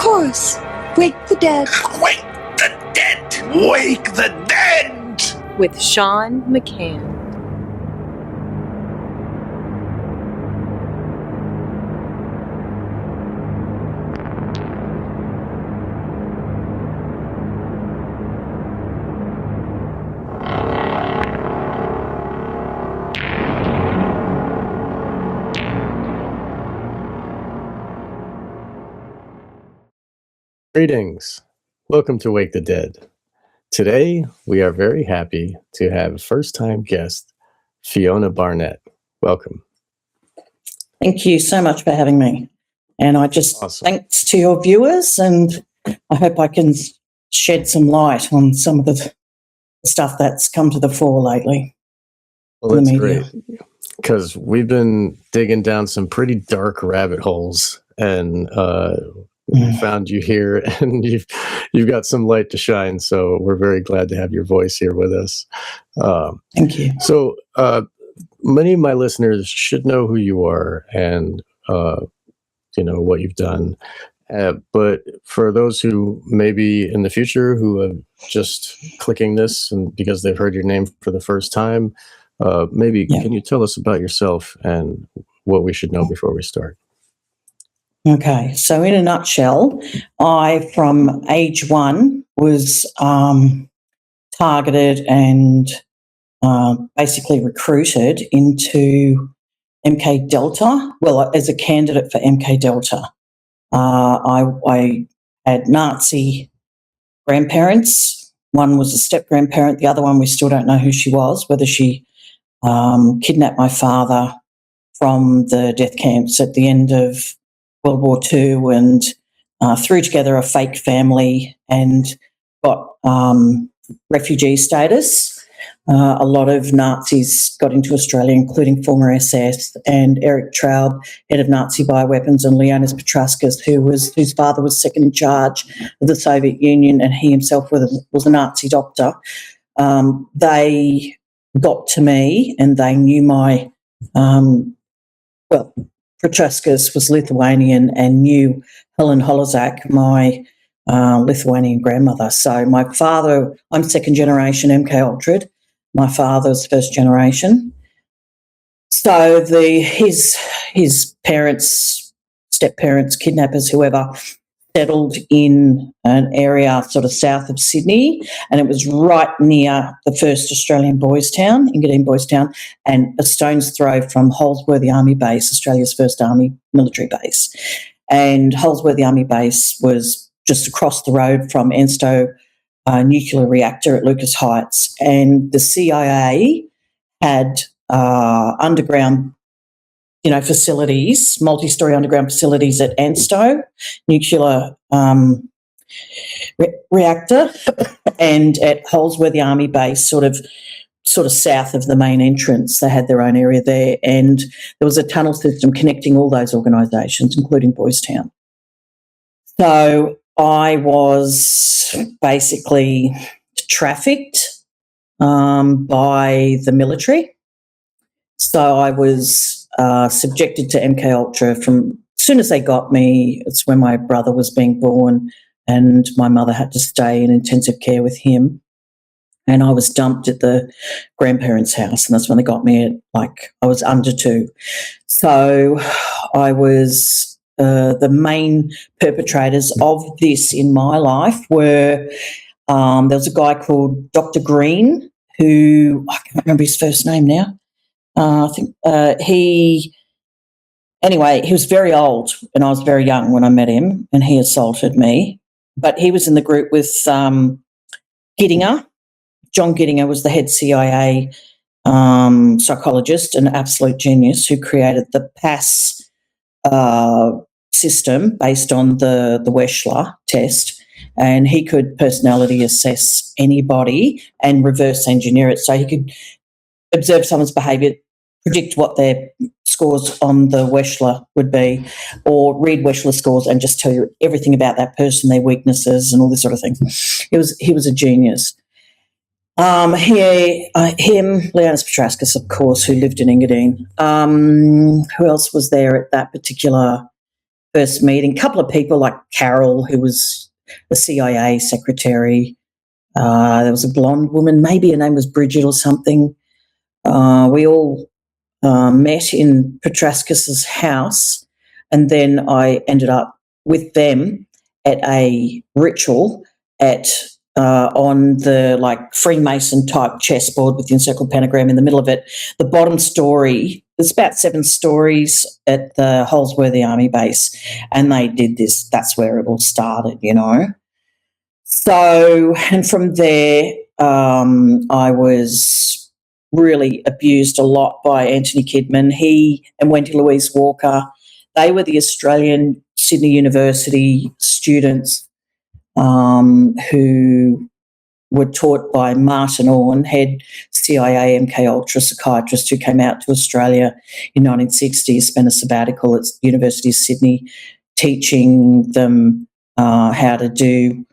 course. Wake the Dead. Wake the dead! Wake the dead! With Sean McCann. Greetings. Welcome to Wake the Dead. Today, we are very happy to have first-time guest, Fiona Barnett. Welcome. Thank you so much for having me. And I just, Awesome. Thanks to your viewers, and I hope I can shed some light on some of the stuff that's come to the fore lately. Well, in the that's media. great, because we've been digging down some pretty dark rabbit holes, and we found you here, and you've got some light to shine, so we're very glad to have your voice here with us. Thank you. So many of my listeners should know who you are and what you've done. But for those who maybe in the future who are just clicking this and because they've heard your name for the first time, can you tell us about yourself and what we should know before we start? Okay, so in a nutshell, I, from age one, was targeted and basically recruited into MK Delta, well, as a candidate for MK Delta. I had Nazi grandparents. One was a step-grandparent. The other one, we still don't know who she was, whether she kidnapped my father from the death camps at the end of World War II and threw together a fake family and got refugee status. A lot of Nazis got into Australia, including former SS and Eric Traub, head of Nazi bioweapons, and Leonis Petrauskas, whose father was second in charge of the Soviet Union, and he himself was a Nazi doctor. They got to me, and they knew my Petrauskas was Lithuanian and knew Helen Holozak, my Lithuanian grandmother. So my father, I'm second generation MK Ultra. My father's first generation. So his parents, step-parents, kidnappers, whoever, settled in an area sort of south of Sydney, and it was right near the first Australian boys' town, Engadine Boys' Town, and a stone's throw from Holsworthy Army Base, Australia's first army military base. And Holsworthy Army Base was just across the road from Ensto nuclear reactor at Lucas Heights, and the CIA had underground, facilities, multi-story underground facilities at Ansto nuclear reactor, and at Holsworthy Army Base, sort of south of the main entrance. They had their own area there, and there was a tunnel system connecting all those organisations, including Boys Town. So I was basically trafficked by the military. So I was subjected to MK Ultra from as soon as they got me. It's when my brother was being born, and my mother had to stay in intensive care with him. And I was dumped at the grandparents' house, and that's when they got me at, I was under 2. So I was... the main perpetrators of this in my life were, there was a guy called Dr. Green, who, I can't remember his first name now. He was very old and I was very young when I met him, and he assaulted me. But he was in the group with Gittinger. John Gittinger was the head CIA psychologist, an absolute genius, who created the PASS system based on the Weschler test, and he could personality assess anybody and reverse engineer it. So he could observe someone's behaviour, predict what their scores on the Weschler would be, or read Weschler scores and just tell you everything about that person, their weaknesses and all this sort of thing. He was a genius. Leonis Petrauskas, of course, who lived in Engadine. Who else was there at that particular first meeting. A couple of people like Carol, who was the CIA secretary. There was a blonde woman, maybe her name was Bridget or something. We all met in Petraskas's house, and then I ended up with them at a ritual on the like Freemason type chessboard with the encircled pentagram in the middle of it. The bottom story, there's about 7 stories at the Holsworthy Army Base, and they did this. That's where it all started, you know. So, and from there, I was really abused a lot by Antony Kidman. He and Wendy Louise Walker, they were the Australian Sydney University students who were taught by Martin Orne, head CIA MK Ultra psychiatrist, who came out to Australia in 1960, spent a sabbatical at the University of Sydney, teaching them how to do,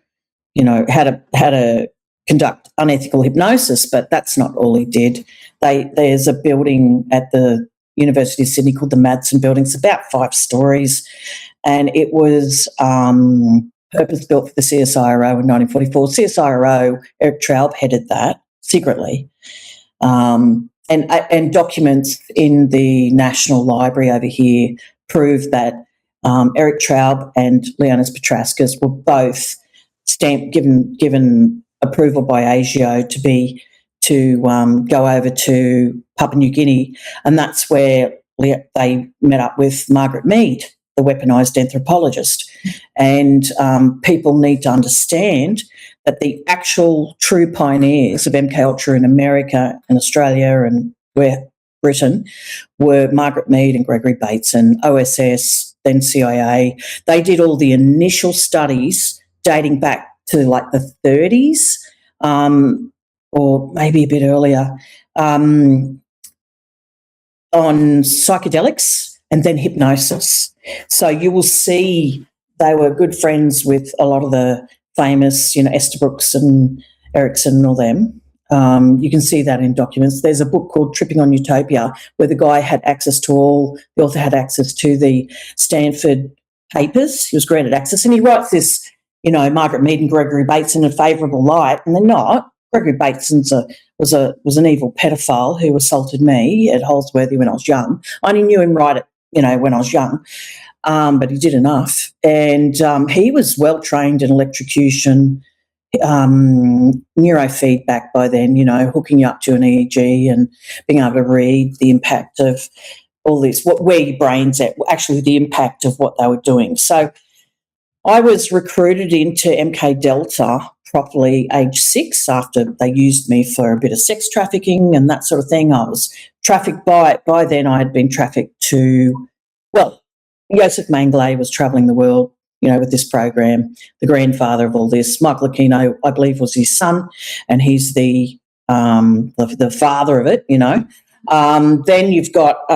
you know, how to conduct unethical hypnosis. But that's not all he did. There's a building at the University of Sydney called the Madsen Building. It's about 5 stories, and it was purpose-built for the CSIRO in 1944. CSIRO, Eric Traub headed that secretly. And documents in the National Library over here prove that Eric Traub and Leonis Petraskas were both given approval by ASIO to go over to Papua New Guinea, and that's where they met up with Margaret Mead, the weaponised anthropologist. And people need to understand that the actual true pioneers of MK Ultra in America and Australia and Britain were Margaret Mead and Gregory Bateson, OSS, then CIA. They did all the initial studies dating back to like the 30s, or maybe a bit earlier, on psychedelics and then hypnosis. So you will see they were good friends with a lot of the famous, you know, Esther Brooks and Erickson and all them. You can see that in documents. There's a book called Tripping on Utopia where the guy had access to the author had access to the Stanford papers. He was granted access, and he writes this, you know, Margaret Mead and Gregory Bateson in a favourable light, and they're not. Gregory Bateson was an evil pedophile who assaulted me at Holsworthy when I was young. I only knew him when I was young, but he did enough. And he was well trained in electrocution, neurofeedback by then, you know, hooking you up to an EEG and being able to read the impact of all this, where your brain's at, actually the impact of what they were doing. So I was recruited into MK Delta properly age 6 after they used me for a bit of sex trafficking and that sort of thing. I was trafficked by then I had been trafficked to, well, Joseph Mengele was travelling the world, you know, with this program, the grandfather of all this. Michael Aquino, I believe, was his son, and he's the father of it, you know. Then you've got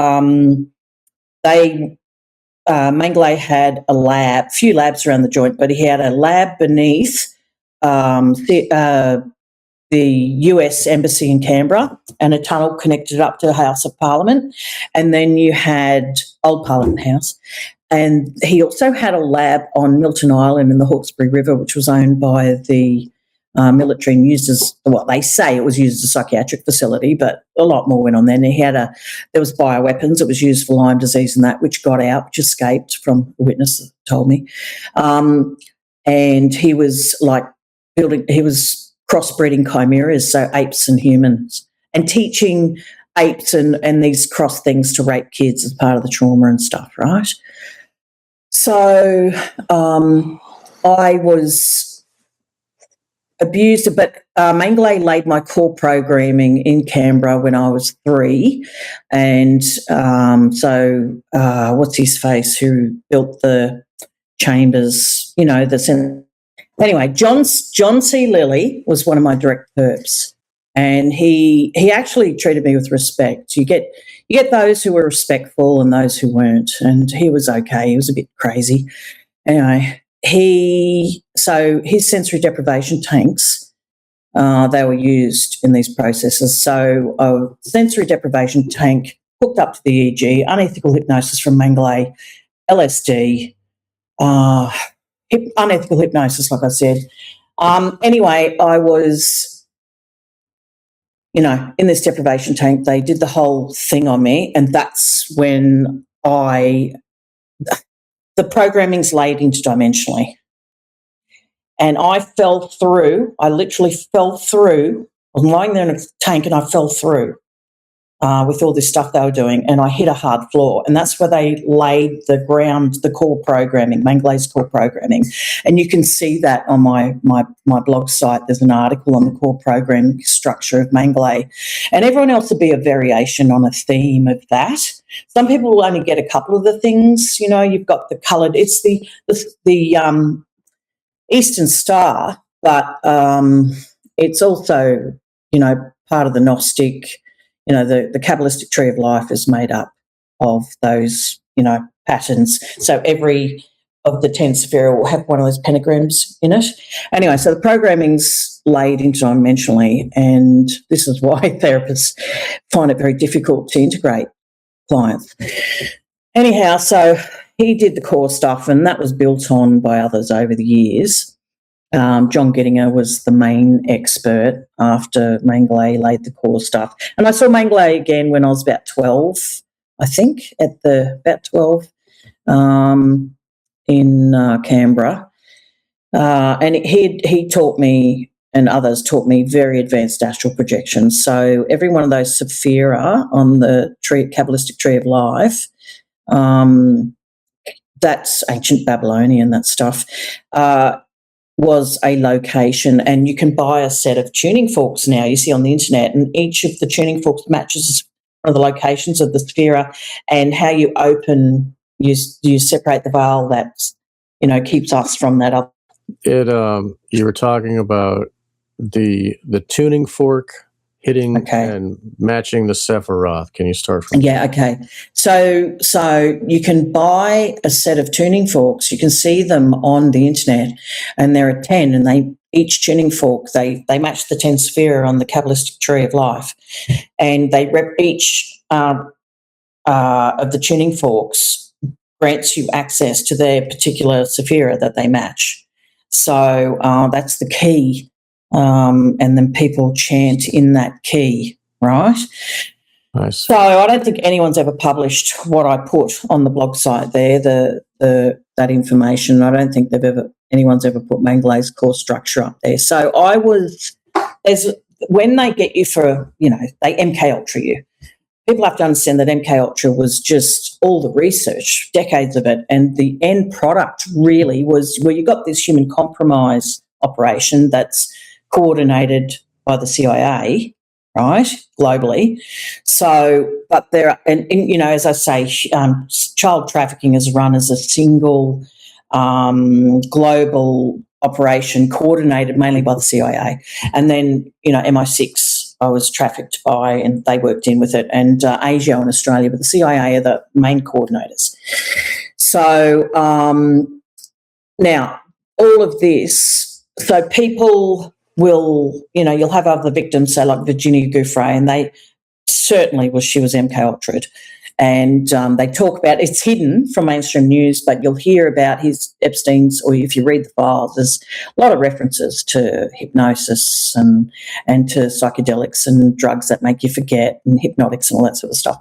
Mengele had a few labs around the joint, but he had a lab beneath the US Embassy in Canberra, and a tunnel connected up to the House of Parliament. And then you had Old Parliament House. And he also had a lab on Milton Island in the Hawkesbury River, which was owned by the military and used as, well, they say it was used as a psychiatric facility, but a lot more went on then. There was bioweapons. It was used for Lyme disease and that, which got out, which escaped from a witness that told me. And he was he was crossbreeding chimeras, so apes and humans, and teaching apes and these cross things to rape kids as part of the trauma and stuff, right? So I was abused, but Mengele laid my core programming in Canberra when I was 3, and what's his face, who built the chambers, you know, anyway, John C. Lilly was one of my direct perps, and he actually treated me with respect. You get those who were respectful and those who weren't, and he was okay. He was a bit crazy. Anyway, his sensory deprivation tanks, they were used in these processes. So a sensory deprivation tank hooked up to the EEG, unethical hypnosis from Mengele, LSD, unethical hypnosis, like I said. Anyway, I was, in this deprivation tank. They did the whole thing on me, and that's when the programming's laid interdimensionally. And I fell through. I literally fell through. I was lying there in a tank and I fell through with all this stuff they were doing, and I hit a hard floor. And that's where they laid the core programming, Mengele's core programming. And you can see that on my blog site. There's an article on the core programming structure of Mengele. And everyone else will be a variation on a theme of that. Some people will only get a couple of the things. You've got the coloured, it's the Eastern Star, but it's also, part of the Gnostic, the Kabbalistic tree of life is made up of those, patterns. So every of the 10 sephira will have one of those pentagrams in it. Anyway, so the programming's laid interdimensionally, and this is why therapists find it very difficult to integrate clients. Anyhow, so he did the core stuff, and that was built on by others over the years. John Gettinger was the main expert after Mengele laid the core stuff. And I saw Mengele again when I was about 12, I think, about 12 in Canberra. And he taught me, and others taught me, very advanced astral projections. So every one of those sephira on the Kabbalistic tree of life, that's ancient Babylonian, that stuff, was a location. And you can buy a set of tuning forks now, you see on the internet, and each of the tuning forks matches one of the locations of the sephira, and how you open, you separate the veil that, keeps us from that other. You were talking about the tuning fork hitting and matching the Sephiroth. Can you start from there? Okay. So you can buy a set of tuning forks. You can see them on the internet, and there are 10, and each tuning fork, they match the 10 sephira on the Kabbalistic tree of life, and they each of the tuning forks grants you access to their particular sephira that they match. So that's the key. And then people chant in that key, right? Nice. So I don't think anyone's ever published what I put on the blog site there, that information. I don't think anyone's ever put Mengele's core structure up there. So when they get you for, they MK Ultra you. People have to understand that MK Ultra was just all the research, decades of it, and the end product really was where you got this human compromise operation that's coordinated by the CIA, right, globally. So, but as I say, child trafficking is run as a single global operation coordinated mainly by the CIA. And then, MI6 I was trafficked by, and they worked in with it, and Asia and Australia, but the CIA are the main coordinators. So now all of this, so people will, you'll have other victims, say like Virginia Gouffre, and she was MK Ultra'd. And they talk about, it's hidden from mainstream news, but you'll hear about his Epstein's, or if you read the files, there's a lot of references to hypnosis and to psychedelics and drugs that make you forget, and hypnotics and all that sort of stuff.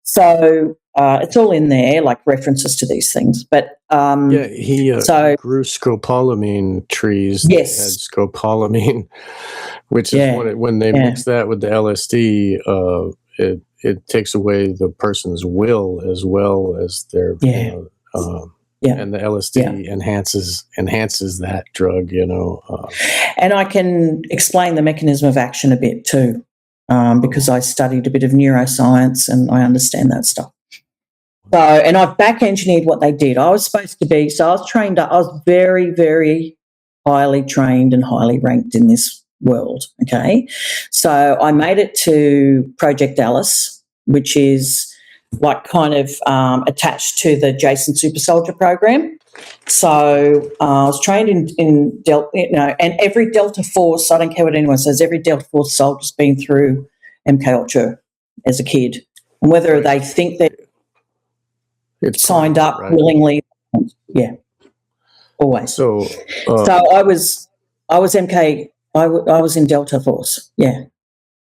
So it's all in there, like references to these things. But he grew scopolamine trees. Yes, that had scopolamine, which is when they mix that with the LSD, it takes away the person's will as well as their and the LSD enhances that drug, and I can explain the mechanism of action a bit too, because I studied a bit of neuroscience and I understand that stuff. So, and I've back engineered what they did. I was supposed to be, so I was trained up, I was very, very highly trained and highly ranked in this world, okay? So I made it to Project Alice, which is like kind of attached to the Jason Super Soldier program. So I was trained in Delta, and every Delta Force, I don't care what anyone says, every Delta Force soldier's been through MK Ultra as a kid. And whether they think they're signed up willingly, always. So I was MK. I was in Delta Force. Yeah.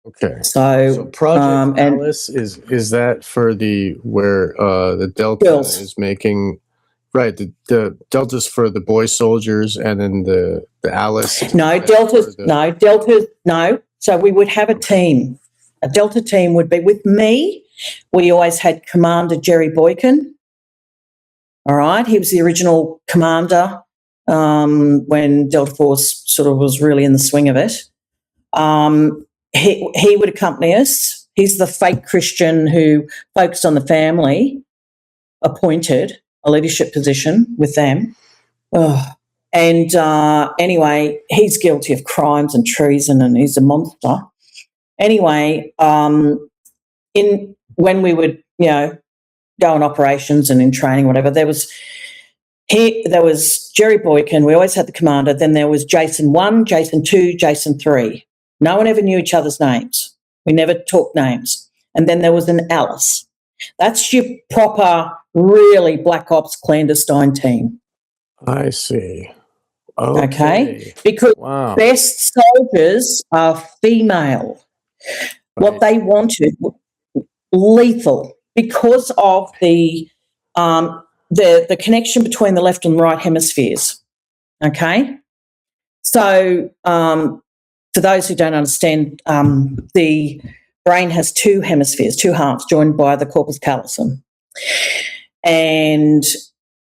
okay. So, So Project and Alice is that for where the Delta Girls. is making, right? The Delta's for the boy soldiers, and then the Alice. no Delta. No. So we would have a team. A Delta team would be with me. We always had Commander Jerry Boykin. All right, he was the original commander when Delta Force sort of was really in the swing of it. He would accompany us. He's the fake Christian who focused on the family, appointed a leadership position with them. Anyway, he's guilty of crimes and treason, and he's a monster. Anyway, when we would, go on operations and in training, whatever, there was Jerry Boykin. We always had the commander. Then there was Jason 1, Jason 2, Jason 3. No one ever knew each other's names. We never talked names. And then there was an Alice. That's your proper, really black ops clandestine team. I see. Okay? Because best soldiers are female. Right. What they wanted, lethal, because of the connection between the left and right hemispheres. Okay? So for those who don't understand, the brain has two hemispheres, two halves joined by the corpus callosum. And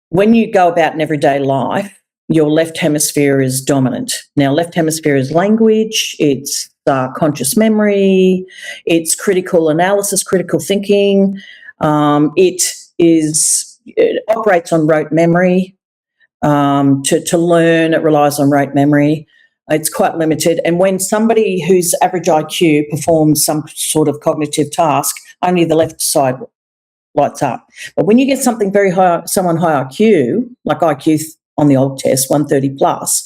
when you go about in everyday life, your left hemisphere is dominant. Now, left hemisphere is language, it's conscious memory, it's critical analysis, critical thinking. It operates on rote memory. To learn, it relies on rote memory. It's quite limited. And when somebody whose average IQ performs some sort of cognitive task, only the left side lights up. But when you get something very high, someone high IQ, like IQ on the old test, 130 plus,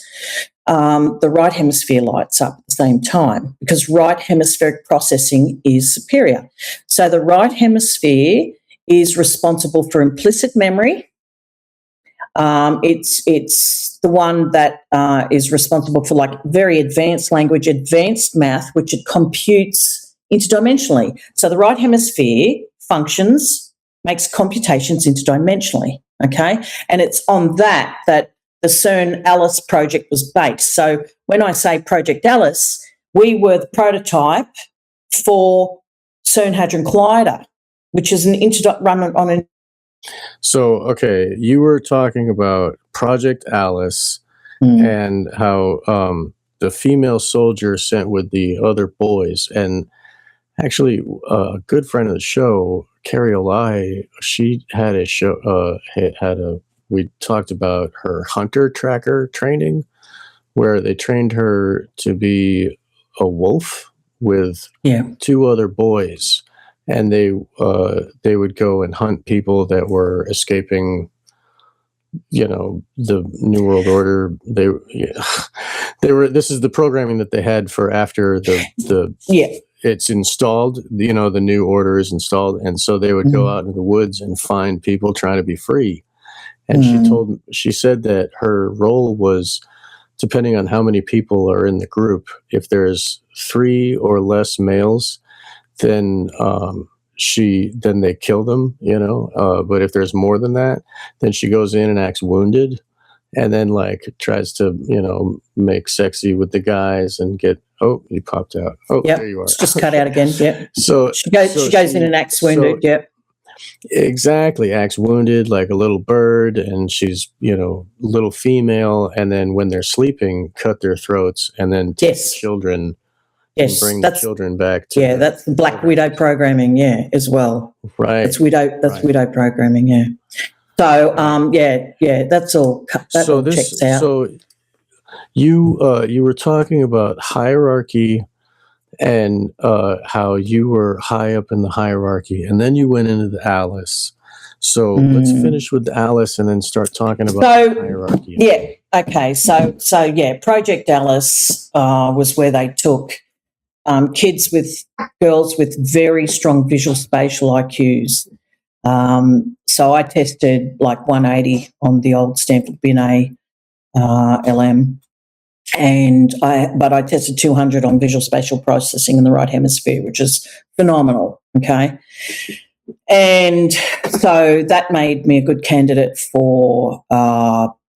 the right hemisphere lights up at the same time because right hemispheric processing is superior. So the right hemisphere is responsible for implicit memory. It's the one that is responsible for like very advanced language, advanced math, which it computes interdimensionally. So the right hemisphere functions, makes computations interdimensionally, okay? And it's on that the CERN Alice project was based. So when I say Project Alice, we were the prototype for CERN Hadron Collider, which is run on an. So, okay, you were talking about Project Alice and how the female soldier sent with the other boys. And actually, a good friend of the show, Carrie Olai, she had a show, we talked about her hunter tracker training, where they trained her to be a wolf with two other boys. And they would go and hunt people that were escaping, the New World Order. They were. This is the programming that they had for after the it's installed. The new order is installed, and so they would go out into the woods and find people trying to be free. And she said that her role was, depending on how many people are in the group, if there's 3 or less males, then they kill them, but if there's more than that, then she goes in and acts wounded and then tries to, make sexy with the guys and you popped out. Oh, there you are. It's just cut out again. Yeah. So she goes in and acts wounded. Exactly. Acts wounded like a little bird, and she's, little female. And then when they're sleeping, cut their throats and then take the children. Yes, and bring the children back to that's the Black Widow programming, as well. Right. That's Widow programming, So that's all. Checks out. So you were talking about hierarchy and how you were high up in the hierarchy, and then you went into the Alice. So let's finish with the Alice and then start talking about the hierarchy. Yeah. Okay. So Project Alice was where they took girls with very strong visual spatial IQs. So I tested like 180 on the old Stanford Binet LM. But I tested 200 on visual spatial processing in the right hemisphere, which is phenomenal. Okay. And so that made me a good candidate for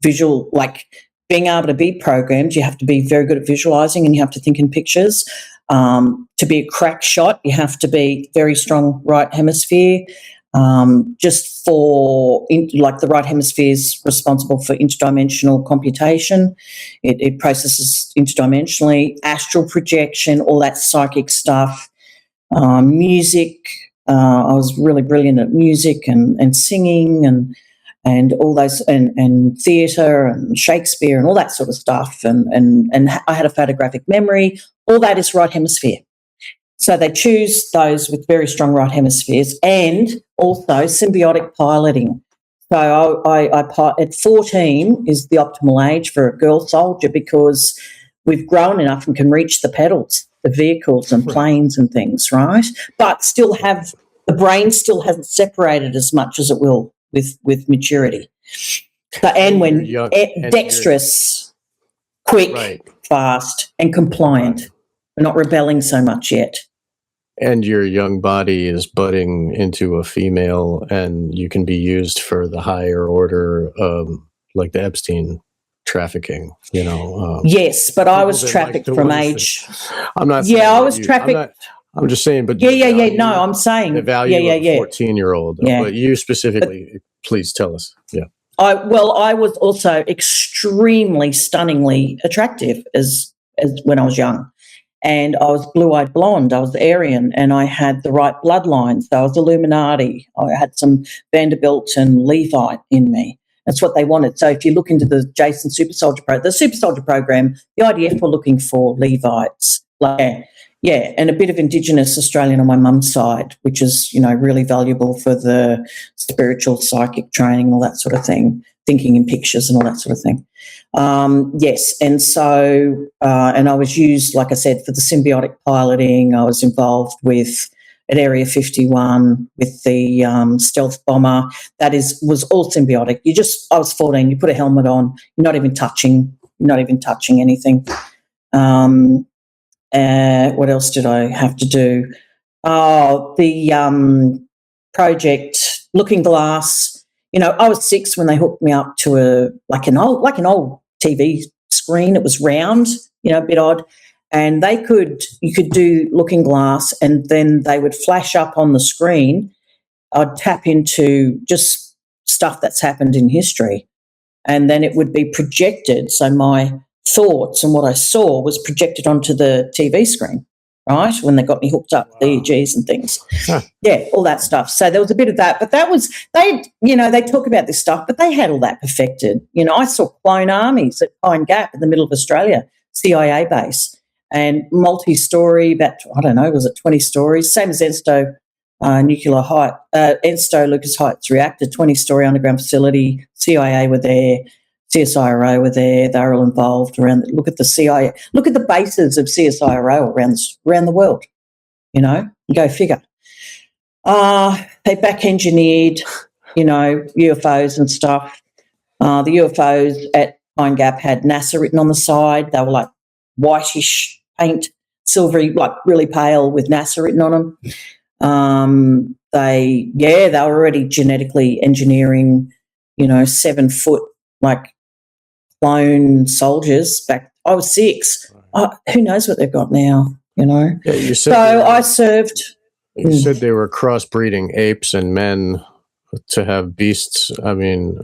visual, like being able to be programmed. You have to be very good at visualizing and you have to think in pictures. To be a crack shot, you have to be very strong right hemisphere. Just for like the right hemisphere is responsible for interdimensional computation. It processes interdimensionally, astral projection, all that psychic stuff, music. I was really brilliant at music and singing and all those and theatre and Shakespeare and all that sort of stuff. And I had a photographic memory. All that is right hemisphere. So they choose those with very strong right hemispheres and also symbiotic piloting. So I at 14 is the optimal age for a girl soldier because we've grown enough and can reach the pedals, the vehicles and planes and things, right? But still have the brain still hasn't separated as much as it will with maturity. So, and when dexterous, quick, fast, and compliant. We're not rebelling so much yet. And your young body is budding into a female, and you can be used for the higher order, like the Epstein trafficking, you know. Yes, but I was trafficked from age. I'm not. Yeah, I was trafficked. I'm just saying, but yeah. No, I'm saying the value of a 14-year-old. Yeah. But you specifically, please tell us. Yeah. I was also extremely, stunningly attractive as when I was young. And I was blue-eyed blonde, I was Aryan, and I had the right bloodline. So I was Illuminati. I had some Vanderbilt and Levite in me. That's what they wanted. So if you look into the Jason Super Soldier program, the IDF were looking for Levites. And a bit of Indigenous Australian on my mum's side, which is, really valuable for the spiritual psychic training and all that sort of thing, thinking in pictures and all that sort of thing. Yes, and so, and I was used, like I said, for the symbiotic piloting. I was involved at Area 51 with the stealth bomber. That was all symbiotic. I was 14, you put a helmet on, you're not even touching anything. What else did I have to do? Oh, the project Looking Glass. I was 6 when they hooked me up to an old TV screen. It was round, a bit odd, and you could do Looking Glass, and then they would flash up on the screen. I'd tap into just stuff that's happened in history, and then it would be projected. So my thoughts and what I saw was projected onto the TV screen, right, when they got me hooked up with EEGs and things. Huh. Yeah, all that stuff. So there was a bit of that. But that was, they talk about this stuff, but they had all that perfected. I saw clone armies at Pine Gap in the middle of Australia, CIA base, and multi-story, about, I don't know, was it 20 stories? Same as Ensto Ensto Lucas Heights reactor, 20-story underground facility. CIA were there. CSIRO were there. They were all involved around. Look at the CIA. Look at the bases of CSIRO around the world. Go figure. They back engineered, UFOs and stuff. The UFOs at Pine Gap had NASA written on the side. They were like whitish paint, silvery, like really pale with NASA written on them. They were already genetically engineering, 7-foot like clone soldiers back. I was 6. Who knows what they've got now, Yeah, you said I served. You said they were crossbreeding apes and men to have beasts. I mean,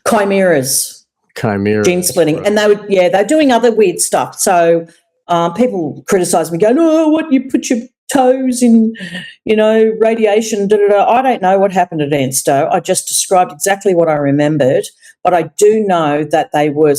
chimeras, gene splitting, right. And they're doing other weird stuff. So people criticise me, going, "Oh, what, you put your toes in, radiation?" I don't know what happened at Ensto. I just described exactly what I remembered, but I do know that they were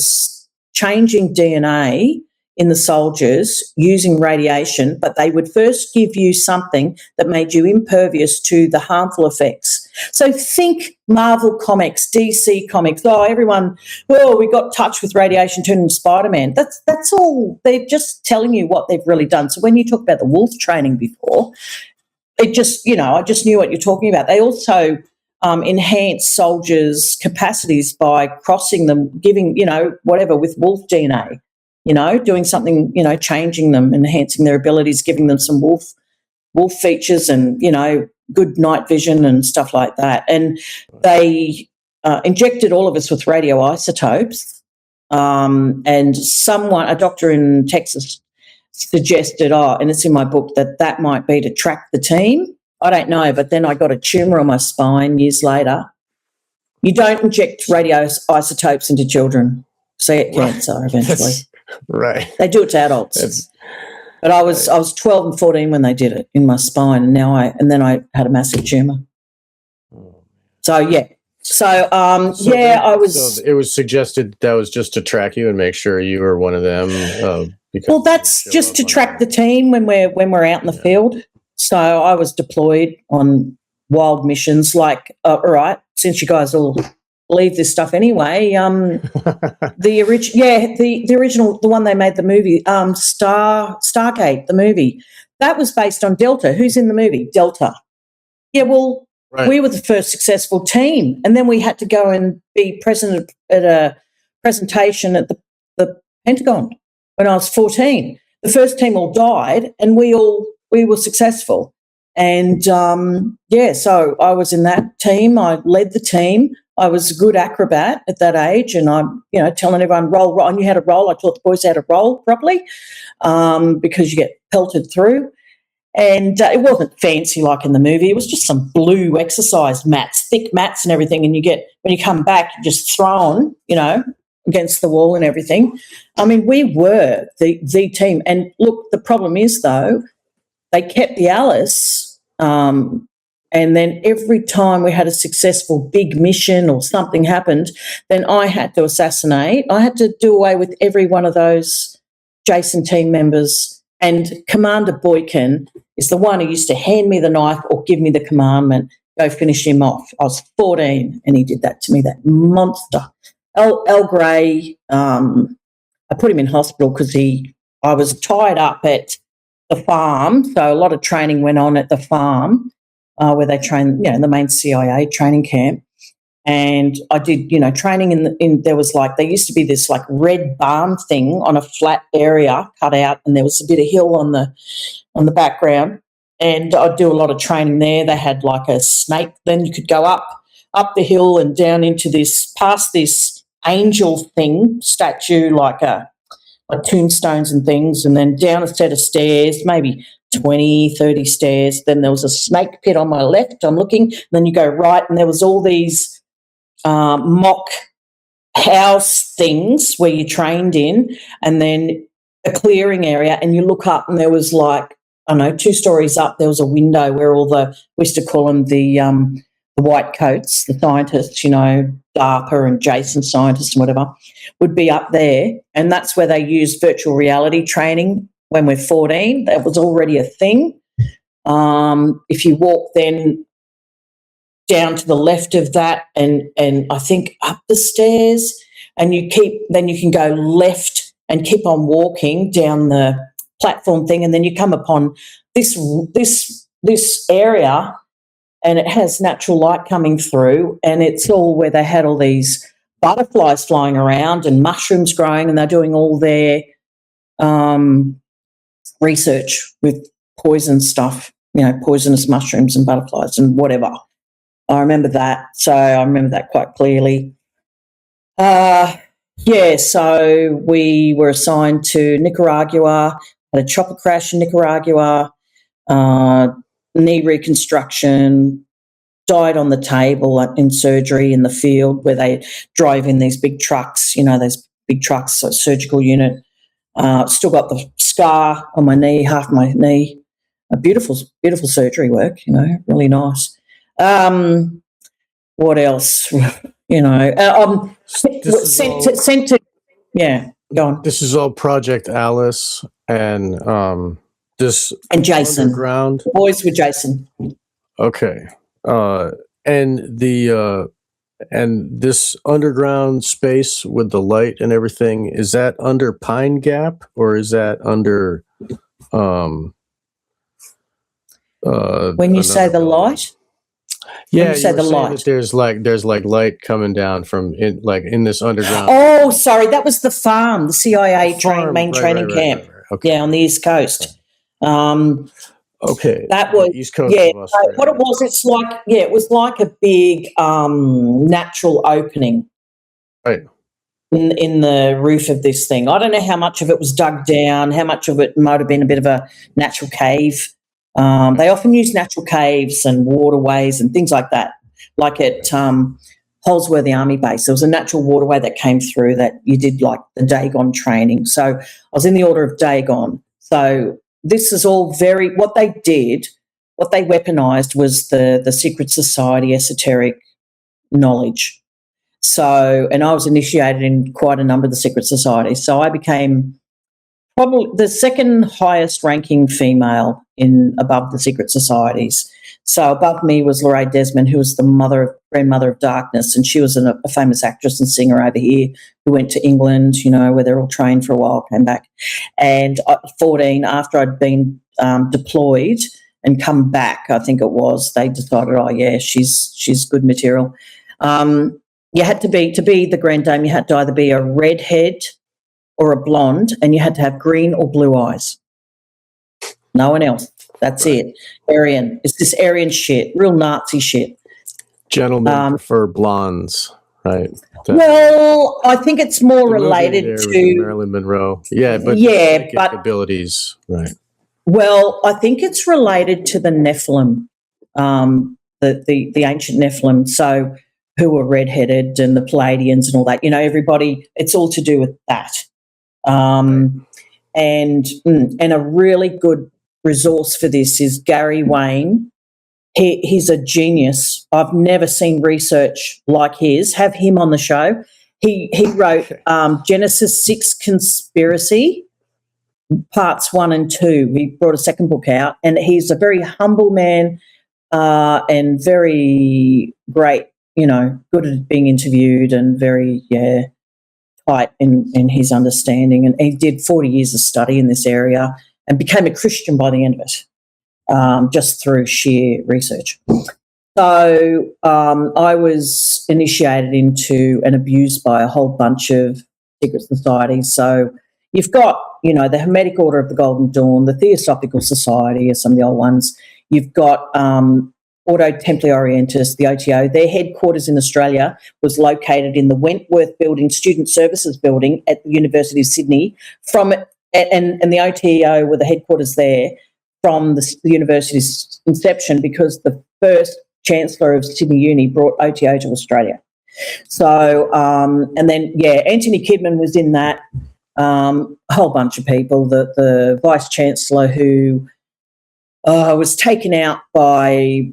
changing DNA in the soldiers using radiation, but they would first give you something that made you impervious to the harmful effects. So think Marvel comics, DC comics. We got touched with radiation, turned into Spider-Man. That's all. They're just telling you what they've really done. So when you talk about the wolf training before, it just, I just knew what you're talking about. They also enhance soldiers' capacities by crossing them, giving, whatever, with wolf DNA, doing something, changing them, enhancing their abilities, giving them some wolf features and, good night vision and stuff like that. And they injected all of us with radioisotopes. And a doctor in Texas suggested, and it's in my book, that might be to track the team. I don't know, but then I got a tumour on my spine years later. You don't inject radioisotopes into children, so you get cancer eventually. Right. They do it to adults. But I was 12 and 14 when they did it in my spine, and then I had a massive tumour. So yeah. So I was. So it was suggested that was just to track you and make sure you were one of them. Well, that's just to track the team when we're out in the field. So I was deployed on wild missions. Like, all right, since you guys all believe this stuff anyway, the original, the one they made the movie, Stargate, the movie, that was based on Delta. Who's in the movie? Delta. Yeah, well. Right. We were the first successful team, and then we had to go and be present at a presentation at the Pentagon when I was 14. The first team all died, and we were successful. And, so I was in that team. I led the team. I was a good acrobat at that age, and I'm, telling everyone, roll. I knew how to roll. I taught the boys how to roll properly because you get pelted through. And it wasn't fancy like in the movie. It was just some blue exercise mats, thick mats and everything. And when you come back, you're just thrown, against the wall and everything. I mean, we were the team. And look, the problem is, though, they kept the Alice. And then every time we had a successful big mission or something happened, then I had to assassinate. I had to do away with every one of those Jason team members. And Commander Boykin is the one who used to hand me the knife or give me the commandment, go finish him off. I was 14 and he did that to me, that monster. Al Gray, I put him in hospital because I was tied up at the farm. So a lot of training went on at the farm where they train, the main CIA training camp. And I did, training there was there used to be this red barn thing on a flat area cut out, and there was a bit of hill on the background. And I'd do a lot of training there. They had a snake. Then you could go up the hill and down into past this angel thing, statue, like tombstones and things, and then down a set of stairs, maybe 20, 30 stairs. Then there was a snake pit on my left. I'm looking. And then you go right, and there was all these mock house things where you trained in, and then a clearing area, and you look up and there was 2 stories up, there was a window where we used to call them the white coats, the scientists, DARPA and Jason scientists and whatever, would be up there, and that's where they used virtual reality training when we're 14. That was already a thing. If you walk then down to the left of that and I think up the stairs, and you can go left and keep on walking down the platform thing, and then you come upon this area, and it has natural light coming through, and it's all where they had all these butterflies flying around and mushrooms growing, and they're doing all their research with poison stuff, poisonous mushrooms and butterflies and whatever. I remember that. So I remember that quite clearly. So we were assigned to Nicaragua, had a chopper crash in Nicaragua, knee reconstruction, died on the table in surgery in the field where they drive in these big trucks, those big trucks, so surgical unit. Still got the scar on my knee, half my knee. A beautiful, beautiful surgery work, really nice. What else? Sent to. Yeah, go on. This is all Project Alice and this and Jason. Underground. The boys with Jason. Okay, and this underground space with the light and everything, is that under Pine Gap or is that under? When you say the light. Yeah, you say you were the saying light. that there's like light coming down from in this underground Oh, sorry, that was the farm, the CIA main right, training camp. right. Okay. Yeah, on the East Coast. Okay. That The was, East Coast yeah. of So what it Australia. was, it's like, yeah, it was like a big natural opening Right. in the roof of this thing. I don't know how much of it was dug down, how much of it might have been a bit of a natural cave. They often use natural caves and waterways and things like that, like at Holsworthy Army Base. There was a natural waterway that came through that you did like the Dagon training. So I was in the Order of Dagon. So this is all what they did, what they weaponized was the secret society esoteric knowledge. So, and I was initiated in quite a number of the secret societies. So I became probably the second highest ranking female above the secret societies. So above me was Lorraine Desmond, who was the grandmother of darkness, and she was a famous actress and singer over here who went to England, where they're all trained for a while, came back. And at 14, after I'd been deployed and come back, I think it was, they decided, oh yeah, she's good material. You had to be the Grand Dame, you had to either be a redhead or a blonde, and you had to have green or blue eyes. No one else. That's right. It. Aryan. It's this Aryan shit, real Nazi shit. Gentlemen prefer blondes, right? Well, I think it's more related to Marilyn Monroe. Yeah, but abilities, right? Well, I think it's related to the Nephilim, the ancient Nephilim. So who were redheaded and the Palladians and all that. Everybody. It's all to do with that. And a really good resource for this is Gary Wayne. He's a genius. I've never seen research like his. Have him on the show. He wrote Genesis 6 Conspiracy, parts 1 and 2. He brought a second book out, and he's a very humble man and very great, good at being interviewed and very, tight in his understanding. And he did 40 years of study in this area and became a Christian by the end of it, just through sheer research. So I was initiated into and abused by a whole bunch of secret societies. So you've got, the Hermetic Order of the Golden Dawn, the Theosophical Society are some of the old ones. You've got Ordo Templi Orientis, the OTO. Their headquarters in Australia was located in the Wentworth Building, Student Services Building at the University of Sydney. And the OTO were the headquarters there from the university's inception, because the first Chancellor of Sydney Uni brought OTO to Australia. So, and then, Antony Kidman was in that, a whole bunch of people. The Vice-Chancellor who was taken out by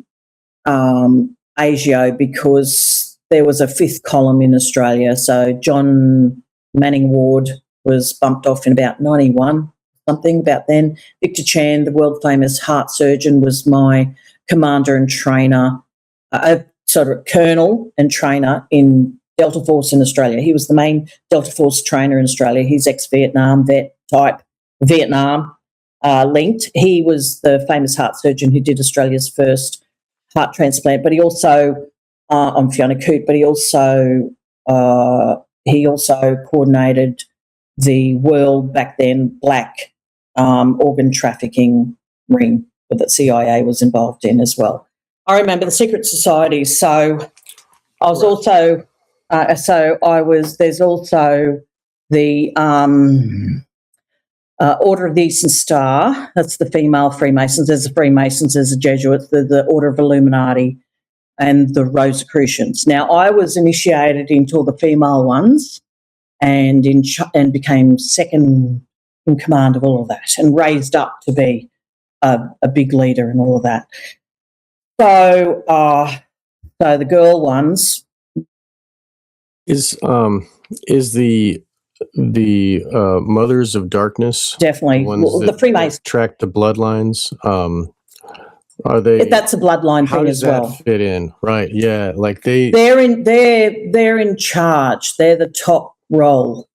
ASIO because there was a fifth column in Australia. So John Manning Ward was bumped off in about 91, something about then. Victor Chan, the world famous heart surgeon, was my commander and trainer, sort of colonel and trainer in Delta Force in Australia. He was the main Delta Force trainer in Australia. He's ex-Vietnam vet type, Vietnam linked. He was the famous heart surgeon who did Australia's first heart transplant, but he also, on Fiona Coote, but he also coordinated the world back then black organ trafficking ring that the CIA was involved in as well. I remember the secret societies. So I was also, there's also the Order of the Eastern Star. That's the female Freemasons. There's the Freemasons, there's the Jesuits, the Order of Illuminati, and the Rosicrucians. Now, I was initiated into all the female ones and became second in command of all of that and raised up to be a big leader in all of that. So the girl ones is the Mothers of Darkness definitely the Freemasons track the bloodlines. Are they? That's a bloodline thing as well. How does that fit in? Right? Yeah, like they're in charge. They're the top role.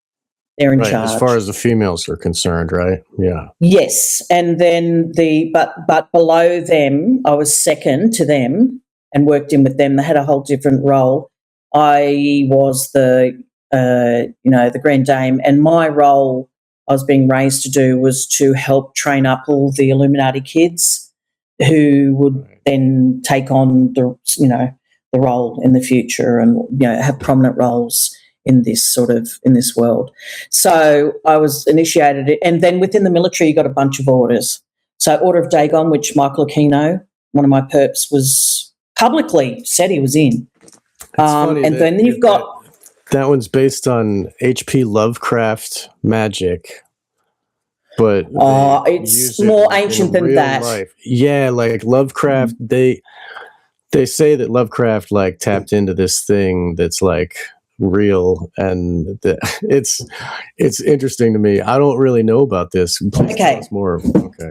They're in charge as far as the females are concerned, right? Yeah. Yes, and then but below them, I was second to them. and worked in with them. They had a whole different role. I was the Grand Dame, and my role I was being raised to do was to help train up all the Illuminati kids who would then take on the role in the future and have prominent roles in this world. So I was initiated, and then within the military you got a bunch of orders. So Order of Dagon, which Michael Aquino, one of my perps, was publicly said he was in. And then you've got that one's based on H.P. Lovecraft magic, but it's more ancient than that. Life. Yeah, like Lovecraft, they say that Lovecraft like tapped into this thing that's like real, and it's interesting to me. I don't really know about this. Okay.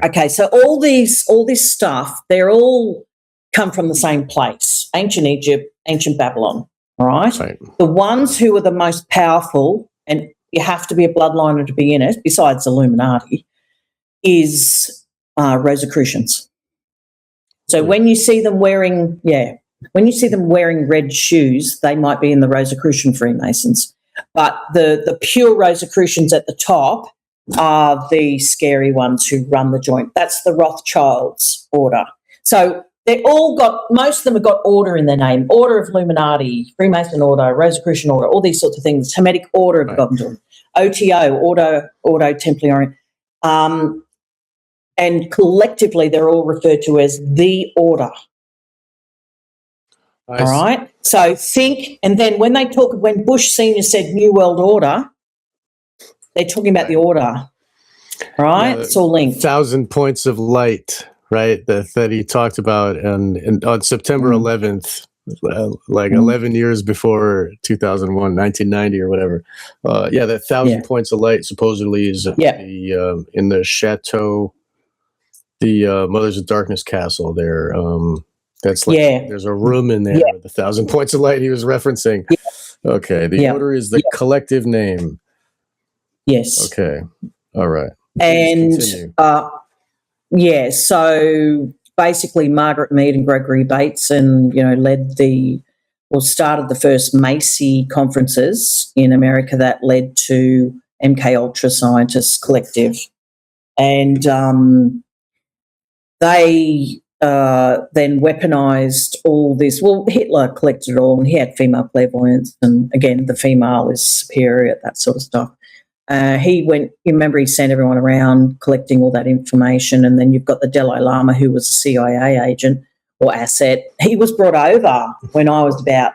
Okay. So all this stuff, they're all come from the same place: ancient Egypt, ancient Babylon. All right. The ones who are the most powerful, and you have to be a bloodliner to be in it, besides Illuminati, is Rosicrucians. So when you see them wearing red shoes, they might be in the Rosicrucian Freemasons. But the pure Rosicrucians at the top are the scary ones who run the joint. That's the Rothschilds order. So most of them have got order in their name: Order of Illuminati, Freemason Order, Rosicrucian Order, all these sorts of things. Hermetic Order of Godom, OTO, Ordo Templium. And collectively, they're all referred to as the Order. All right? So think, and then when Bush Senior said New World Order, they're talking about the order, right? It's all linked. 1,000 points of light, right, that he talked about and on September 11th, 11 years before 2001, 1990 or whatever. That 1,000 points of light supposedly is in the Chateau, the Mothers of Darkness Castle there. That's like there's a room in there with 1,000 points of light he was referencing. Yeah. Okay, the order is the collective name. Yes. Okay. All right. And so basically Margaret Mead and Gregory Bates and started the first Macy conferences in America that led to MK Ultra Scientists Collective. And they then weaponized all this. Well, Hitler collected it all, and he had female clairvoyance, and again, the female is superior at that sort of stuff. He sent everyone around collecting all that information, and then you've got the Dalai Lama, who was a CIA agent or asset. He was brought over when I was about,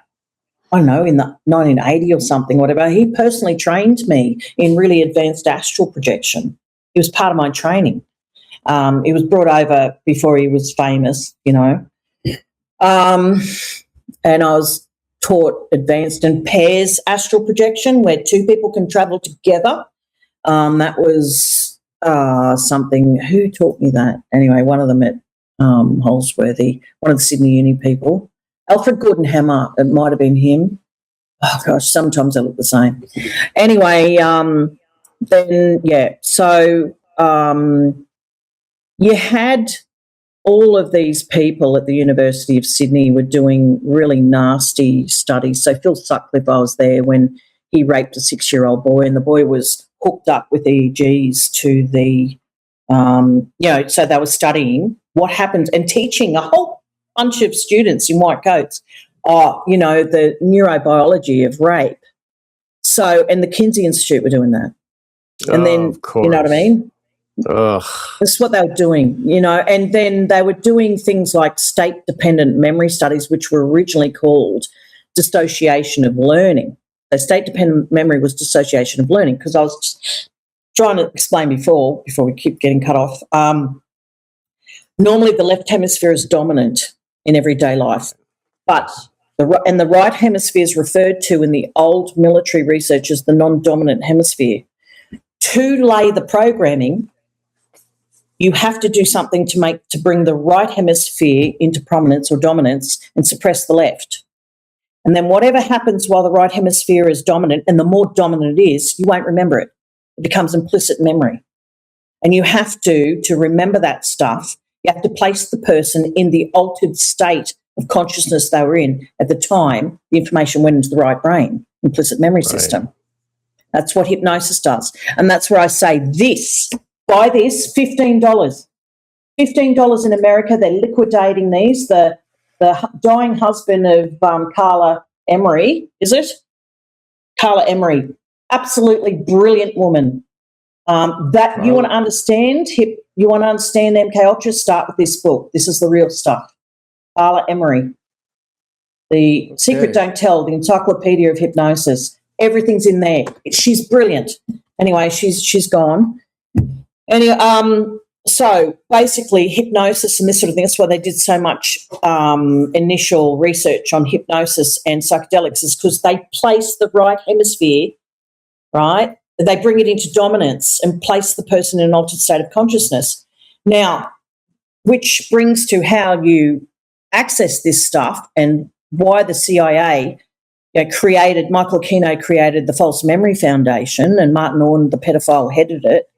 in the 1980 or something, whatever. He personally trained me in really advanced astral projection. He was part of my training. He was brought over before he was famous, and I was taught advanced and pairs astral projection where two people can travel together. That was something. Who taught me that? Anyway, one of them at Holsworthy, one of the Sydney Uni people. Alfred Gordon Hammer, it might have been him. Oh, gosh, sometimes they look the same. Anyway, you had all of these people at the University of Sydney were doing really nasty studies. So Phil Sutcliffe, I was there when he raped a 6-year-old boy, and the boy was hooked up with EEGs to the, so they were studying what happens and teaching a whole bunch of students in white coats, the neurobiology of rape. So, and the Kinsey Institute were doing that. And then, of course. You know what I mean? Ugh. That's what they were doing, and then they were doing things like state-dependent memory studies, which were originally called dissociation of learning. So state-dependent memory was dissociation of learning, because I was just trying to explain before we keep getting cut off. Normally the left hemisphere is dominant in everyday life, but the right hemisphere is referred to in the old military research as the non-dominant hemisphere. To lay the programming, you have to do something to bring the right hemisphere into prominence or dominance and suppress the left. And then whatever happens while the right hemisphere is dominant, and the more dominant it is, you won't remember it. It becomes implicit memory. And you have to remember that stuff, you have to place the person in the altered state of consciousness they were in at the time, the information went into the right brain, implicit memory system. That's what hypnosis does. And that's where I say this, buy this, $15. $15 in America, they're liquidating these. The dying husband of Carla Emery, is it? Carla Emery, absolutely brilliant woman. You want to understand you want to understand MK Ultra, start with this book. This is the real stuff. Carla Emery, The Secret Don't Tell, the Encyclopedia of Hypnosis. Everything's in there. She's brilliant. Anyway, she's gone. Anyway, so basically hypnosis and this sort of thing, that's why they did so much initial research on hypnosis and psychedelics, is because they place the right hemisphere, right? They bring it into dominance and place the person in an altered state of consciousness. Now, which brings to how you access this stuff and why the CIA created, Michael Aquino created the False Memory Foundation, and Martin Orne, the pedophile, headed it.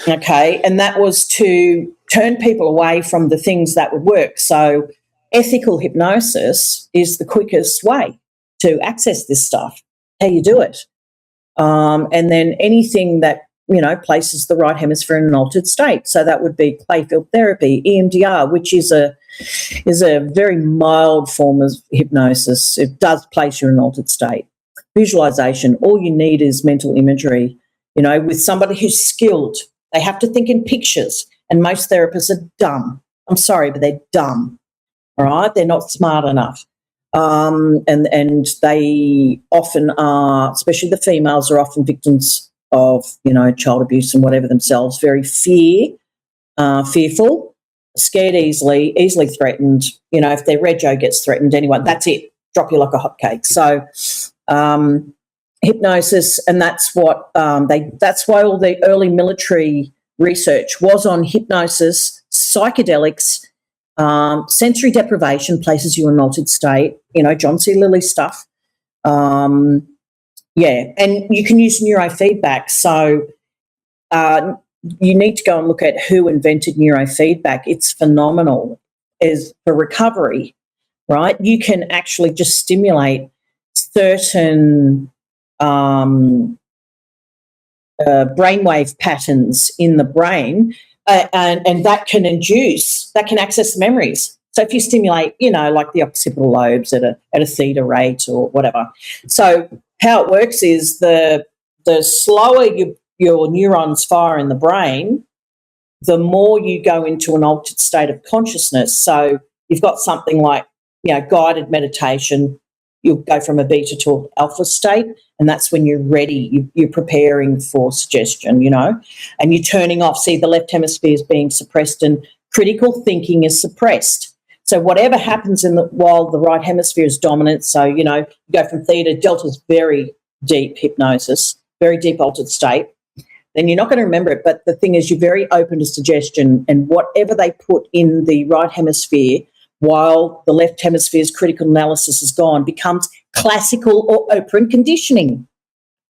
Okay, and that was to turn people away from the things that would work. So ethical hypnosis is the quickest way to access this stuff, how you do it. And then anything that, places the right hemisphere in an altered state. So that would be Clayfield therapy, EMDR, which is a very mild form of hypnosis. It does place you in an altered state. Visualization, all you need is mental imagery, with somebody who's skilled. They have to think in pictures, and most therapists are dumb. I'm sorry, but they're dumb, all right? They're not smart enough. And they often are, especially the females, are often victims of, child abuse and whatever themselves, very fearful, scared easily threatened. If their rego gets threatened, anyway, that's it, drop you like a hotcake. So hypnosis, and that's what that's why all the early military research was on hypnosis, psychedelics, sensory deprivation places you in an altered state, John C. Lilly stuff. And you can use neurofeedback. So you need to go and look at who invented neurofeedback. It's phenomenal as for recovery, right? You can actually just stimulate certain brainwave patterns in the brain, and that can access memories. So if you stimulate, like the occipital lobes at a theta rate or whatever. So how it works is the slower your neurons fire in the brain, the more you go into an altered state of consciousness. So you've got something like, guided meditation. You'll go from a beta to an alpha state, and that's when you're ready. You're preparing for suggestion, and you're turning off. See, the left hemisphere is being suppressed and critical thinking is suppressed. So whatever happens while the right hemisphere is dominant, so, you go from theta, delta's very deep hypnosis, very deep altered state, then you're not going to remember it. But the thing is, you're very open to suggestion, and whatever they put in the right hemisphere while the left hemisphere's critical analysis is gone becomes classical or operant conditioning,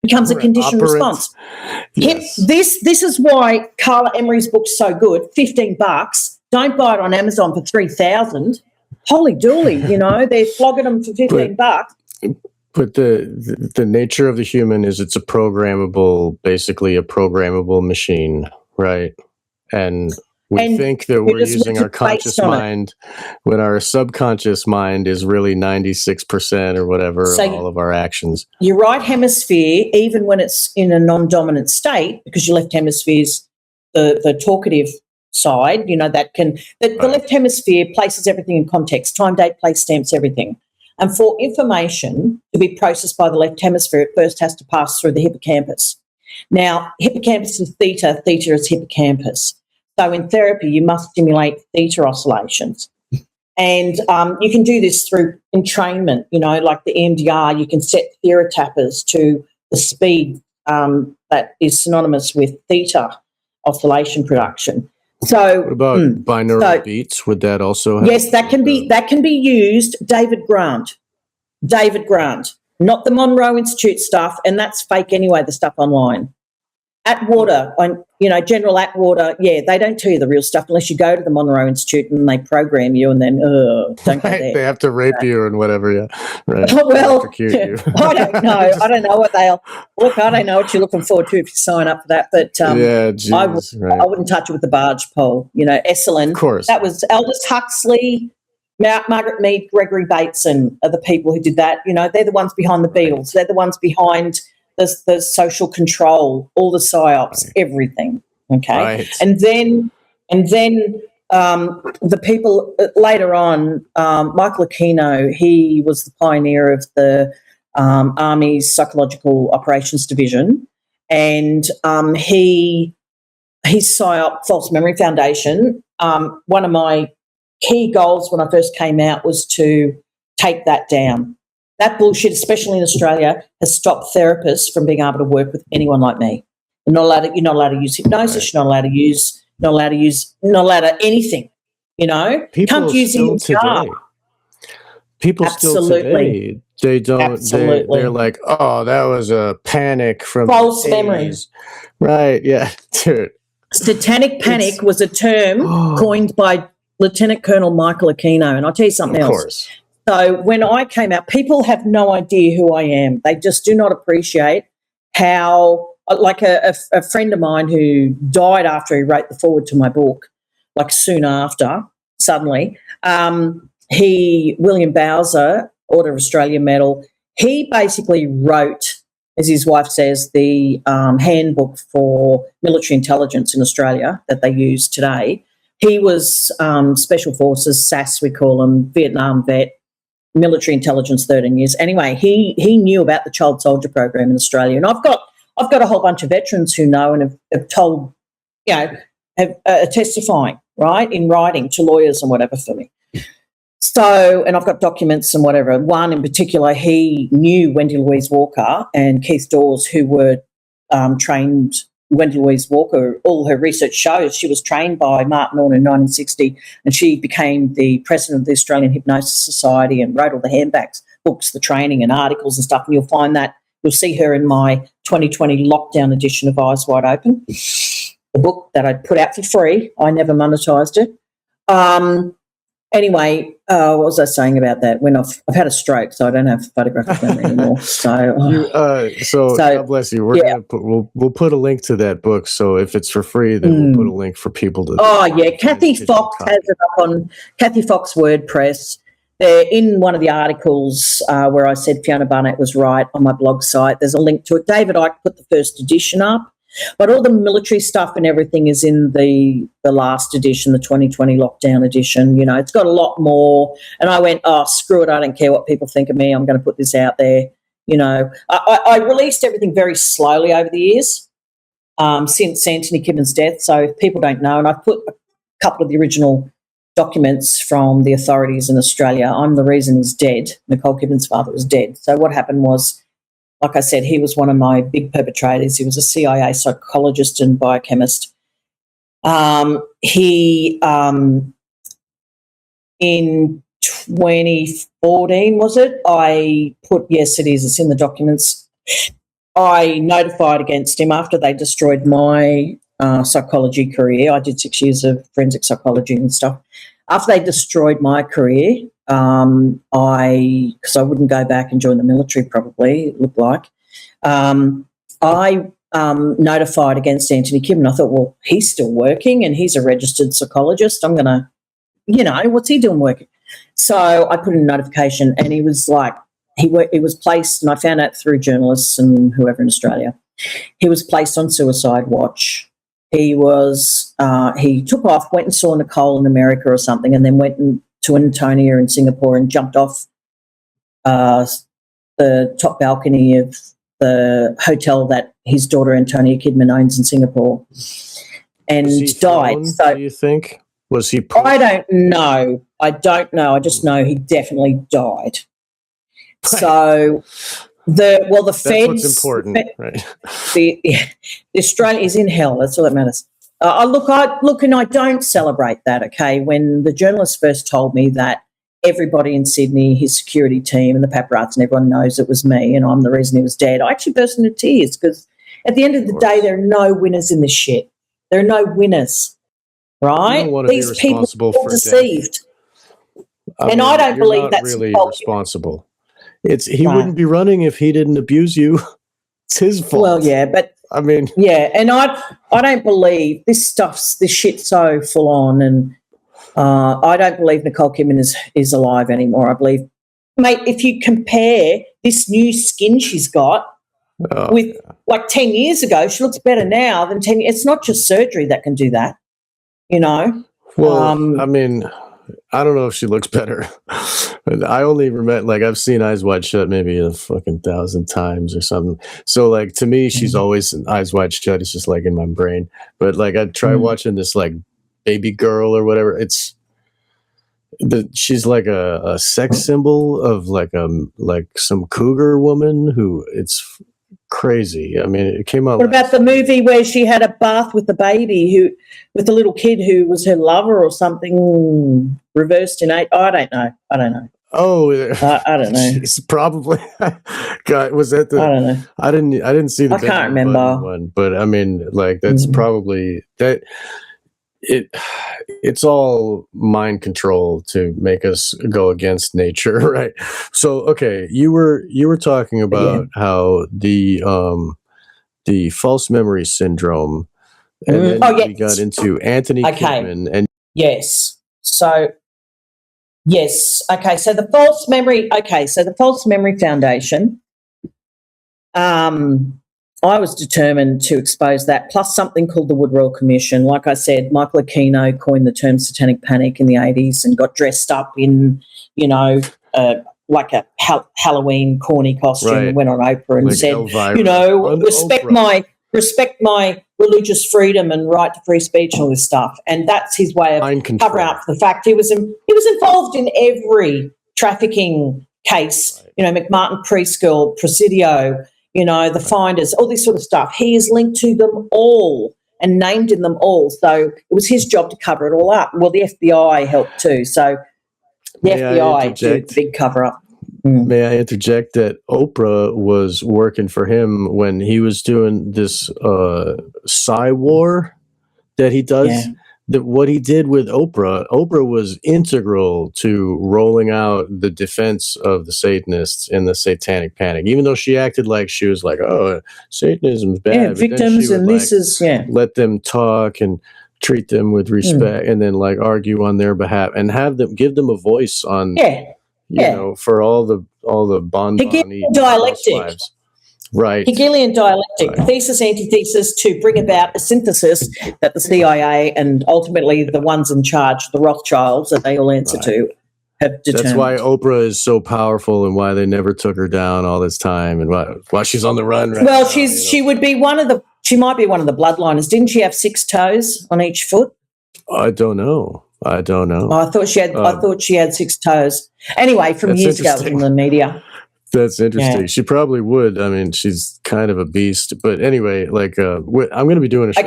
becomes a conditioned response. Yes. This is why Carla Emery's book's so good, $15. Don't buy it on Amazon for $3,000. Holy dooly, they're flogging them for $15. But the nature of the human is it's basically a programmable machine, right? And we think that we're using our conscious mind when our subconscious mind is really 96% or whatever of all of our actions. Your right hemisphere, even when it's in a non-dominant state, because your left hemisphere is the talkative side, the left hemisphere places everything in context, time, date, place, stamps, everything. And for information to be processed by the left hemisphere, it first has to pass through the hippocampus. Now, hippocampus is theta is hippocampus. So in therapy, you must stimulate theta oscillations. And you can do this through entrainment, like the EMDR. You can set theta-tappers to the speed that is synonymous with theta oscillation production. So what about binaural beats? Would that also help? Yes, that can be used. David Grant, not the Monroe Institute stuff, and that's fake anyway, the stuff online. Atwater, General Atwater, they don't tell you the real stuff unless you go to the Monroe Institute and they program you, and then don't go there. They have to rape you and whatever, yeah. Right. Well, electrocute you. I don't know. I don't know what they'll look. I don't know what you're looking forward to if you sign up for that. But I wouldn't touch it with the barge pole. Esalen. Of course, that was Aldous Huxley, Margaret Mead, Gregory Bateson are the people who did that. They're the ones behind the Beatles. They're the ones behind the social control, all the psyops, everything. Okay, right. And then the people later on, Michael Aquino, he was the pioneer of the Army's Psychological Operations Division, and he psyop False Memory Foundation. One of my key goals when I first came out was to take that down. That bullshit, especially in Australia, has stopped therapists from being able to work with anyone like me. You're not allowed to use hypnosis. You're not allowed to anything. People can't use still today. People Absolutely. Still today, they don't. Absolutely. They're like, oh, that was a panic from false memories. Right? Yeah, dude. Satanic panic was a term coined by Lieutenant Colonel Michael Aquino, and I'll tell you something else. Of course. So when I came out, people have no idea who I am. They just do not appreciate how, like a friend of mine who died after he wrote the foreword to my book, like soon after, suddenly, William Bowser, Order of Australia Medal, he basically wrote, as his wife says, the handbook for military intelligence in Australia that they use today. He was Special Forces, SAS we call them, Vietnam vet, military intelligence 13 years. Anyway, he knew about the child soldier program in Australia. And I've got a whole bunch of veterans who know and have told, testifying, right, in writing to lawyers and whatever for me. So, and I've got documents and whatever. One in particular, he knew Wendy Louise Walker and Keith Dawes, who were trained. Wendy Louise Walker, all her research shows she was trained by Martin Orr in 1960, and she became the president of the Australian Hypnosis Society and wrote all the handbooks, the training and articles and stuff. And you'll see her in my 2020 lockdown edition of Eyes Wide Open, the book that I put out for free. I never monetised it. Anyway, what was I saying about that? When I've had a stroke, so I don't have photographic memory anymore. So God bless you. We'll put a link to that book. So if it's for free, then we'll put a link for people to. Oh yeah, Kathy Fox has it up on Kathy Fox WordPress. They're in one of the articles where I said Fiona Barnett was right on my blog site. There's a link to it. David Icke put the first edition up. But all the military stuff and everything is in the last edition, the 2020 lockdown edition. It's got a lot more. And I went, oh, screw it. I don't care what people think of me. I'm going to put this out there. I released everything very slowly over the years since Antony Kidman's death. So if people don't know, and I've put a couple of the original documents from the authorities in Australia. I'm the reason he's dead. Nicole Kidman's father was dead. So what happened was, like I said, he was one of my big perpetrators. He was a CIA psychologist and biochemist. He, in 2014, was it? I put, yes, it is, it's in the documents. I notified against him after they destroyed my psychology career. I did 6 years of forensic psychology and stuff. After they destroyed my career, because I wouldn't go back and join the military probably, it looked like, I notified against Antony Kidman. I thought, well, he's still working and he's a registered psychologist. I'm going to, what's he doing working? So I put in a notification and he was like, he was placed, and I found out through journalists and whoever in Australia, he was placed on suicide watch. He took off, went and saw Nicole in America or something, and then went to Antonia in Singapore and jumped off the top balcony of the hotel that his daughter Antonia Kidman owns in Singapore, and died. So, do you think? Was he? I don't know. I just know he definitely died. So the feds. What's important, right? The Australia is in hell. That's all that matters. Look, and I don't celebrate that. Okay, when the journalist first told me that everybody in Sydney, his security team and the paparazzi and everyone knows it was me and I'm the reason he was dead, I actually burst into tears because At the end of the day, there are no winners in this shit. There are no winners, right? You don't want to These be people responsible are for deceived. death. I don't you're believe not that's really fault. responsible. He No. wouldn't be running if he didn't abuse you. It's his fault. Well, yeah, but I mean, yeah, and I don't believe this shit's so full on, and I don't believe Nicole Kidman is alive anymore. I believe, mate, if you compare this new skin she's got with like 10 years ago, she looks better now than 10 years. It's not just surgery that can do that, you know. Well, I mean, I don't know if she looks better. I only remember, like, I've seen Eyes Wide Shut maybe a fucking 1,000 times or something. So, like, to me, she's always Eyes Wide Shut. It's just like in my brain. But like, I try watching this like Baby Girl or whatever. She's like a sex symbol of like some cougar woman who it's crazy. I mean, it came out. What about the movie where she had a bath with the baby with the little kid who was her lover or something, reversed in eight? I don't know. Oh, I don't know. She's probably. God, was that the? I don't know. I didn't see the. I can't remember one, but I mean, like that's probably that. It's all mind control to make us go against nature, right? So, okay, you were talking about how the false memory syndrome, and then we got into Antony Kidman, and yes, so yes, okay, so the false memory foundation. I was determined to expose that, plus something called the Woodrow Commission. Like I said, Michael Aquino coined the term satanic panic in the 80s and got dressed up in, like a Halloween corny costume and went on Oprah and said, Elvira, respect my religious freedom and right to free speech and all this stuff. And that's his way of covering up the fact he was involved in every trafficking case, McMartin Preschool, Presidio, the Finders, all this sort of stuff. He is linked to them all and named in them all. So it was his job to cover it all up. Well, the FBI helped too. So the FBI did a big cover-up. May I interject that Oprah was working for him when he was doing this Psy War that he does? Yeah. What he did with Oprah was integral to rolling out the defense of the Satanists in the Satanic Panic, even though she acted like she was like, oh, Satanism's bad. Yeah, victims, and this is, let them talk and treat them with respect and then like argue on their behalf and give them a voice on, for all the bonbon dialectic. Right. Hegelian dialectic, thesis, antithesis, to bring about a synthesis that the CIA and ultimately the ones in charge, the Rothschilds that they all answer to, have determined. That's why Oprah is so powerful and why they never took her down all this time and why she's on the run right now. She might be one of the bloodliners. Didn't she have 6 toes on each foot? I don't know. I thought she had 6 toes. Anyway, from years ago in the media. That's interesting. Yeah. She probably would. I mean, she's kind of a beast. But anyway, like I'm going to be doing a show.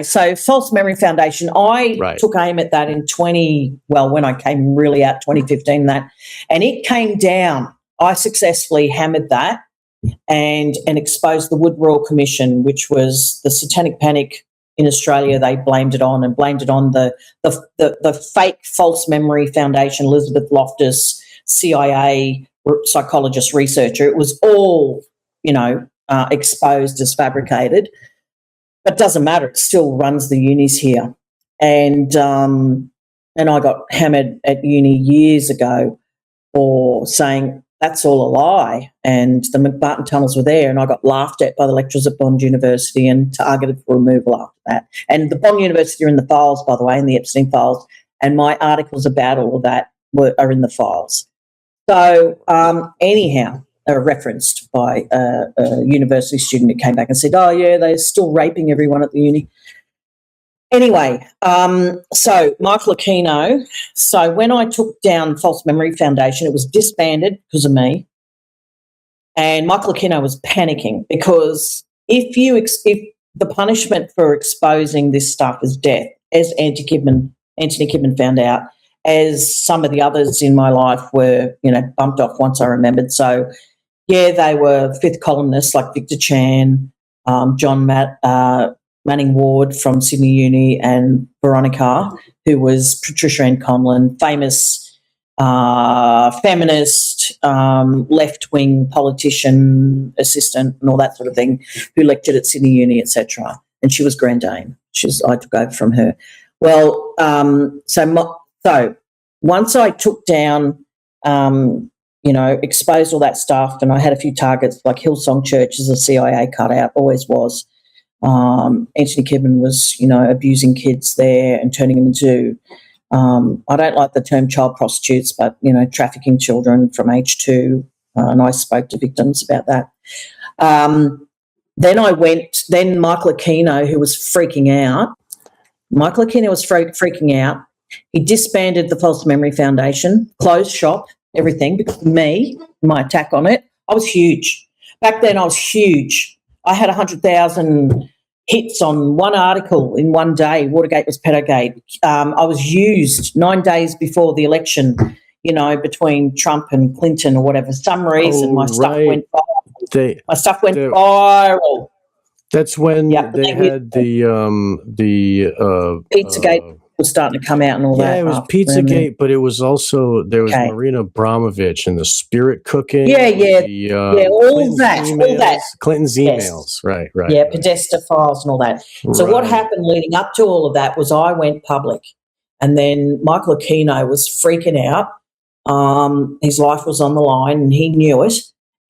So False Memory Foundation. I took aim at that in when I came really out 2015. And it came down. I successfully hammered that and exposed the Woodrow Commission, which was the Satanic Panic in Australia. They blamed it on the fake False Memory Foundation, Elizabeth Loftus, CIA psychologist researcher. It was all, exposed as fabricated, but doesn't matter. It still runs the unis here. And I got hammered at uni years ago for saying that's all a lie. And the McBarton tunnels were there, and I got laughed at by the lecturers at Bond University and targeted for removal after that. And the Bond University are in the files, by the way, in the Epstein files, and my articles about all of that are in the files. So anyhow, they were referenced by a university student who came back and said, oh, yeah, they're still raping everyone at the uni. Anyway, so Michael Aquino. So when I took down False Memory Foundation, it was disbanded because of me. And Michael Aquino was panicking because if the punishment for exposing this stuff is death, as Antony Kidman found out, as some of the others in my life were, bumped off once I remembered. So Yeah, they were fifth columnists like Victor Chan, John Manning Ward from Sydney Uni, and Veronica, who was Patricia Ann Conlon, famous feminist, left-wing politician assistant and all that sort of thing, who lectured at Sydney Uni, etc. And she was Grand Dame. I took over from her. Well, so once I took down, exposed all that stuff, and I had a few targets like Hillsong Church is a CIA cutout, always was. Antony Kidman was, abusing kids there and turning them into, I don't like the term child prostitutes, but, trafficking children from age 2, and I spoke to victims about that. Then Michael Aquino, who was freaking out. Freaking out. He disbanded the False Memory Foundation, closed shop, everything, because of me, my attack on it. I was huge. Back then I was huge. I had 100,000 hits on one article in one day. Watergate was pedogate. I was used 9 days before the election, between Trump and Clinton or whatever. For some reason, stuff went viral. My stuff went viral. That's when they had the Pizzagate was starting to come out and all that. Yeah, it was Pizzagate, but it was also, there was Marina Abramovich and the spirit cooking. All Clinton's that. Clinton's emails, right. Yeah, Podesta files and all that. So what happened leading up to all of that was I went public, and then Michael Aquino was freaking out. His life was on the line and he knew it.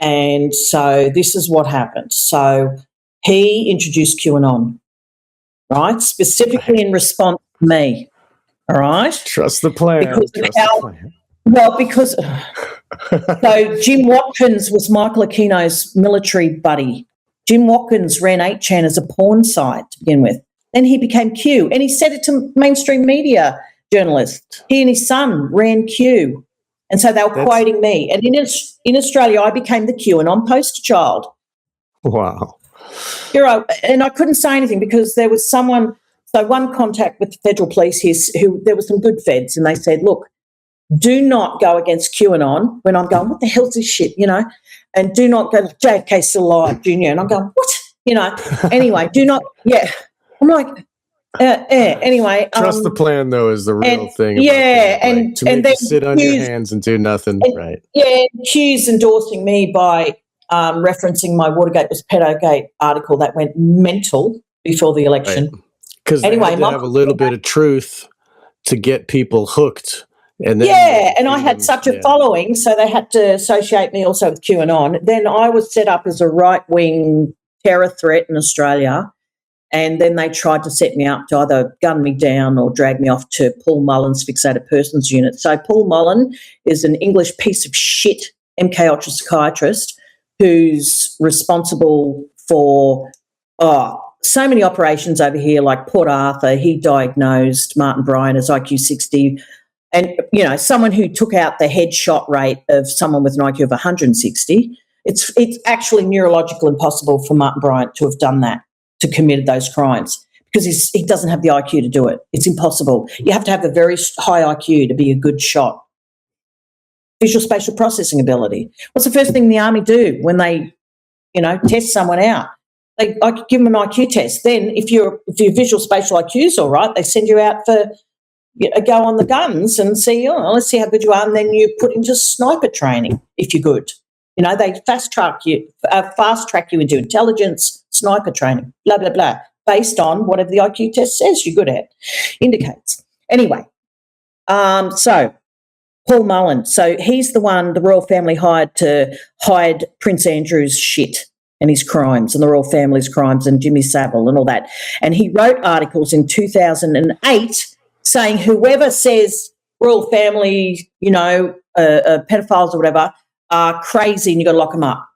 And so this is what happened. So he introduced QAnon, right, specifically in response to me, all right? Trust the plan. Because so Jim Watkins was Michael Aquino's military buddy. Jim Watkins ran 8chan as a porn site to begin with. Then he became Q, and he said it to mainstream media journalists. He and his son ran Q, and so they were quoting me. And in Australia, I became the QAnon poster child. Wow. And I couldn't say anything because there was someone, so one contact with the federal police here, there were some good feds, and they said, look, do not go against QAnon, when I'm going, what the hell's this shit, and do not go, JFK's still alive, Junior, and I'm going, what, anyway, do not, I'm like, anyway. Trust the plan, though, is the real thing. And to make you sit on your hands and do nothing, right? Yeah, Q's endorsing me by referencing my Watergate was pedogate article that went mental before the election. Because they had to have a little bit of truth to get people hooked. And then and I had such a following, so they had to associate me also with QAnon. Then I was set up as a right-wing terror threat in Australia, and then they tried to set me up to either gun me down or drag me off to Paul Mullen's Fixated Persons Unit. So Paul Mullen is an English piece of shit MK Ultra psychiatrist who's responsible for so many operations over here, like Port Arthur. He diagnosed Martin Bryan as IQ 60, and someone who took out the headshot rate of someone with an IQ of 160. It's actually neurological impossible for Martin Bryan to have done that, to committed those crimes, because he doesn't have the IQ to do it. It's impossible. You have to have a very high IQ to be a good shot. Visual spatial processing ability. What's the first thing the army do when they, test someone out? I give them an IQ test. Then if your visual spatial IQ is all right, they send you out for go on the guns and see, let's see how good you are, and then you put into sniper training if you're good. They fast track you into intelligence, sniper training, blah, blah, blah, based on whatever the IQ test says you're good at, indicates. Anyway, so Paul Mullen, so he's the one the royal family hired to hide Prince Andrew's shit and his crimes and the royal family's crimes and Jimmy Savile and all that. And he wrote articles in 2008 saying whoever says royal family, pedophiles or whatever, are crazy and you've got to lock them up.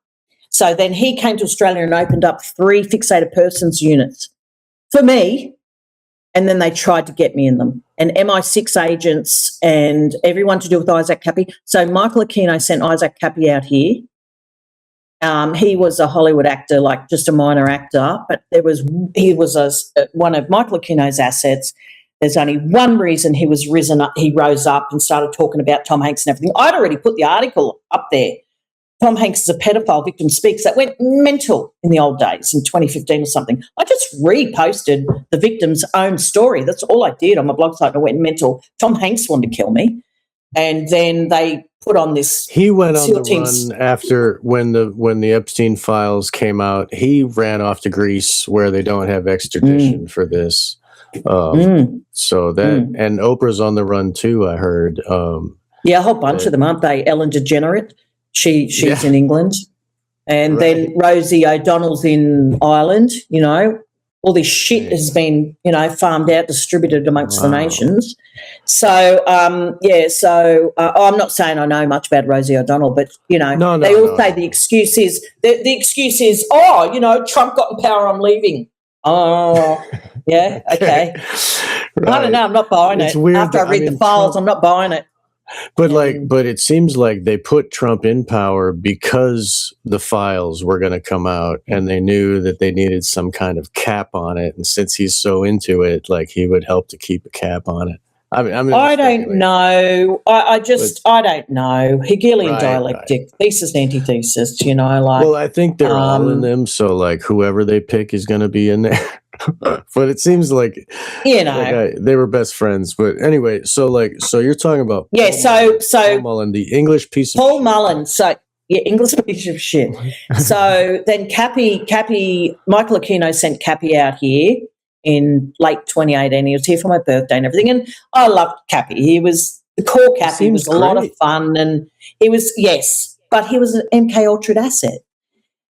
So then he came to Australia and opened up 3 fixated persons units for me, and then they tried to get me in them. And MI6 agents and everyone to do with Isaac Kappy. So Michael Aquino sent Isaac Kappy out here. He was a Hollywood actor, like just a minor actor, but he was one of Michael Aquino's assets. There's only one reason he rose up and started talking about Tom Hanks and everything. I'd already put the article up there Tom Hanks is a pedophile victim speaks. That went mental in the old days in 2015 or something. I just reposted the victim's own story. That's all I did on my blog site. I went mental. Tom Hanks wanted to kill me. And then they put on this. He went on the run after when the Epstein files came out. He ran off to Greece where they don't have extradition for this. So that, and Oprah's on the run too, I heard. Yeah, a whole bunch of them, aren't they? Ellen DeGeneres, she's in England. And then Rosie O'Donnell's in Ireland, you know. All this shit has been, you know, farmed out, distributed amongst the nations. So, I'm not saying I know much about Rosie O'Donnell, but, you know, they all say the excuse is, oh, you know, Trump got in power, I'm leaving. Oh, yeah, okay. Right. I don't know, I'm not buying it. Weird. After I read the files, I'm not buying it. But but it seems like they put Trump in power because the files were going to come out, and they knew that they needed some kind of cap on it. And since he's so into it, like he would help to keep a cap on it. I don't know. I don't know. Hegelian dialectic, thesis, antithesis. You know, like. Well, I think they're all in them. So, like, whoever they pick is going to be in there. But it seems like, you know, they were best friends. But anyway, so you're talking about Paul Mullen, the English piece of Paul Mullen. So English piece of shit. So then Michael Aquino sent Cappy out here in late 2018. He was here for my birthday and everything, and I loved Cappy. He was the core Cappy. He was a lot of fun, and he was but he was an MK Ultra asset.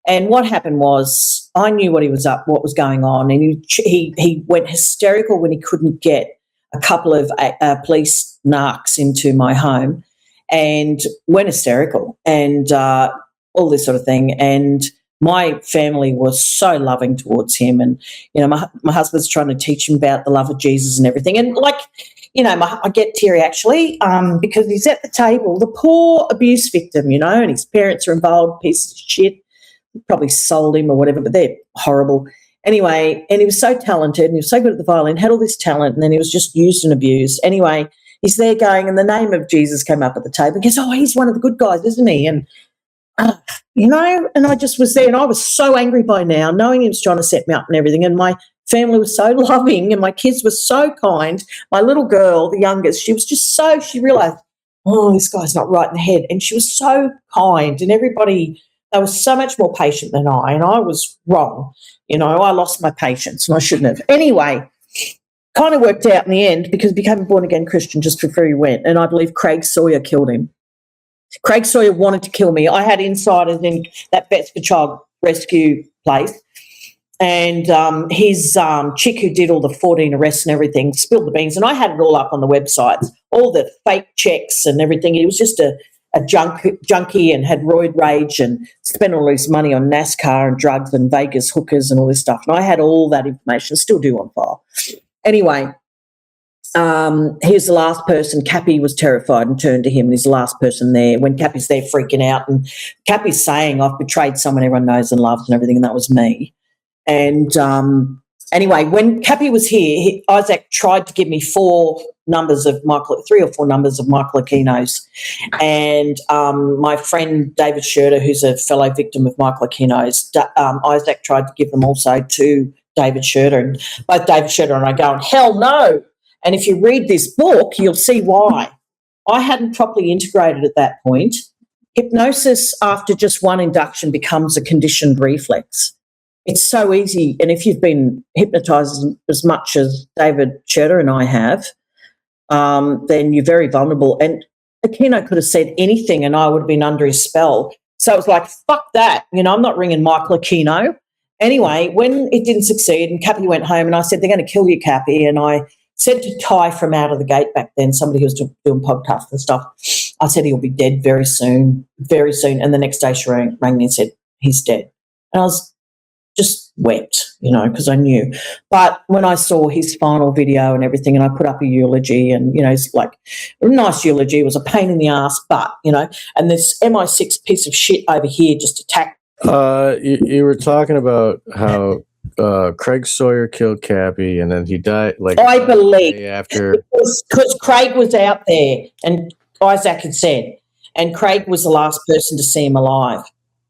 And what happened was, I knew what was going on, and he went hysterical when he couldn't get a couple of police narcs into my home, and went hysterical, and all this sort of thing. And my family was so loving towards him, and you know, my husband's trying to teach him about the love of Jesus and everything. And like, you know, I get teary actually because he's at the table, the poor abuse victim, you know, and his parents are involved, piece of shit. Probably sold him or whatever, but they're horrible. Anyway, and he was so talented and he was so good at the violin, had all this talent, and then he was just used and abused. Anyway, he's there going, and the name of Jesus came up at the table. He goes, oh, he's one of the good guys, isn't he? And, you know, and I just was there, and I was so angry by now, knowing he was trying to set me up and everything, and my family was so loving, and my kids were so kind. My little girl, the youngest, she was just she realised, oh, this guy's not right in the head, and she was so kind, and everybody... They were so much more patient than I, and I was wrong. You know, I lost my patience, and I shouldn't have. Anyway, kind of worked out in the end because he became a born-again Christian just before he went, and I believe Craig Sawyer killed him. Craig Sawyer wanted to kill me. I had insiders in that Vets for Child rescue place, and his chick who did all the 14 arrests and everything spilled the beans, and I had it all up on the websites, all the fake checks and everything. He was just a junkie and had roid rage and spent all his money on NASCAR and drugs and Vegas hookers and all this stuff. And I had all that information, still do on file. Anyway, here's the last person. Cappy was terrified and turned to him, and he's the last person there. When Cappy's there freaking out, and Cappy's saying, I've betrayed someone everyone knows and loves and everything, and that was me. And anyway, when Cappy was here, Isaac tried to give me 3 or 4 numbers of Michael Aquino's, and my friend David Sherter, who's a fellow victim of Michael Aquino's, Isaac tried to give them also to David Sherter, and both David Sherter and I going, hell no. And if you read this book, you'll see why. I hadn't properly integrated at that point. Hypnosis after just one induction becomes a conditioned reflex. It's so easy, and if you've been hypnotised as much as David Sherter and I have, then you're very vulnerable. And Aquino could have said anything and I would have been under his spell. So it was like, fuck that. You know, I'm not ringing Michael Aquino. Anyway, when it didn't succeed and Cappy went home and I said, they're going to kill you, Cappy. And I said to Ty from Out of the Gate back then, somebody who was doing podcasts and stuff, I said, he'll be dead very soon, very soon. And the next day she rang me and said, he's dead. And I was just wept, you know, because I knew. But when I saw his final video and everything, and I put up a eulogy, and, you know, it's like a nice eulogy, it was a pain in the ass, but, you know, and this MI6 piece of shit over here just attacked. You were talking about how Craig Sawyer killed Cappy, and then he died, like, I believe, after. Because Craig was out there, and Isaac had said, And Craig was the last person to see him alive,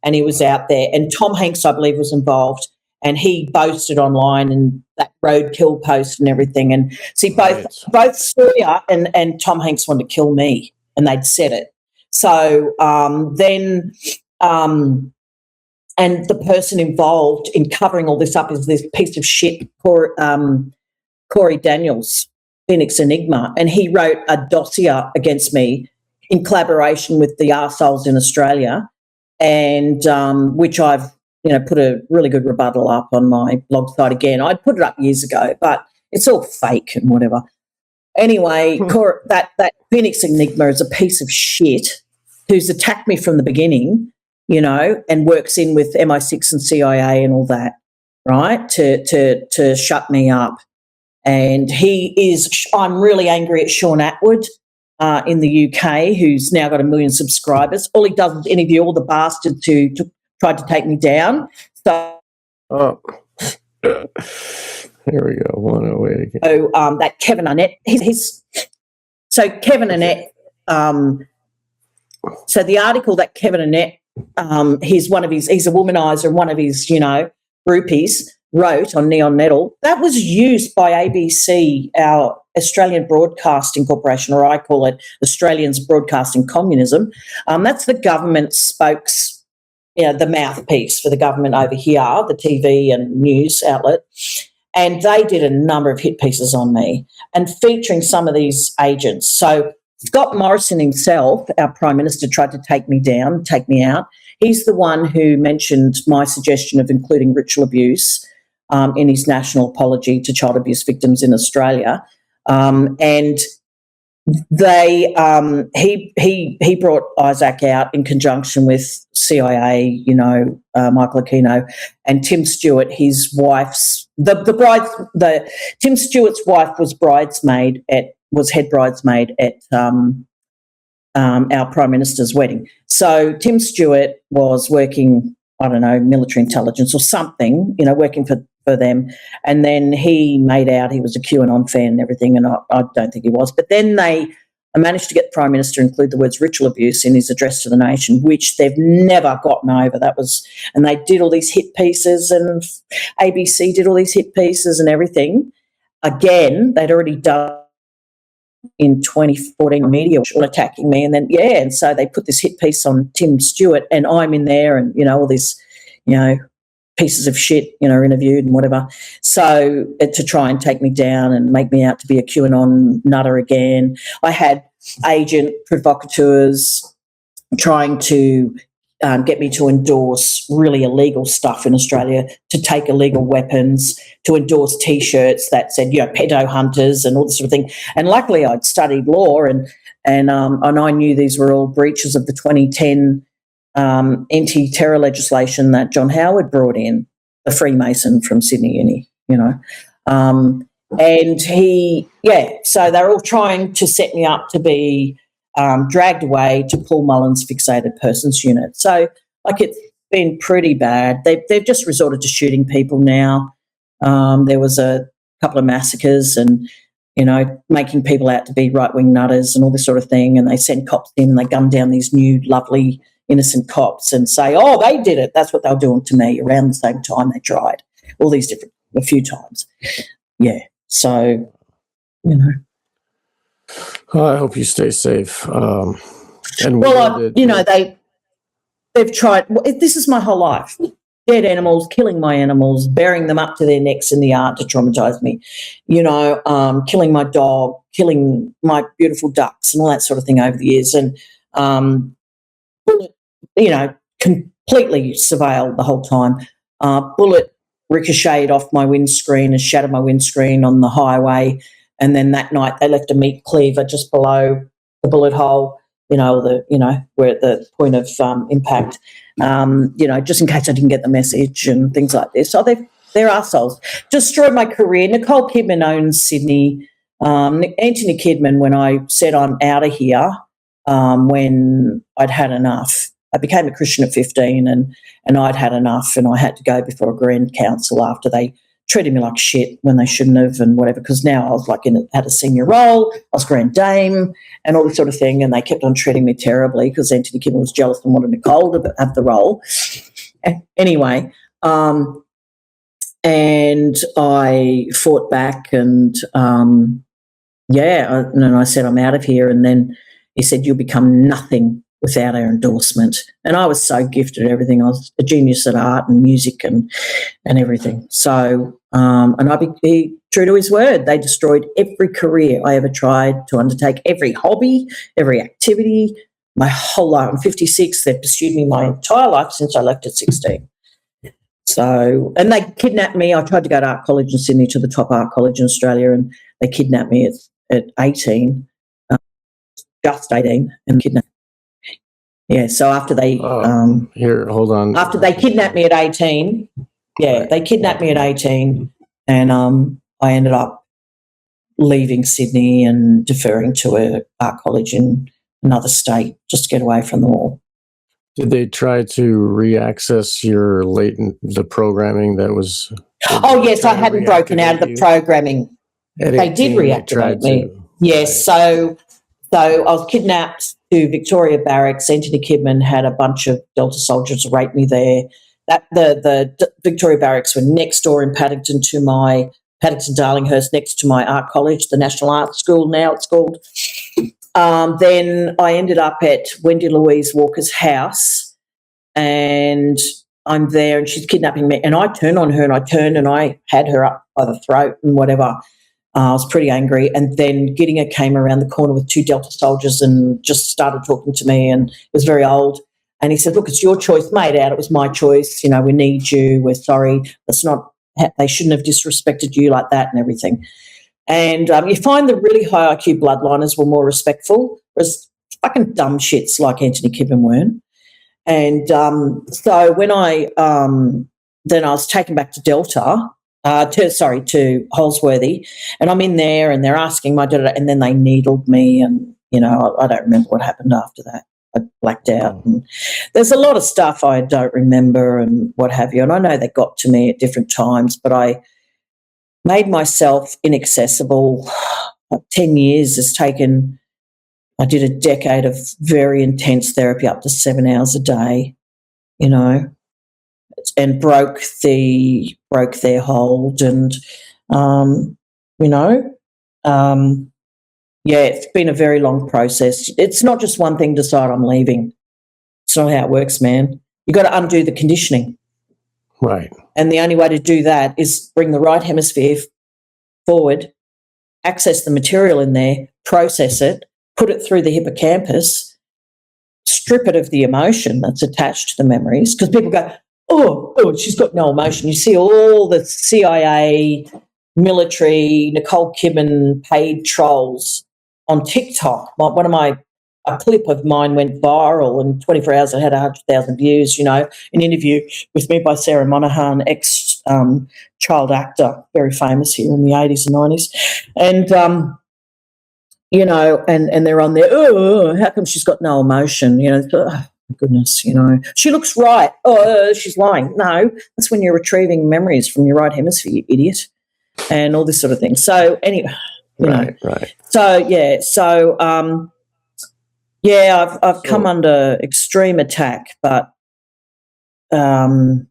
and he was out there. And Tom Hanks, I believe, was involved, and he boasted online and that roadkill post and everything. And see, both Sawyer and Tom Hanks wanted to kill me, and they'd said it. So and the person involved in covering all this up is this piece of shit, Corey Daniels, Phoenix Enigma, and he wrote a dossier against me in collaboration with the arseholes in Australia, and which I've put a really good rebuttal up on my blog site again. I'd put it up years ago, but it's all fake and whatever. Anyway, that Phoenix Enigma is a piece of shit who's attacked me from the beginning, and works in with MI6 and CIA and all that, right, to shut me up. And I'm really angry at Sean Atwood in the UK, who's now got 1 million subscribers. All he does is interview all the bastards who tried to take me down. So, here we go. 108 again. So that Kevin Arnett, Kevin Arnett. So the article that Kevin Arnett, he's a womanizer, and one of his, groupies wrote on Neon Metal, that was used by ABC, our Australian Broadcasting Corporation, or I call it Australians Broadcasting Communism. That's the government spokes, the mouthpiece for the government over here, the TV and news outlet. And they did a number of hit pieces on me and featuring some of these agents. So Scott Morrison himself, our Prime Minister, tried to take me down, take me out. He's the one who mentioned my suggestion of including ritual abuse in his national apology to child abuse victims in Australia. And he brought Isaac out in conjunction with CIA, Michael Aquino, and Tim Stewart, his wife's Tim Stewart's wife was head bridesmaid at our Prime Minister's wedding. So Tim Stewart was working, I don't know, military intelligence or something, working for them. And then he made out he was a QAnon fan and everything, and I don't think he was. But then I managed to get the Prime Minister to include the words ritual abuse in his address to the nation, which they've never gotten over. And they did all these hit pieces, and ABC did all these hit pieces and everything. Again, they'd already done in 2014 media attacking me, and so they put this hit piece on Tim Stewart, and I'm in there, and all this pieces of shit interviewed and whatever, so to try and take me down and make me out to be a QAnon nutter again. I had agent provocateurs trying to get me to endorse really illegal stuff in Australia, to take illegal weapons, to endorse T-shirts that said, pedo hunters and all this sort of thing. And luckily I'd studied law and I knew these were all breaches of the 2010 anti-terror legislation that John Howard brought in, the Freemason from Sydney Uni, and so they're all trying to set me up to be dragged away to Paul Mullen's fixated persons unit. So, it's been pretty bad. They've just resorted to shooting people now. There was a couple of massacres and, making people out to be right-wing nutters and all this sort of thing, and they send cops in and they gun down these new, lovely, innocent cops and say, oh, they did it. That's what they were doing to me around the same time they tried. All these a few times. Yeah, so, I hope you stay safe. They've tried. This is my whole life: dead animals, killing my animals, burying them up to their necks in the yard to traumatize me. Killing my dog, killing my beautiful ducks, and all that sort of thing over the years, and completely surveilled the whole time. Bullet ricocheted off my windscreen and shattered my windscreen on the highway. And then that night they left a meat cleaver just below the bullet hole, we're at the point of impact, just in case I didn't get the message and things like this. So they're arseholes. Destroyed my career. Nicole Kidman owns Sydney. Antony Kidman, when I said I'm out of here, when I'd had enough. I became a Christian at 15 and I'd had enough, and I had to go before a grand council after they treated me like shit when they shouldn't have and whatever, because now I was like had a senior role, I was Grand Dame and all this sort of thing, and they kept on treating me terribly because Antony Kidman was jealous and wanted Nicole to have the role. Anyway, and I fought back and, and I said, I'm out of here. And then he said, you'll become nothing without our endorsement. And I was so gifted at everything. I was a genius at art and music and everything. So, and I'd be true to his word. They destroyed every career I ever tried to undertake, every hobby, every activity, my whole life. I'm 56. They've pursued me my entire life since I left at 16. So, and they kidnapped me. I tried to go to art college in Sydney, to the top art college in Australia, and they kidnapped me at 18, just 18, and kidnapped me. Yeah, so after they here, hold on. After they kidnapped me at 18, they kidnapped me at 18, and I ended up leaving Sydney and deferring to a art college in another state just to get away from them all. Did they try to re-access the programming that was? Oh yes, I hadn't broken out of the programming. They did reactivate me. Yes, right. So I was kidnapped to Victoria Barracks. Antony Kidman had a bunch of Delta soldiers rape me there. The Victoria Barracks were next door in Paddington Darlinghurst, next to my art college, the National Art School now it's called. Then I ended up at Wendy Louise Walker's house, and I'm there and she's kidnapping me, and I turned on her and I had her up by the throat and whatever. I was pretty angry, and then Giddinga came around the corner with 2 Delta soldiers and just started talking to me, and it was very old. And he said, look, it's your choice, made out. It was my choice. You know, we need you. We're sorry. They shouldn't have disrespected you like that and everything. And you find the really high IQ bloodliners were more respectful, whereas fucking dumb shits like Antony Kidman weren't. And so when then I was taken back to Delta, to Holsworthy, and I'm in there and they're asking my dad, and then they needled me, and, you know, I don't remember what happened after that. I blacked out. And there's a lot of stuff I don't remember and what have you, and I know they got to me at different times, but I made myself inaccessible. 10 years has taken, I did a decade of very intense therapy, up to 7 hours a day, you know, and broke their hold. And, it's been a very long process. It's not just one thing to decide I'm leaving. It's not how it works, man. You've got to undo the conditioning. Right. And the only way to do that is bring the right hemisphere forward, access the material in there, process it, put it through the hippocampus, strip it of the emotion that's attached to the memories, because people go, oh, she's got no emotion. You see all the CIA, military, Nicole Kidman paid trolls on TikTok. A clip of mine went viral, and 24 hours it had 100,000 views, you know, an interview with me by Sarah Monahan, ex-child actor, very famous here in the 80s and 90s. And, and they're on there, oh, how come she's got no emotion? You know, oh, my goodness, you know, she looks right. Oh, she's lying. No, that's when you're retrieving memories from your right hemisphere, you idiot, and all this sort of thing. So anyway, right. I've come under extreme attack, but and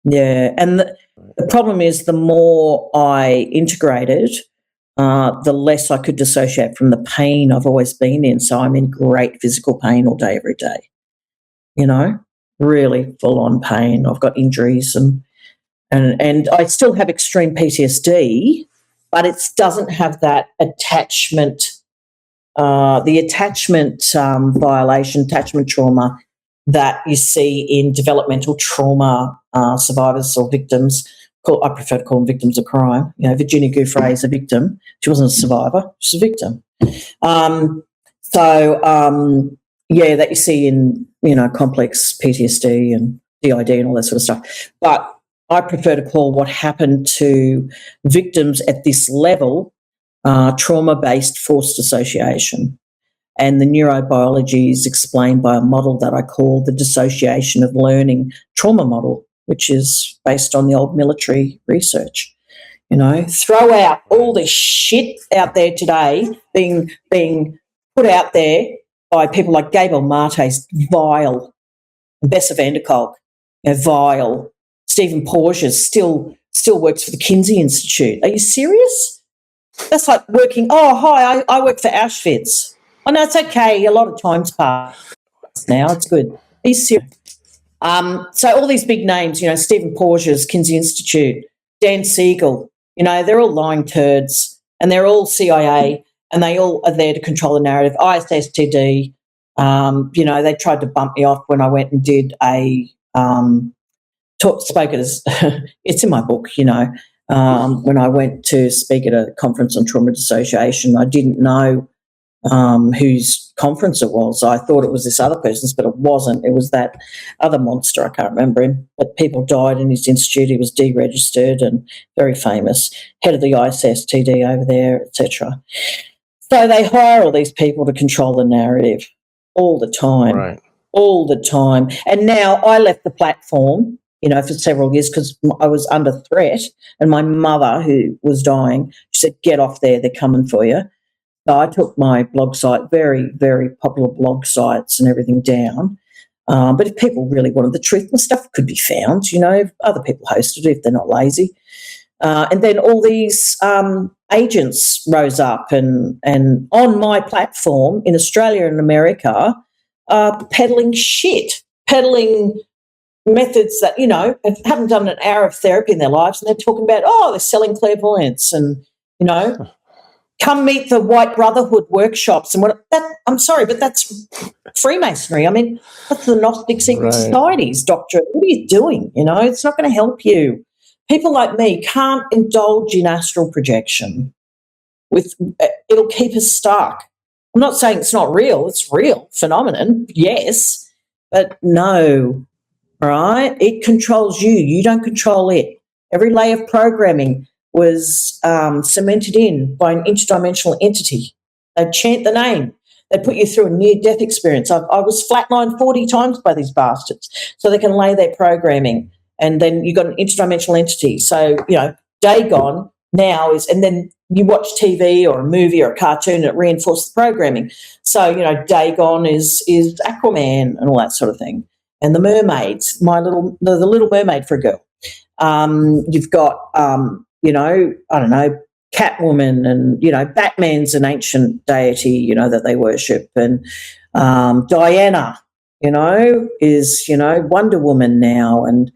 the problem is the more I integrated, the less I could dissociate from the pain I've always been in. So I'm in great physical pain all day, every day, you know, really full-on pain. I've got injuries and I still have extreme PTSD, but it doesn't have that attachment. The attachment violation, attachment trauma that you see in developmental trauma survivors or victims. I prefer to call them victims of crime. You know, Virginia Gouffre is a victim. She wasn't a survivor. She's a victim. That you see in, you know, complex PTSD and DID and all that sort of stuff. But I prefer to call what happened to victims at this level trauma-based forced dissociation. And the neurobiology is explained by a model that I call the dissociation of learning trauma model, which is based on the old military research. Throw out all this shit out there today being put out there by people like Gabriel Martes, vile, Bessa van der Kolk, vile. Stephen Porges still works for the Kinsey Institute. Are you serious? That's like working, hi, I work for Auschwitz. Oh, no, it's okay. A lot of time's passed now. It's good. Are you serious? So all these big names, Stephen Porges, Kinsey Institute, Dan Siegel, they're all lying turds and they're all CIA and they all are there to control the narrative. ISSTD, they tried to bump me off when I went and did spoke at it's in my book, when I went to speak at a conference on trauma dissociation. I didn't know whose conference it was. I thought it was this other person's, but it wasn't. It was that other monster. I can't remember him. But people died in his institute. He was deregistered and very famous, head of the ISSTD over there, etc. So they hire all these people to control the narrative all the time, right? All the time. And now I left the platform, for several years because I was under threat. And my mother, who was dying, she said, "Get off there. They're coming for you." So I took my blog site, very, very popular blog sites and everything down. But if people really wanted the truth, my stuff could be found, if other people hosted it if they're not lazy. And then all these agents rose up and on my platform in Australia and America peddling methods that, haven't done an hour of therapy in their lives, and they're talking about, they're selling clairvoyance and, come meet the White Brotherhood workshops. And I'm sorry, but that's Freemasonry. I mean, that's the Gnostic Secret Society's doctrine. What are you doing? It's not going to help you. People like me can't indulge in astral projection. It'll keep us stuck. I'm not saying it's not real. It's real phenomenon, yes, but no, right? It controls you. You don't control it. Every layer of programming was cemented in by an interdimensional entity. They'd chant the name. They'd put you through a near-death experience. I was flatlined 40 times by these bastards so they can lay their programming. And then you've got an interdimensional entity. So, day gone now is, and then you watch TV or a movie or a cartoon and it reinforces the programming. So, day gone is Aquaman and all that sort of thing. And the mermaids, the Little Mermaid for a girl. You've got, I don't know, Catwoman and, Batman's an ancient deity, that they worship. And Diana, is, Wonder Woman now. And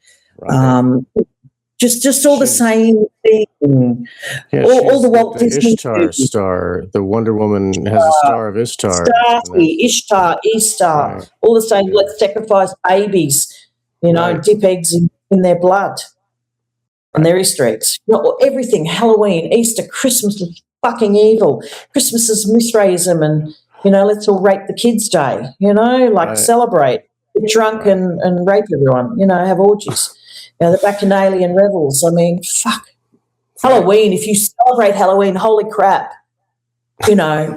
just all the same thing. Yeah, all the Walt Disney Ishtar star. The Wonder Woman has a star of Ishtar. Ishtar, right. all the same. Let's sacrifice babies, dip eggs in their blood. And their Easter eggs. Everything, Halloween, Easter, Christmas is fucking evil. Christmas is Mithraism and, let's all rape the kids' day, celebrate, get drunk and rape everyone, have orgies. The Bacchanalian revels. I mean, fuck. Halloween, if you celebrate Halloween, holy crap.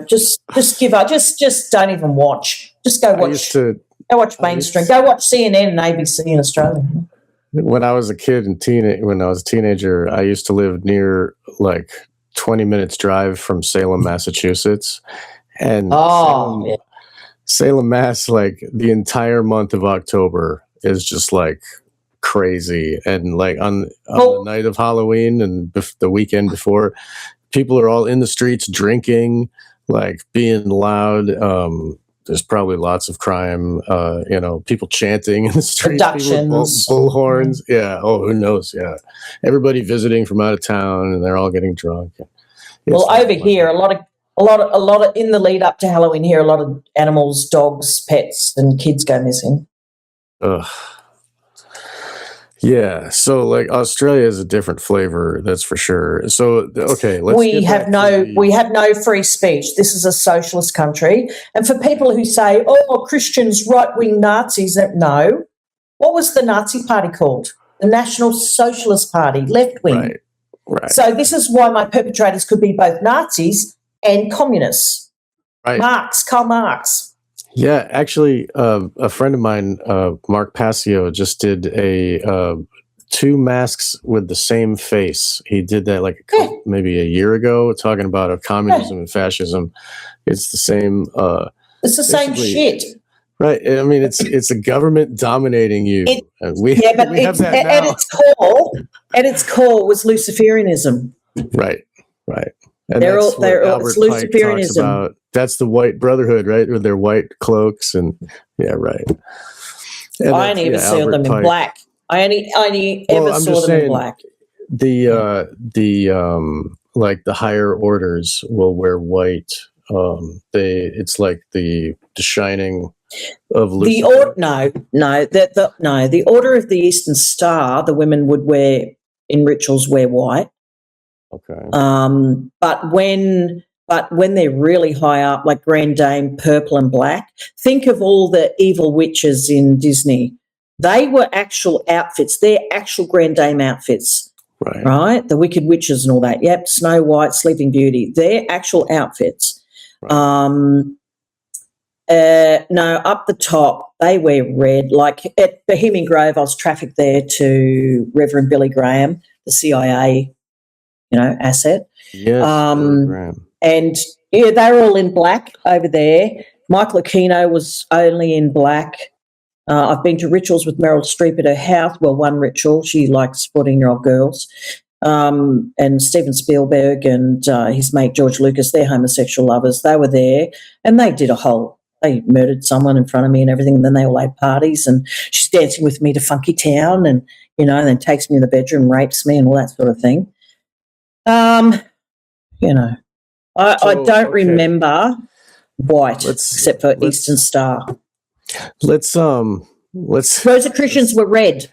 Just give up. Just don't even watch. Just go watch. Go watch mainstream. Go watch CNN and ABC in Australia. When I was a kid and when I was a teenager, I used to live near 20 minutes drive from Salem, Massachusetts. And Salem, Mass, the entire month of October is just crazy. And on the night of Halloween and the weekend before, people are all in the streets drinking, being loud. There's probably lots of crime, people chanting in the streets, bullhorns. Yeah. Oh, who knows? Yeah. Everybody visiting from out of town and they're all getting drunk. Over here, a lot of in the lead up to Halloween here, a lot of animals, dogs, pets and kids go missing. Ugh. Yeah, so Australia is a different flavor, that's for sure. So okay, we have no free speech. This is a socialist country, and for people who say, Christians, right-wing Nazis, no. What was the Nazi party called? The National Socialist Party, left-wing. Right. So this is why my perpetrators could be both Nazis and communists. Right. Karl Marx. Yeah, actually, a friend of mine, Mark Passio, just did a two masks with the same face. He did that like maybe a year ago, talking about communism and fascism. It's the same. It's the same shit. Right. I mean, it's a government dominating you. But we have that now. At its core was Luciferianism. Right. And They're that's all, what Albert it's Pike talks Luciferianism. about. That's the white brotherhood, right? With their white cloaks and right. And I only ever saw Albert them in Pike. black. I only ever saw them in black. The like the higher orders will wear white. It's like the shining of Lucifer. The Order of the Eastern Star, the women would wear in rituals wear white. Okay. But when they're really high up, like Grand Dame, purple and black. Think of all the evil witches in Disney. They were actual outfits. They're actual Grand Dame outfits. Right? The Wicked Witches and all that. Yep, Snow White, Sleeping Beauty. They're actual outfits. Right. No, up the top, they wear red. Like at Bohemian Grove, I was trafficked there to Reverend Billy Graham, the CIA, asset. Yes, Billy Graham. And they were all in black over there. Michael Aquino was only in black. I've been to rituals with Meryl Streep at her house. Well, one ritual. She likes 14-year-old girls. And Steven Spielberg and his mate George Lucas, they're homosexual lovers. They were there and they they murdered someone in front of me and everything, and then they all had parties and she's dancing with me to Funky Town and, then takes me in the bedroom, rapes me and all that sort of thing. I don't remember white except for Eastern Star. Let's Rosicrucians were red.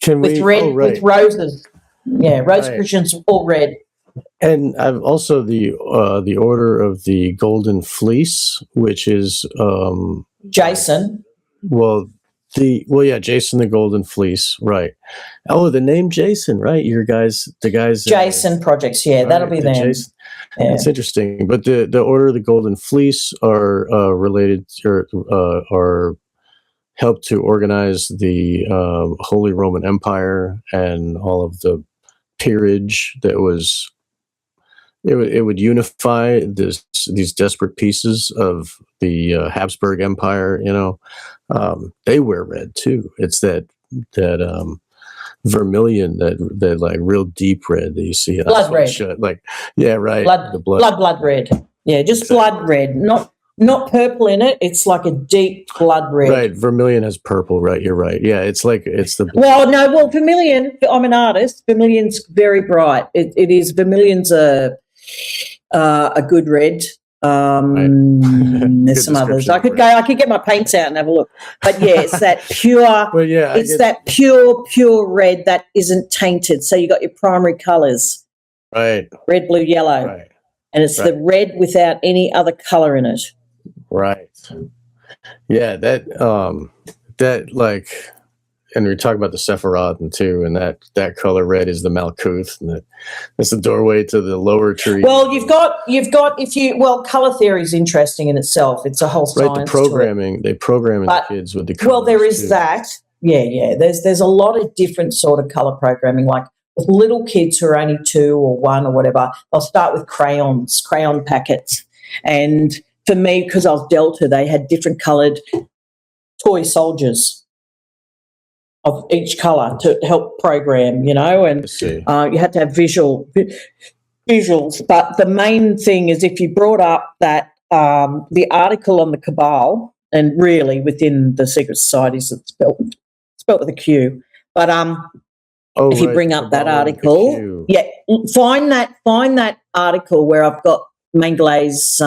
With roses. Yeah, Rosicrucians were all red. And I've also the Order of the Golden Fleece, which is Jason. Jason the Golden Fleece, right? Oh, the name Jason, right? The guys. Jason projects, that'll be them. Jason. Yeah. That's interesting. But the Order of the Golden Fleece are related or helped to organize the Holy Roman Empire and all of the peerage that was. It would unify these desperate pieces of the Habsburg Empire. They wear red too. It's that vermilion, that like real deep red that you see. Blood red. Blood red. Yeah, just blood red. Not purple in it. It's like a deep blood red. Right. Vermilion has purple. Right. You're right. Yeah. It's the. Vermilion. I'm an artist. Vermilion's very bright. It is. Vermilion's a good red. There's some others. I could get my paints out and have a look. But yeah, it's that pure. That pure red that isn't tainted. So you got your primary colours. Right. Red, blue, yellow. Right. And it's the red without any other colour in it. Right. Yeah, and we talk about the Sephiroth too, and that color red is the Malkuth, and that's the doorway to the lower tree. Well, you've got color theory is interesting in itself. It's a whole science. Right, the programming they program the kids with the colors. Well, there is that. Yeah. There's a lot of different sort of color programming, like with little kids who are only 2 or 1 or whatever. They'll start with crayon packets, and for me, because I was Delta, they had different coloured toy soldiers of each colour to help program, and you had to have visuals. But the main thing is if you brought up that the article on the Cabal, and really within the secret societies, it's spelled with a Q, but if you bring up that article, find that article where I've got Mengelay's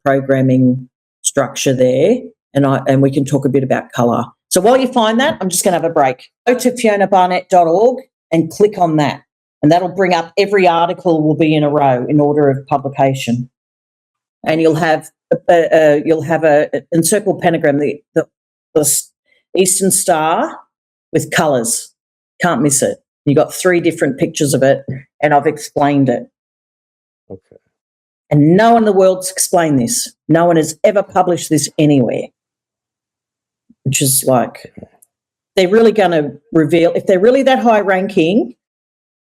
programming structure there, and we can talk a bit about colour. So while you find that, I'm just going to have a break. Go to fionabarnett.org and click on that, and that'll bring up every article will be in a row in order of publication, and you'll have a encircled pentagram, the Eastern Star with colours. Can't miss it. You got 3 different pictures of it, and I've explained it. Okay. And no one in the world's explained this. No one has ever published this anywhere, which is like they're really going to reveal, if they're really that high ranking,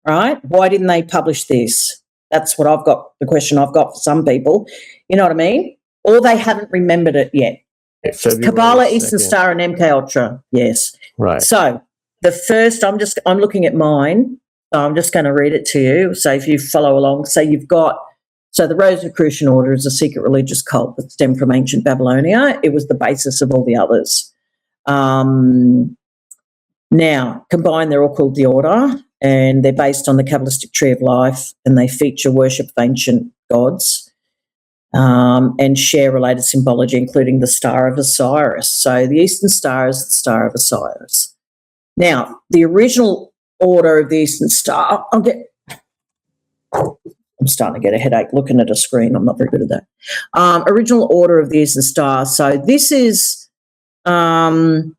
right, why didn't they publish this? That's what I've got, the question I've got for some people. You know what I mean? Or they haven't remembered it yet. Kabbalah, 2nd. Eastern Star, and MK Ultra. Yes. Right. So the first, I'm looking at mine. So I'm just going to read it to you. So if you follow along, so you've got, so the Rosicrucian Order is a secret religious cult that stemmed from ancient Babylonia. It was the basis of all the others. Now, combined, they're all called the Order, and they're based on the Kabbalistic Tree of Life, and they feature worship of ancient gods. And share related symbology, including the Star of Osiris. So the Eastern Star is the Star of Osiris. Now, the original Order of the Eastern Star, I'm starting to get a headache looking at a screen. I'm not very good at that. Original Order of the Eastern Star. So this is the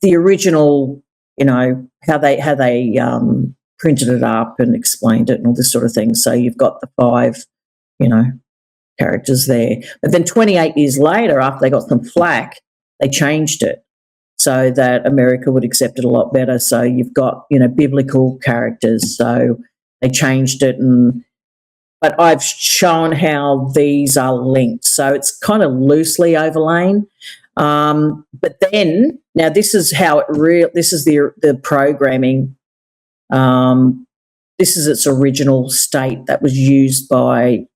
original, you know, how they printed it up and explained it and all this sort of thing. So you've got the 5, you know, characters there. But then 28 years later, after they got some flack, they changed it so that America would accept it a lot better. So you've got, you know, biblical characters. So they changed it, but I've shown how these are linked. So it's kind of loosely overlain. But then, now this is how this is the programming. This is its original state that was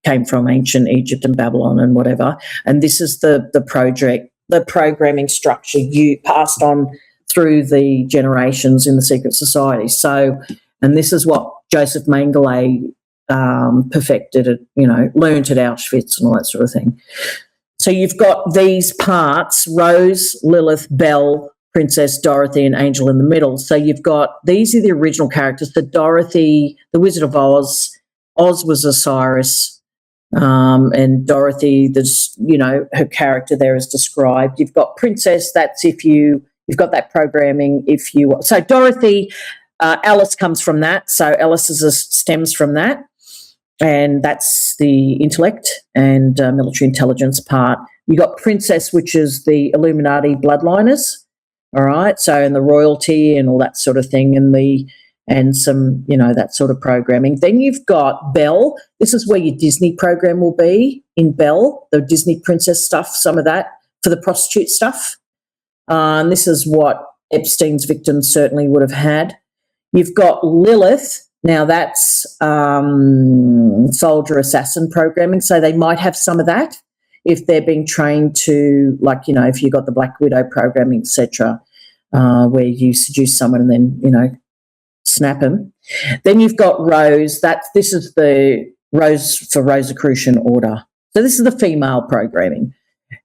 came from ancient Egypt and Babylon and whatever. And this is the programming structure you passed on through the generations in the secret society. So, and this is what Joseph Mengele perfected, you know, learned at Auschwitz and all that sort of thing. So you've got these parts: Rose, Lilith, Belle, Princess, Dorothy, and Angel in the middle. So you've got, these are the original characters. So Dorothy, the Wizard of Oz. Oz was Osiris, and Dorothy, you know, her character there is described. You've got Princess, that's you've got that programming. So Dorothy, Alice comes from that. So Alice stems from that, and that's the intellect and military intelligence part. You got Princess, which is the Illuminati bloodliners. All right, so and the royalty and all that sort of thing, and some, you know, that sort of programming. Then you've got Belle. This is where your Disney program will be in Belle, the Disney princess stuff, some of that for the prostitute stuff. And this is what Epstein's victims certainly would have had. You've got Lilith. Now that's soldier assassin programming, so they might have some of that if they're being trained to, like, you know, if you've got the Black Widow programming, etc., where you seduce someone and then, you know, snap them. Then you've got Rose. This is the Rose for Rosicrucian Order. So this is the female programming.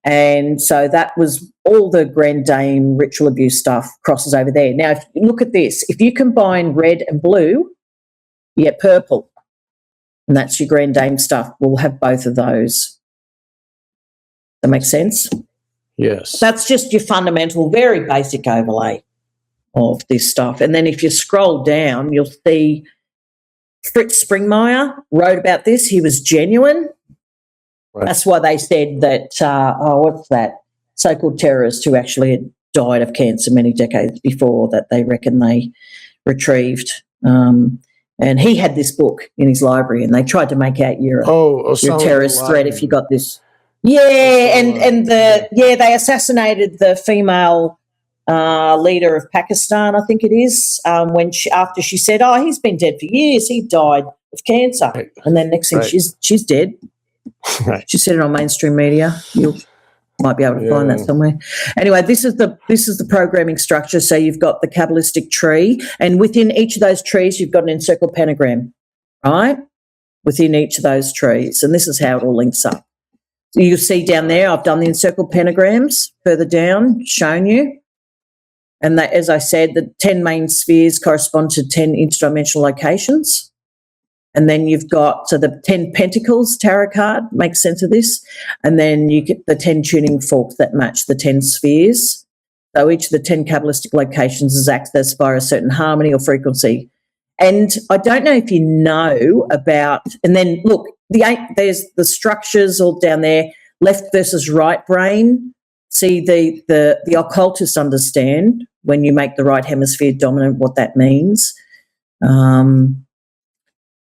And so that was all the Grand Dame ritual abuse stuff crosses over there. Now, if you look at this, if you combine red and blue, you get purple. And that's your Grand Dame stuff. We'll have both of those. That makes sense? Yes. That's just your fundamental, very basic overlay of this stuff. And then if you scroll down, you'll see Fritz Springmeier wrote about this. He was genuine. Right. That's why they said that, what's that? So-called terrorist who actually had died of cancer many decades before that they reckon they retrieved. And he had this book in his library, and they tried to make out you're a terrorist threat if you got this. Yeah, they assassinated the female leader of Pakistan, I think it is, after she said, "Oh, he's been dead for years. He died of cancer," right. And then next thing she's dead. Right. She said it on mainstream media. You might be able to find that somewhere. Anyway, this is the programming structure. So you've got the Kabbalistic tree, and within each of those trees, you've got an encircled pentagram, right? Within each of those trees, and this is how it all links up. So you see down there, I've done the encircled pentagrams further down, shown you. And that, as I said, the 10 main spheres correspond to 10 interdimensional locations. And then you've got, so the 10 pentacles tarot card makes sense of this. And then you get the 10 tuning forks that match the 10 spheres. So each of the 10 Kabbalistic locations is accessed by a certain harmony or frequency. And I don't know if you know about, and then look, there's the structures all down there, left versus right brain. See, the occultists understand when you make the right hemisphere dominant, what that means.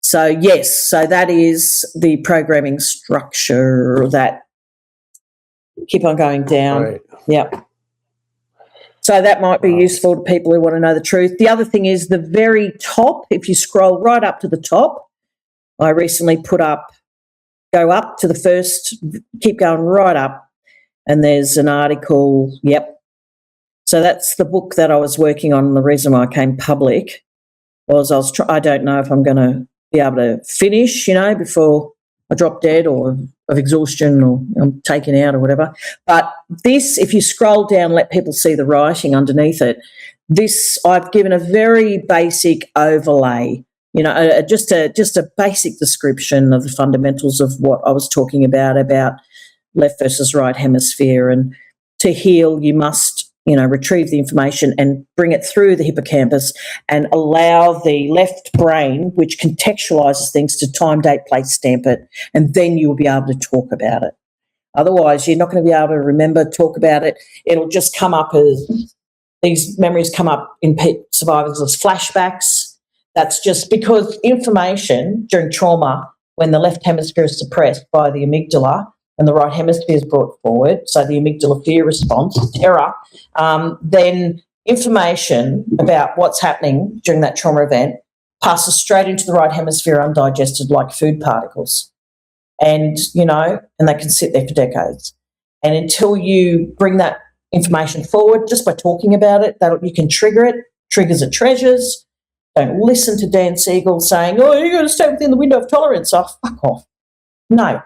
So yes, so that is the programming structure that keep on going down. Right. Yep. So that might be useful to people who want to know the truth. The other thing is the very top, if you scroll right up to the top, I recently go up to the first, keep going right up, and there's an article, yep. So that's the book that I was working on. The reason why I came public was I don't know if I'm going to be able to finish, before I drop dead or of exhaustion or I'm taken out or whatever. But this, if you scroll down, let people see the writing underneath it. This, I've given a very basic overlay, just a basic description of the fundamentals of what I was talking about left versus right hemisphere. And to heal, you must retrieve the information and bring it through the hippocampus and allow the left brain, which contextualizes things, to time, date, place, stamp it, and then you'll be able to talk about it. Otherwise, you're not going to be able to remember, talk about it. It'll just come up as these memories come up in survivors as flashbacks. That's just because information during trauma, when the left hemisphere is suppressed by the amygdala, and the right hemisphere is brought forward, so the amygdala fear response, terror, then information about what's happening during that trauma event passes straight into the right hemisphere undigested like food particles. And, and they can sit there for decades. And until you bring that information forward, just by talking about it, you can trigger it, triggers are treasures. Don't listen to Dan Siegel saying, you've got to stay within the window of tolerance. Oh, fuck off. No.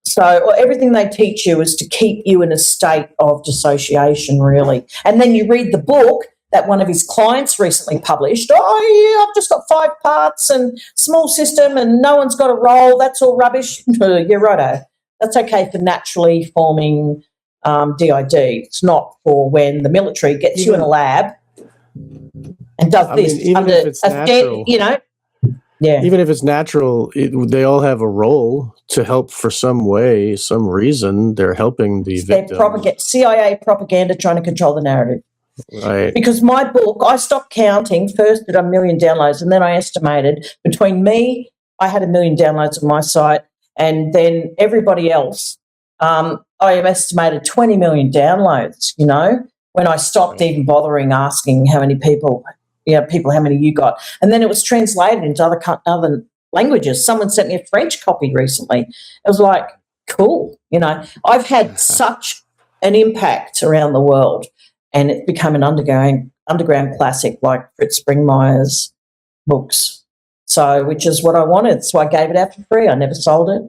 So everything they teach you is to keep you in a state of dissociation, really. And then you read the book that one of his clients recently published. I've just got 5 parts and small system and no one's got a role. That's all rubbish. Yeah, righto. That's okay for naturally forming DID. It's not for when the military gets you in a lab and does this. Even if it's natural. Yeah. Even if it's natural, they all have a role to help for some way, some reason. They're helping the victim. CIA propaganda trying to control the narrative. Right. Because my book, I stopped counting. First at 1 million downloads, and then I estimated between me, I had 1 million downloads on my site, and then everybody else, I estimated 20 million downloads, when I stopped even bothering asking how many people, how many you got. And then it was translated into other languages. Someone sent me a French copy recently. It was like, cool. I've had such an impact around the world, and it's become an underground classic like Fritz Springmeier's books. So, which is what I wanted. So I gave it out for free. I never sold it.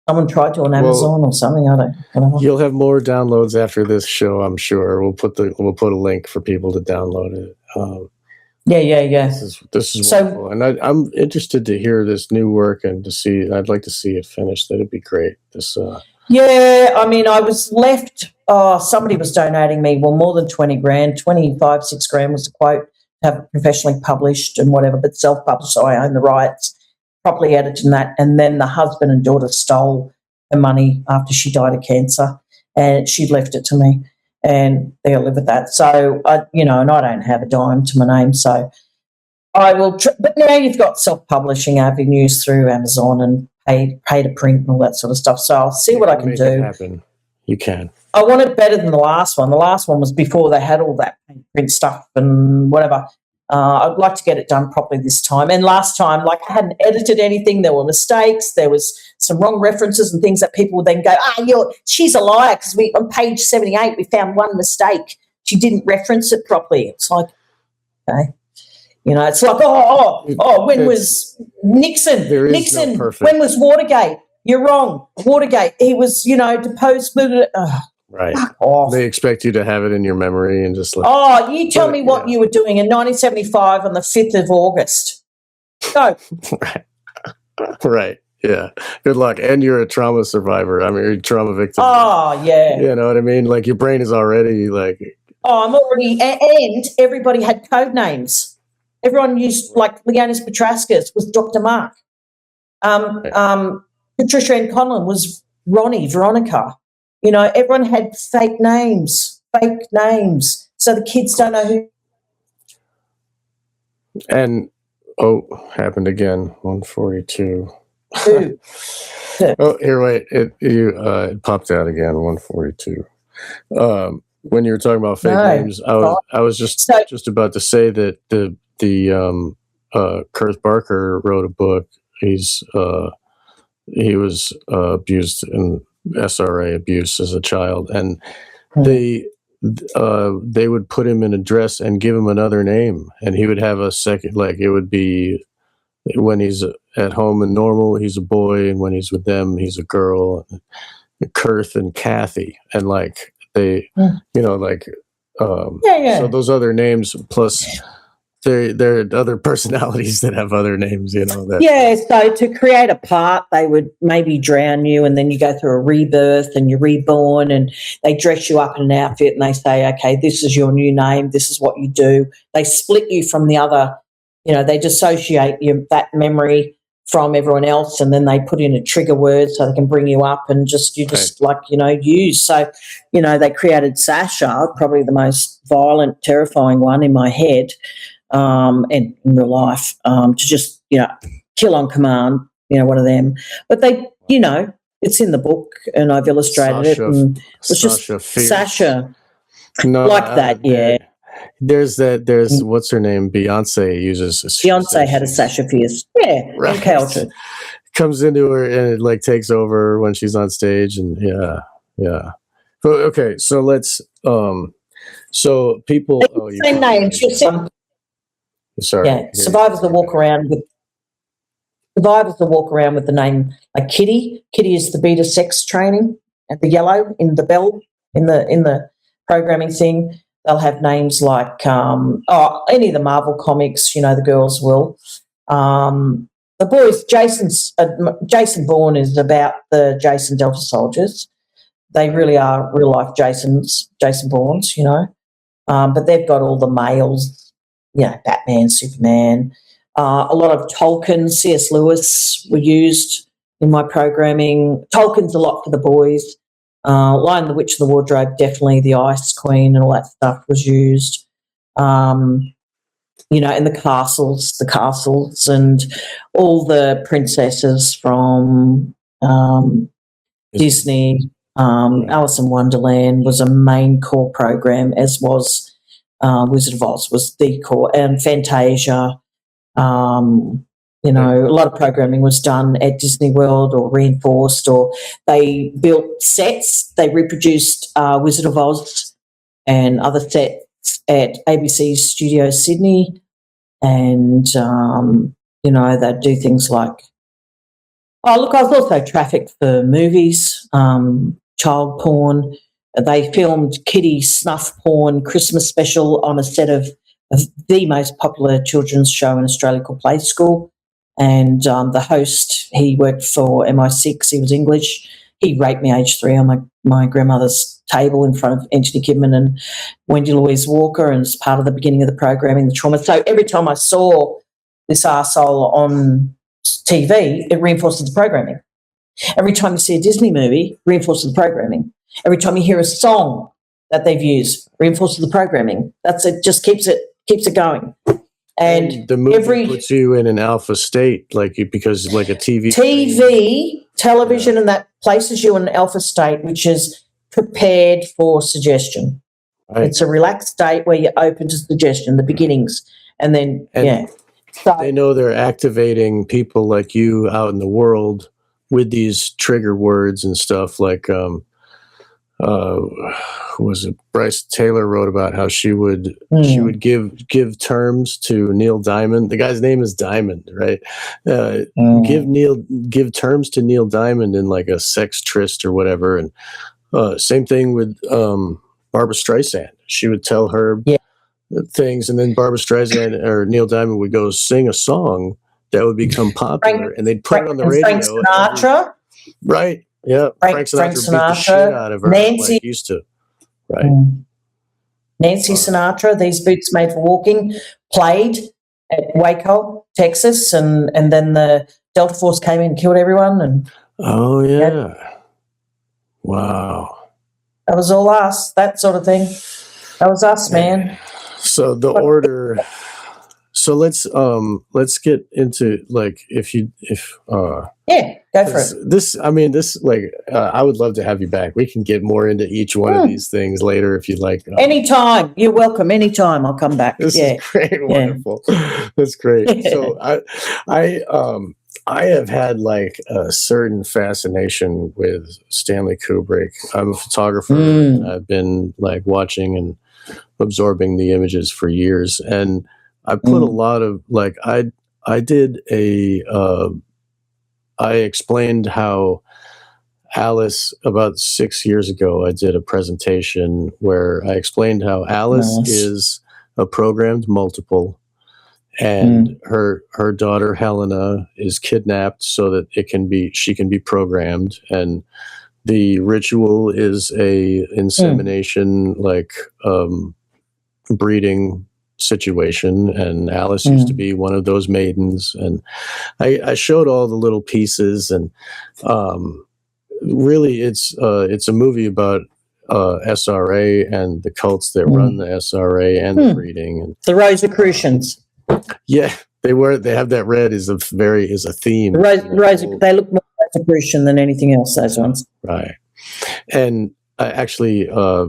Someone tried to on Amazon or something. I don't know. You'll have more downloads after this show, I'm sure. We'll put a link for people to download it. Yeah. This is wonderful, and I'm interested to hear this new work and to see. I'd like to see it finished. That'd be great. Yeah, I was left. Somebody was donating me more than 20 grand, 25, 6 grand was the quote. Have it professionally published and whatever, but self-published, so I own the rights. Properly edited and that, and then the husband and daughter stole her money after she died of cancer, and she left it to me. And they'll live with that. So, and I don't have a dime to my name. So I will, but now you've got self-publishing avenues through Amazon and pay to print and all that sort of stuff. So I'll see what I can do. It happen. You can. I want it better than the last one. The last one was before they had all that print stuff and whatever. I'd like to get it done properly this time. And last time, I hadn't edited anything. There were mistakes. There was some wrong references and things that people would then go, she's a liar because on page 78 we found one mistake. She didn't reference it properly. It's like, okay. It's like, when was Nixon? Nixon, when was Watergate? You're wrong. Watergate, he was, deposed. Right. They expect you to have it in your memory and just you tell me what you were doing in 1975 on the 5th of August. Go. Right. Yeah. Good luck. And you're a trauma survivor. You're a trauma victim. Oh, yeah. You know what I mean? Like your brain is already I'm already, and everybody had code names. Everyone used, Leonis Petraskas was Dr. Mark. Patricia Ann Conlon was Ronnie, Veronica. Everyone had fake names. So the kids don't know who. And happened again. 142. Who. Oh, here, wait. It popped out again. 142. When you were talking about fake names, I was just about to say that the Kurt Barker wrote a book. He was abused in SRA abuse as a child, and they would put him in a dress and give him another name, and he would have a second, like it would be when he's at home and normal, he's a boy, and when he's with them, he's a girl. Kurth and Kathy, and like they, so those other names plus. There are other personalities that have other names, So to create a part, they would maybe drown you, and then you go through a rebirth and you're reborn, and they dress you up in an outfit and they say, okay, this is your new name, this is what you do. They split you from the other, they dissociate that memory from everyone else, and then they put in a trigger word so they can bring you up and use. So, they created Sasha, probably the most violent, terrifying one in my head. And in real life, to just, kill on command, one of them. But they, it's in the book and I've illustrated it. And it's just Sasha, that. There's what's her name? Beyonce uses. Beyonce had a Sasha Fierce. Yeah, right. McCann. Comes into her and it takes over when she's on stage, and yeah. Okay, so let's so people. Same names. Sorry. Yeah, survivors that walk around with the name like Kitty. Kitty is the beta sex training at the yellow in the bell in the programming thing. They'll have names like any of the Marvel comics. The girls will. The boys, Jason Bourne is about the Jason Delta soldiers. They really are real life Jason Bournes. But they've got all the males. Batman, Superman, a lot of Tolkien, C.S. Lewis were used in my programming. Tolkien's a lot for the boys. Lion the Witch of the Wardrobe, definitely the Ice Queen and all that stuff was used. And the castles and all the princesses from Disney. Alice in Wonderland was a main core program, as was Wizard of Oz was the core, and Fantasia. A lot of programming was done at Disney World or reinforced, or they built sets. They reproduced Wizard of Oz and other sets at ABC Studio Sydney, and they'd do things like. I was also trafficked for movies, child porn. They filmed Kitty snuff porn Christmas special on a set of the most popular children's show in Australia called Play School. And the host, he worked for MI6. He was English. He raped me age 3 on my grandmother's table in front of Antony Kidman and Wendy Louise Walker, and it's part of the beginning of the programming, the trauma. So every time I saw this arsehole on TV, it reinforces the programming. Every time you see a Disney movie, it reinforces the programming. Every time you hear a song that they've used, reinforces the programming. That's it. Just keeps it going. And the movie puts you in an alpha state, because a television, and that places you in an alpha state, which is prepared for suggestion. Right. It's a relaxed state where you're open to suggestion, the beginnings, and then So they know they're activating people like you out in the world with these trigger words and stuff like. Was it Bryce Taylor wrote about how she would give terms to Neil Diamond. The guy's name is Diamond, right? Give terms to Neil Diamond in like a sex tryst or whatever. And same thing with Barbra Streisand. She would tell her things, and then Barbra Streisand or Neil Diamond would go sing a song that would become popular, and they'd put it on the radio. Frank Sinatra, right? Yeah, Frank Sinatra beat the shit out of her. Nancy used to, right? Nancy Sinatra, These Boots Made for Walking, played at Waco, Texas, and then the Delta Force came in and killed everyone. And wow, that was all us, that sort of thing. That was us, man. So the order. So let's get into like Yeah, go for it. I would love to have you back. We can get more into each one of these things later if you'd like. Anytime. You're welcome. Anytime. I'll come back. This is great. Wonderful. That's great. So I have had like a certain fascination with Stanley Kubrick. I'm a photographer. And I've been like watching and absorbing the images for years. And I put a lot of like, I explained how Alice, about 6 years ago, I did a presentation where I explained how Alice is a programmed multiple, and her daughter Helena is kidnapped so that she can be programmed, and the ritual is a insemination breeding situation, and Alice used to be one of those maidens, and I showed all the little pieces, and really it's a movie about SRA and the cults that run the SRA and the breeding, and the Rosicrucians. Yeah, they have that red is a theme. They look more Rosicrucian than anything else, those ones. Right. And actually a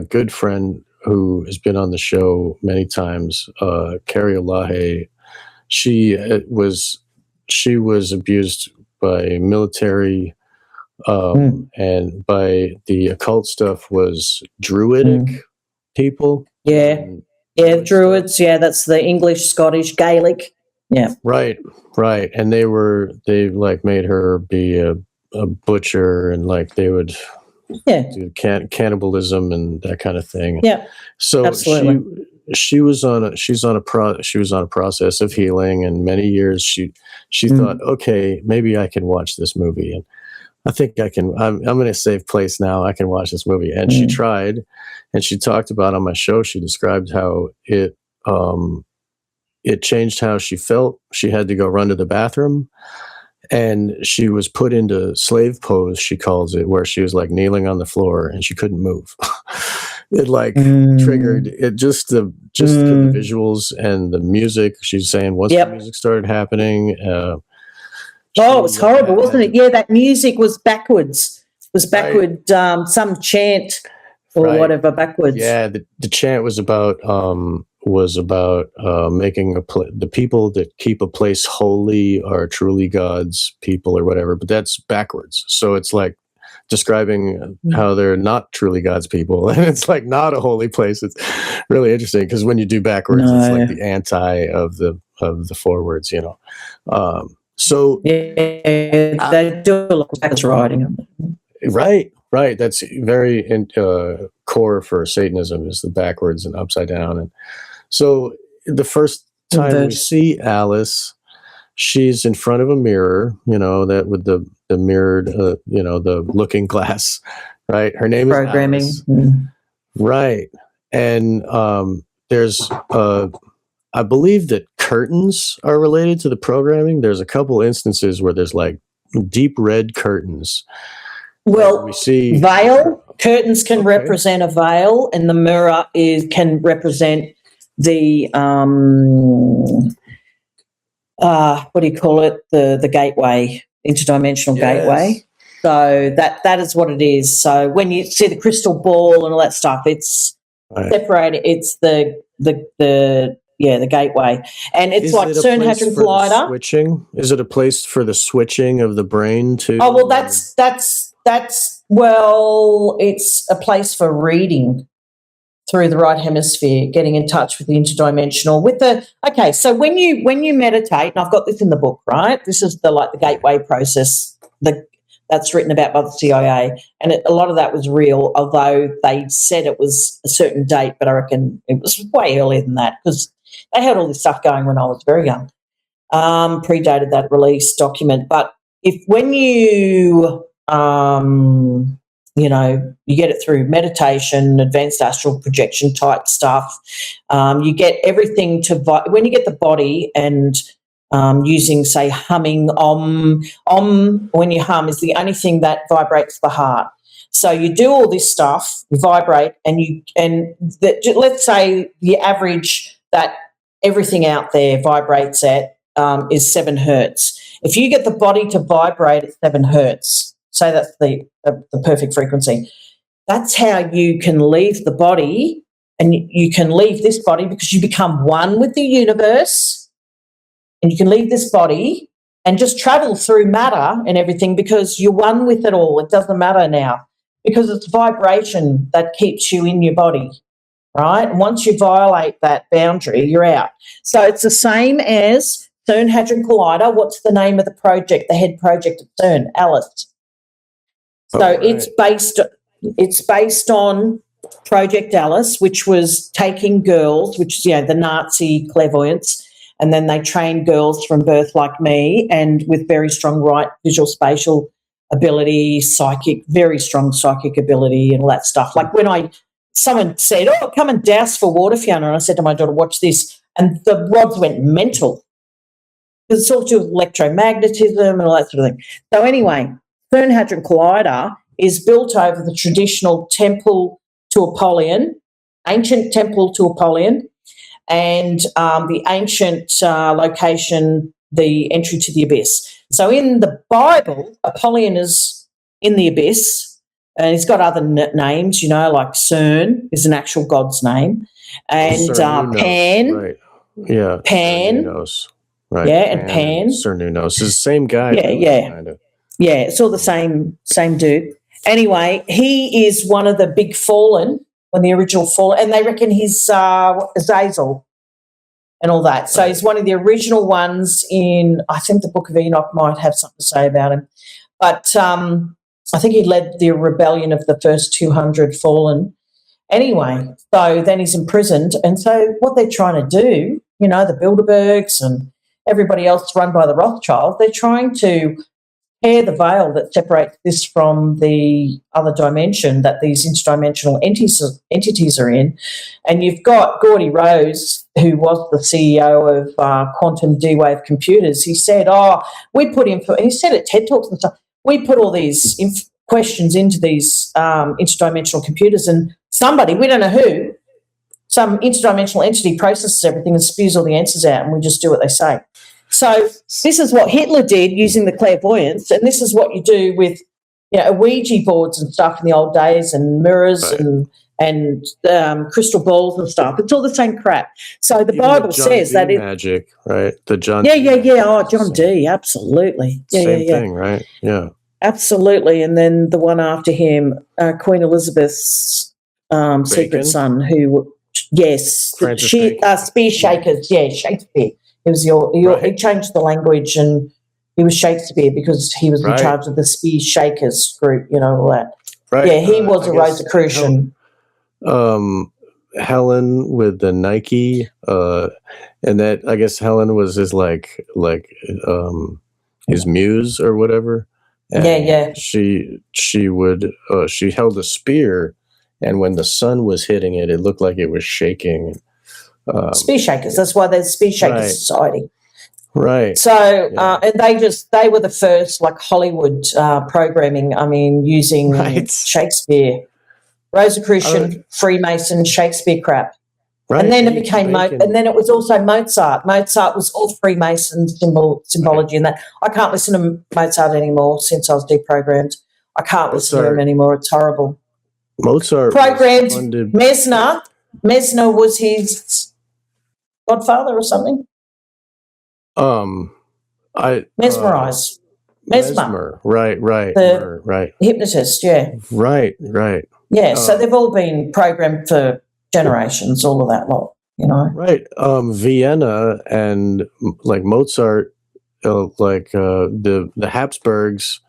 good friend who has been on the show many times, Carrie Olahe, she was abused by military, and by the occult stuff was Druidic people. Yeah. Druids. Yeah, that's the English, Scottish, Gaelic. Yeah. Right. And they like made her be a butcher, and like they would do cannibalism and that kind of thing. Yeah. So absolutely. She was on a process of healing, and many years she thought, okay, maybe I can watch this movie, and I think I can. I'm in a safe place now. I can watch this movie. And she tried, and she talked about on my show. She described how it changed how she felt. She had to go run to the bathroom, and she was put into slave pose, she calls it, where she was like kneeling on the floor and she couldn't move. It like triggered it, just the visuals and the music. She's saying once the music started happening. It was horrible, wasn't it? Yeah, that music was backwards. It was backward, some chant or whatever backwards. Yeah, the chant was about making the people that keep a place holy are truly God's people or whatever, but that's backwards. So it's like describing how they're not truly God's people, and it's like not a holy place. It's really interesting because when you do backwards, it's like the anti of the forwards, you know. So they do a lot of backwards writing. Right. That's very core for Satanism is the backwards and upside down. And so the first time we see Alice, she's in front of a mirror, you know, that with the mirrored, the looking glass, right? Her name is programming. Alice. Right. And there's, I believe that curtains are related to the programming. There's a couple instances where there's like deep red curtains. Well, we see veil. Curtains can represent a veil, and the mirror can represent the what do you call it? The gateway, interdimensional gateway. So that is what it is. So when you see the crystal ball and all that stuff, it's separated. It's the gateway, and it's like CERN had to glider. Switching, is it a place for the switching of the brain too? Oh well, that's it's a place for reading through the right hemisphere, getting in touch with the interdimensional. So when you meditate, and I've got this in the book, right? This is the gateway process that's written about by the CIA, and a lot of that was real, although they said it was a certain date, but I reckon it was way earlier than that because they had all this stuff going when I was very young, predated that release document. But when you you get it through meditation, advanced astral projection type stuff. You get everything when you get the body and using, say, humming, when you hum is the only thing that vibrates the heart. So you do all this stuff, you vibrate, let's say the average that everything out there vibrates at is 7 hertz. If you get the body to vibrate at 7 hertz, say that's the perfect frequency, that's how you can leave the body, and you can leave this body because you become one with the universe, and you can leave this body and just travel through matter and everything because you're one with it all. It doesn't matter now because it's vibration that keeps you in your body, right? And once you violate that boundary, you're out. So it's the same as CERN Hadron Collider. What's the name of the project, the head project at CERN? Alice. So right. it's based on Project Alice, which was taking girls, which is, the Nazi clairvoyance, and then they trained girls from birth like me and with very strong right visual spatial ability, very strong psychic ability and all that stuff. Like when someone said, "Oh, come and douse for water, Fiona," and I said to my daughter, "Watch this," and the rods went mental. Because it's all to do with electromagnetism and all that sort of thing. So anyway, CERN Hadron Collider is built over the traditional temple to Apollyon, ancient temple to Apollyon, and the ancient location, the entry to the abyss. So in the Bible, Apollyon is in the abyss, and he's got other names, like CERN is an actual god's name, and Pan. Right. Yeah. Pan. Right. Yeah, and Pan. Cernunnos is the same guy. Yeah. Kind of. Yeah, it's all the same dude. Anyway, he is one of the big fallen, when the original fallen, and they reckon he's Azazel and all that. So he's one of the original ones in, I think the Book of Enoch might have something to say about him. But I think he led the rebellion of the first 200 fallen. Anyway, so then he's imprisoned. And so what they're trying to do, the Bilderbergs and everybody else run by the Rothschilds, they're trying to tear the veil that separates this from the other dimension that these interdimensional entities are in. And you've got Gordy Rose, who was the CEO of Quantum D-Wave Computers. He said, he said at TED Talks and stuff, we put all these questions into these interdimensional computers, and somebody, we don't know who, some interdimensional entity processes everything and spews all the answers out, and we just do what they say. So this is what Hitler did using the clairvoyance, and this is what you do with, Ouija boards and stuff in the old days, and mirrors and crystal balls and stuff. It's all the same crap. So the Bible says that magic, right? The John. Yeah. Oh, John D. Absolutely. Same thing, right? Yeah. Absolutely. And then the one after him, Queen Elizabeth's secret son, who, Spear Shakers. Yeah, Shakespeare. He was he changed the language, and he was Shakespeare because he was in charge of the Spear Shakers group, all that. Right. Yeah, he was a Rosicrucian. Helen with the Nike, and that, I guess Helen was his his muse or whatever. And yeah. She held a spear, and when the sun was hitting it, it looked like it was shaking. Spear Shakers. That's why there's Spear Shakers Society. Right. So, and they were the first Hollywood programming. I mean, using Shakespeare, Rosicrucian, Freemason, Shakespeare crap. Right. And then it became and then it was also Mozart. Mozart was all Freemason symbology and that. I can't listen to Mozart anymore since I was deprogrammed. I can't listen to him anymore. It's horrible. Mozart programmed Mesmer. Mesmer was his godfather or something. Mesmerize. Mesmer. Right. Hypnotist, yeah. Right. Yeah, so they've all been programmed for generations, all of that lot, Right. Vienna and Mozart, the Habsburgs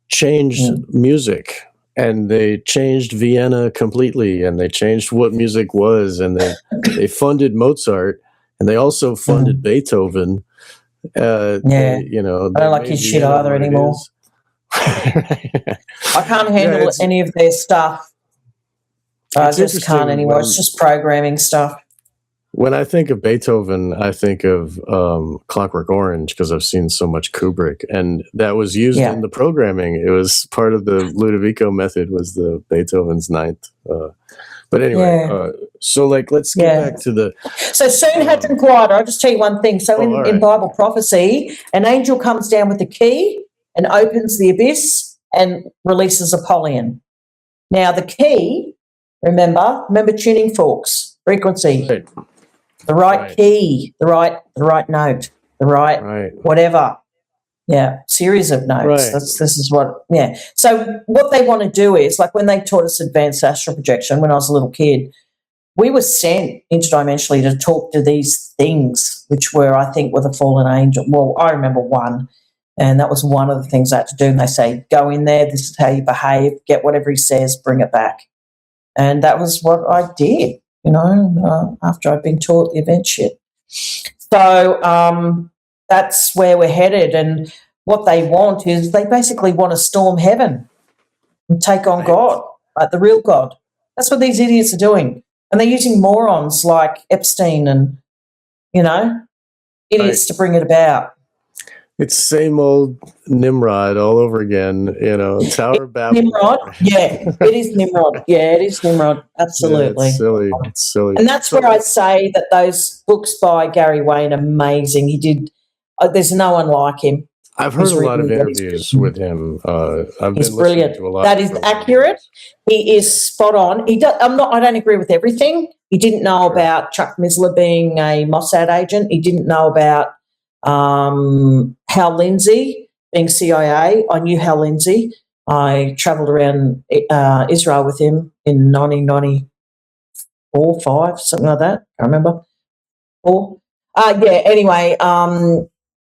changed music, and they changed Vienna completely, and they changed what music was, and they funded Mozart, and they also funded Beethoven. I don't like his shit either anymore. I can't handle any of their stuff. I just can't anymore. It's just programming stuff. When I think of Beethoven, I think of Clockwork Orange because I've seen so much Kubrick, and that was used in the programming. It was part of the Ludovico method, was the Beethoven's Ninth. But anyway, so like, let's get back to the. So soon had and quieter. I'll just tell you one thing. So in Bible prophecy, an angel comes down with the key and opens the abyss and releases Apollyon. Now the key, remember tuning forks, frequency, the right key, the right note, the right whatever. Yeah, series of notes. This is what. Yeah. So what they want to do is, like when they taught us advanced astral projection when I was a little kid, we were sent interdimensionally to talk to these things, which were, I think, were the fallen angel. Well, I remember one, and that was one of the things I had to do. And they say, go in there, this is how you behave, get whatever he says, bring it back. And that was what I did, after I'd been taught the event shit. So that's where we're headed. And what they want is they basically want to storm heaven and take on God, like the real God. That's what these idiots are doing. And they're using morons like Epstein and, idiots to bring it about. It's same old Nimrod all over again, Tower of Babel. Nimrod? Yeah, it is Nimrod. Yeah, it is Nimrod. Absolutely. Yeah, it's silly. And that's where I say that those books by Gary Wayne are amazing. He did, there's no one like him. I've heard a lot of interviews with him. He's brilliant. To a lot that is accurate. He is spot on. I don't agree with everything. He didn't know about Chuck Missler being a Mossad agent. He didn't know about Hal Lindsey being CIA. I knew Hal Lindsey. I travelled around Israel with him in 1994, 5, something like that. I remember. 4. Anyway,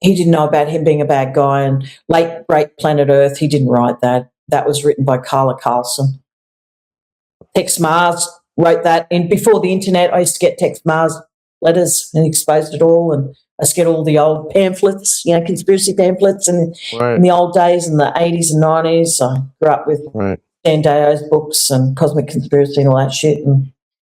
he didn't know about him being a bad guy. And Late Great Planet Earth, he didn't write that. That was written by Carla Carlson. Tex Mars wrote that. And before the internet, I used to get Tex Mars letters and exposed it all. And I used to get all the old pamphlets, conspiracy pamphlets in the old days in the 80s and 90s. I grew up with Dan Deo's books and Cosmic Conspiracy and all that shit. And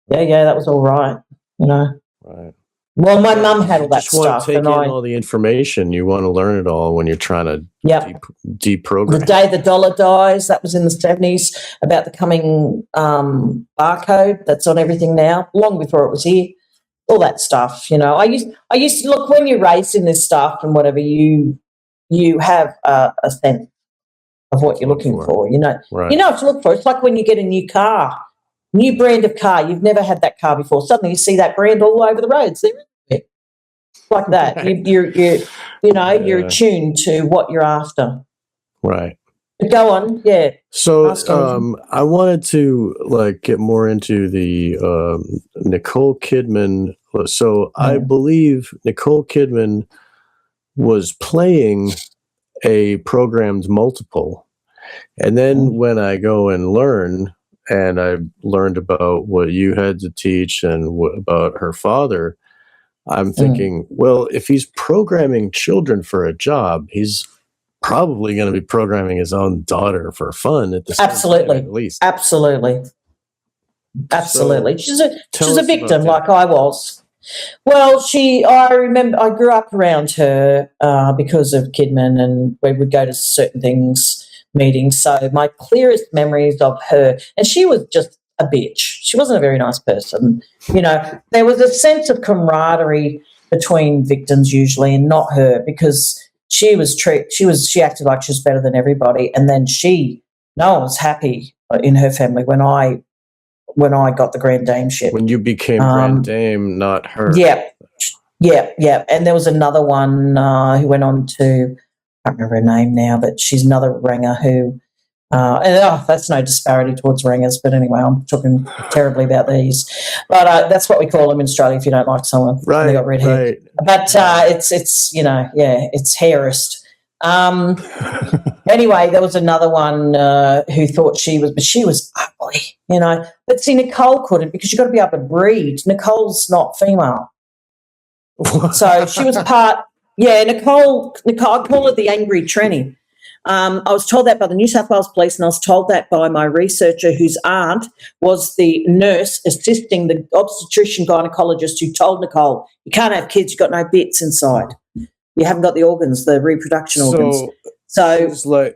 that was all right, Right. Well, my mum had all that stuff. You just want to take in all the information. You want to learn it all when you're trying to deprogram. The Day the Dollar Dies, that was in the 70s, about the coming barcode that's on everything now, long before it was here. All that stuff, I used to look, when you're raised in this stuff and whatever, you have a sense of what you're looking for, You know what to look for. It's like when you get a new car, new brand of car. You've never had that car before. Suddenly you see that brand all over the roads. Like that. You're attuned to what you're after. Right. But go on, yeah. So I wanted to get more into the Nicole Kidman. So I believe Nicole Kidman was playing a programmed multiple. And then when I go and learn, and I learned about what you had to teach and about her father, I'm thinking, well, if he's programming children for a job, he's probably going to be programming his own daughter for fun at the same time, at least. Absolutely. So, she's a victim like I was. Well, I remember I grew up around her because of Kidman, and we would go to certain meetings. So my clearest memories of her, and she was just a bitch. She wasn't a very nice person. There was a sense of camaraderie between victims usually, and not her, because she acted like she was better than everybody. And then no one was happy in her family when I got the Grand Dameship. When you became Grand Dame, not her. Yeah. And there was another one who went on to, I can't remember her name now, but she's another Ranger who, that's no disparity towards Rangers, but anyway, I'm talking terribly about these. But that's what we call them in Australia if you don't like someone. Right. They got red hair. But it's it's hairist. Anyway, there was another one who thought she was ugly, But see, Nicole couldn't, because you've got to be able to breed. Nicole's not female. So she was part, Nicole, I call her the angry tranny. I was told that by the New South Wales Police, and I was told that by my researcher whose aunt was the nurse assisting the obstetrician gynecologist who told Nicole, you can't have kids, you've got no bits inside. You haven't got the organs, the reproduction organs. So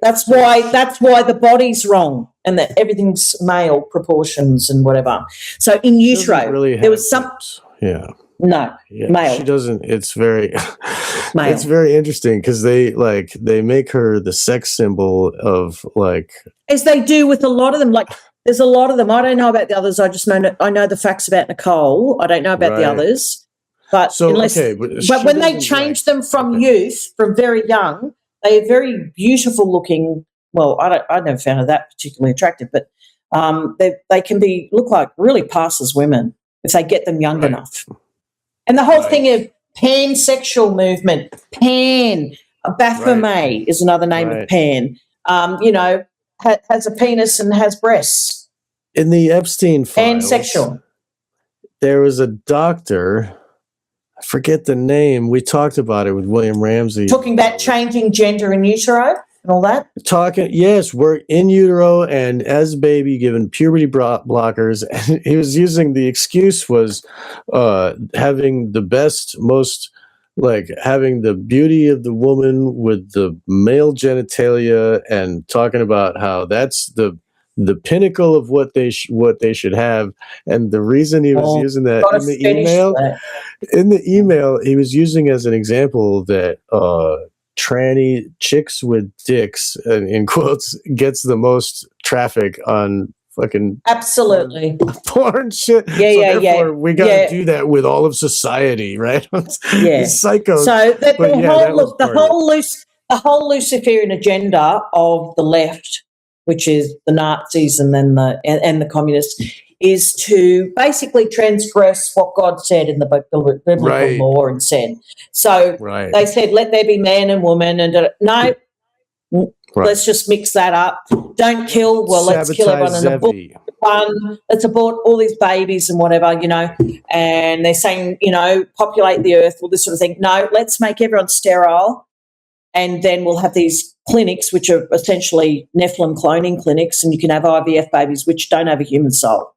that's why the body's wrong and that everything's male proportions and whatever. So in utero, really there was some... Yeah. No, male. She doesn't. It's very, Male. it's very interesting because they make her the sex symbol of like, as they do with a lot of them. Like there's a lot of them. I don't know about the others. I just know the facts about Nicole. I don't know about the others. But so unless, but when they change them from youth, from very young, they are very beautiful looking. Well, I never found her that particularly attractive, but they can look like really passes women if they get them young enough. And the whole thing of pansexual movement, Baphomet is another name of pan, has a penis and has breasts. In the Epstein files, Pansexual. There was a doctor, I forget the name, we talked about it with William Ramsey. Talking about changing gender in utero and all that? Yes, we're in utero and as a baby given puberty blockers. And he was using the excuse was having the best, most, like having the beauty of the woman with the male genitalia and talking about how that's the pinnacle of what they should have. And the reason he was using that in the email, he was using as an example that tranny chicks with dicks, in quotes, gets the most traffic on fucking absolutely porn shit. Therefore, we got to do that with all of society, right? Psychos. So the whole Luciferian agenda of the left, which is the Nazis and then the communists, is to basically transgress what God said in the biblical law and said. So they said, let there be man and woman, and let's just mix that up. Don't kill. Well, let's kill everyone and abort one. Let's abort all these babies and whatever, And they're saying, populate the earth, all this sort of thing. No, let's make everyone sterile, and then we'll have these clinics, which are essentially Nephilim cloning clinics, and you can have IVF babies, which don't have a human soul.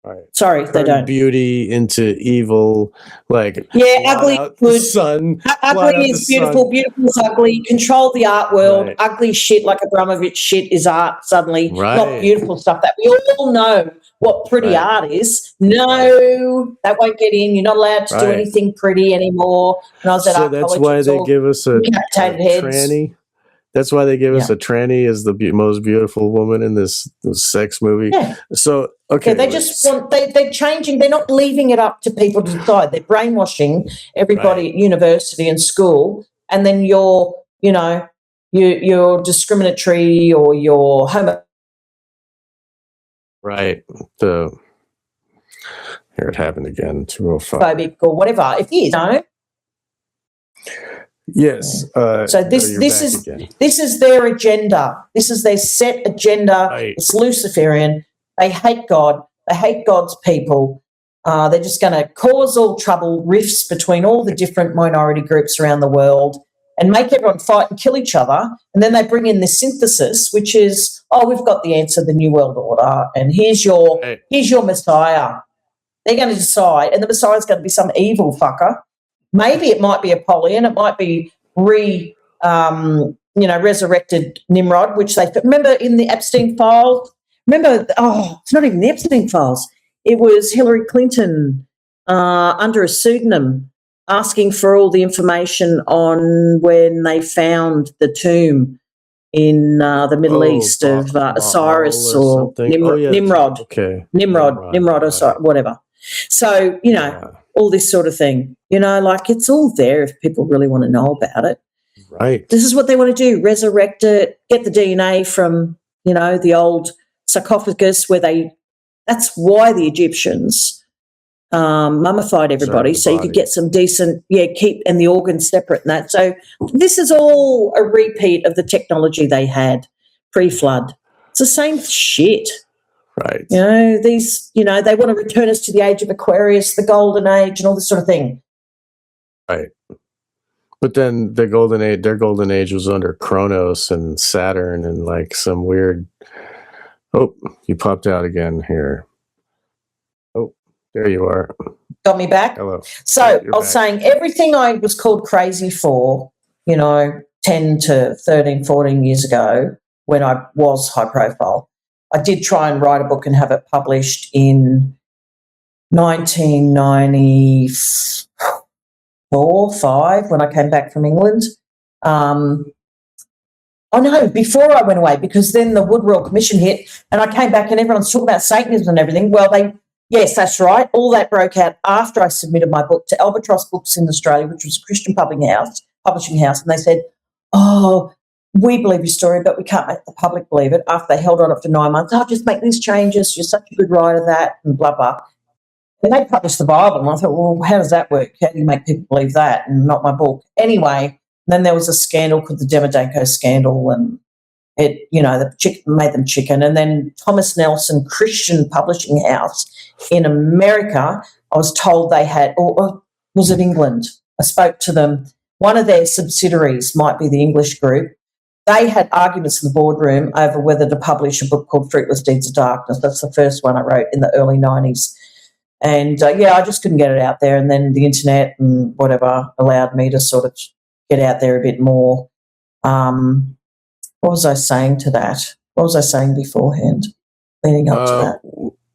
Right. Sorry, they don't. Beauty into evil, like ugly good. Sun. Ugly is beautiful. Sun. Beautiful is ugly. Control the art world. Right. Ugly shit like Abramovich shit is art suddenly. Not beautiful stuff that we all know what pretty art is. No, that won't get in. You're not allowed to do anything pretty anymore. And I was at art that's college, why they give us a tranny. That's why they give us a tranny as the most beautiful woman in this sex movie. Yeah. So, okay. They just they're changing. They're not leaving it up to people to decide. They're brainwashing everybody at university and school. And then you're discriminatory or you're homo. Right. Here it happened again, 205. Phobic or whatever. If you know. Yes. So this is their agenda. This is their set agenda. Right. It's Luciferian. They hate God. They hate God's people. They're just going to cause all trouble, rifts between all the different minority groups around the world and make everyone fight and kill each other. And then they bring in this synthesis, which is, we've got the answer, the New World Order, and here's your Messiah. They're going to decide, and the Messiah's going to be some evil fucker. Maybe it might be Apollyon. It might be resurrected Nimrod, which they remember in the Epstein files. Remember, it's not even the Epstein files. It was Hillary Clinton under a pseudonym asking for all the information on when they found the tomb in the Middle East of Osiris or Nimrod. Okay. Nimrod, Osiris, whatever. So, all this sort of thing, it's all there if people really want to know about it. Right. This is what they want to do, resurrect it, get the DNA from, the old sarcophagus that's why the Egyptians mummified everybody so you could get some decent, and the organs separate and that. So this is all a repeat of the technology they had pre-flood. It's the same shit. Right. They want to return us to the age of Aquarius, the golden age, and all this sort of thing. Right. But then their golden age was under Kronos and Saturn and like some weird. Oh, you popped out again here. Oh, there you are. Got me back? Hello. So I was saying everything I was called crazy for, 10 to 13, 14 years ago when I was high profile, I did try and write a book and have it published in 1994, 5 when I came back from England. Before I went away, because then the Wood Royal Commission hit and I came back and everyone's talking about Satanism and everything. Well, yes, that's right. All that broke out after I submitted my book to Albatross Books in Australia, which was a Christian publishing house, and they said, "Oh, we believe your story, but we can't make the public believe it." After they held on it for 9 months, just make these changes. You're such a good writer, that, and blah, blah. And they published the Bible, and I thought, well, how does that work? How do you make people believe that and not my book? Anyway, then there was a scandal called the Demodeko scandal, and it, made them chicken. And then Thomas Nelson Christian Publishing House in America, I was told they had, or was it England? I spoke to them. One of their subsidiaries might be the English group. They had arguments in the boardroom over whether to publish a book called Fruitless Deeds of Darkness. That's the first one I wrote in the early 90s. And, I just couldn't get it out there. And then the internet and whatever allowed me to sort of get out there a bit more. What was I saying to that? What was I saying beforehand, leading up to that?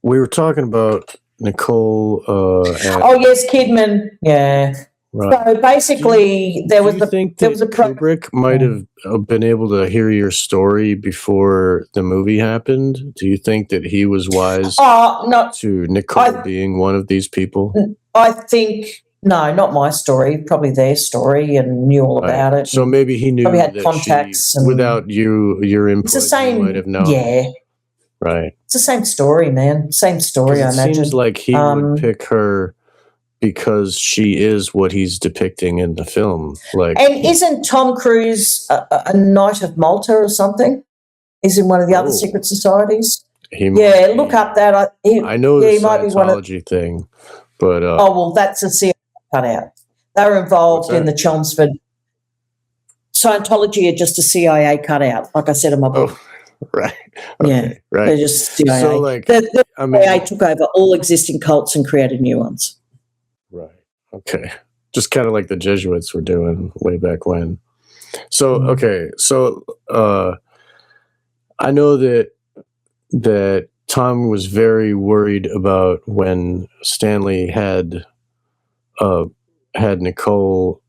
We were talking about Nicole. Yes, Kidman. Yeah. Right. So basically, there was Kubrick might have been able to hear your story before the movie happened. Do you think that he was wise to Nicole being one of these people? I think. No, not my story. Probably their story, and knew all about it. So maybe he knew. Probably had contacts. Without your input, it's the same. He might have known. Yeah, right. It's the same story, man. Same story. I imagine. It seems like he would pick her because she is what he's depicting in the film. And isn't Tom Cruise a Knight of Malta or something? He's in one of the other secret societies. Look up that. I know the Scientology thing, but that's a CIA cutout. They were involved in the Chelmsford. Scientology are just a CIA cutout, like I said in my book. Oh, right. Okay, right. They're just CIA. So, the CIA took over all existing cults and created new ones. Right. Okay. Just kind of like the Jesuits were doing way back when. So, okay. So, I know that Tom was very worried about when Stanley had Nicole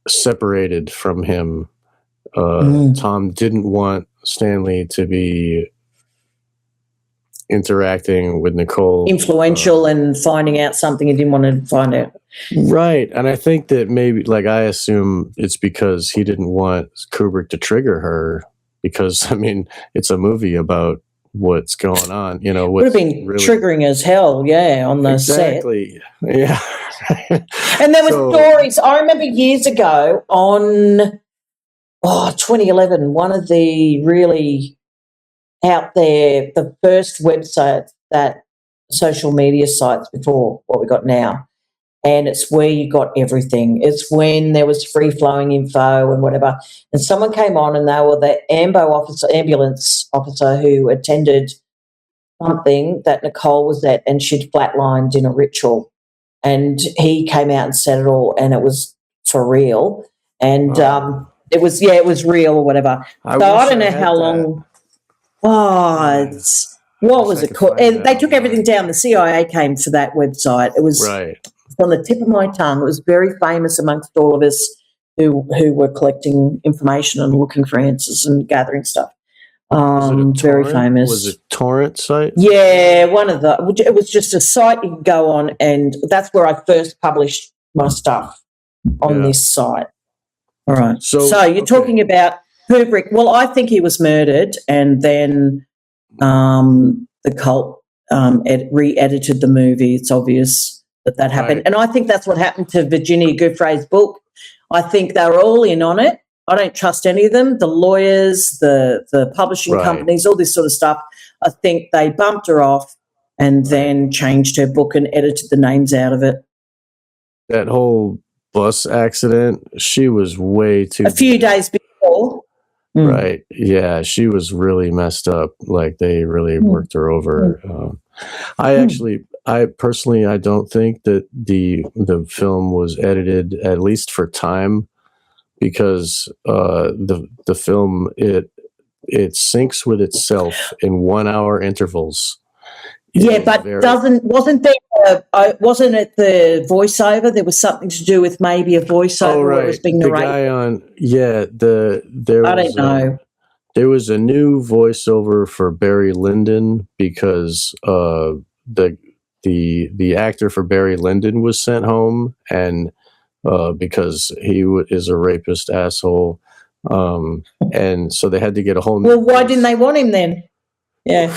separated from him. Tom didn't want Stanley to be interacting with Nicole. Influential and finding out something he didn't want to find out. Right. And I think that maybe, I assume it's because he didn't want Kubrick to trigger her because, it's a movie about what's going on, would have been really triggering as hell, on the set. Exactly. Yeah. And there were stories. I remember years ago on 2011, one of the really out there, the first website, that social media sites before what we got now. And it's where you got everything. It's when there was free-flowing info and whatever. And someone came on and they were the ambulance officer who attended something that Nicole was at, and she'd flatlined in a ritual. And he came out and said it all, and it was for real. And it was real or whatever. I don't know how long. What was it called? And they took everything down. The CIA came for that website. It was on the tip of my tongue. It was very famous amongst all of us who were collecting information and looking for answers and gathering stuff. Very famous. Was it torrent site? Yeah, it was just a site you could go on, and that's where I first published my stuff on this site. All right. So you're talking about Kubrick. Well, I think he was murdered, and then the cult re-edited the movie. It's obvious that happened. Right. And I think that's what happened to Virginia Giuffre's book. I think they were all in on it. I don't trust any of them, the lawyers, the publishing companies, all this sort of stuff. I think they bumped her off and then changed her book and edited the names out of it. That whole bus accident, she was way too a few days before. Right. Yeah, she was really messed up. Like they really worked her over. I personally, I don't think that the film was edited, at least for time, because the film it syncs with itself in 1 hour intervals. Yeah, but wasn't it the voiceover? There was something to do with maybe a voiceover where it was being narrated. The guy on, yeah, I don't know. There was a new voiceover for Barry Lyndon because the actor for Barry Lyndon was sent home, and because he is a rapist asshole, and so they had to get a whole new. Well, why didn't they want him then? Yeah.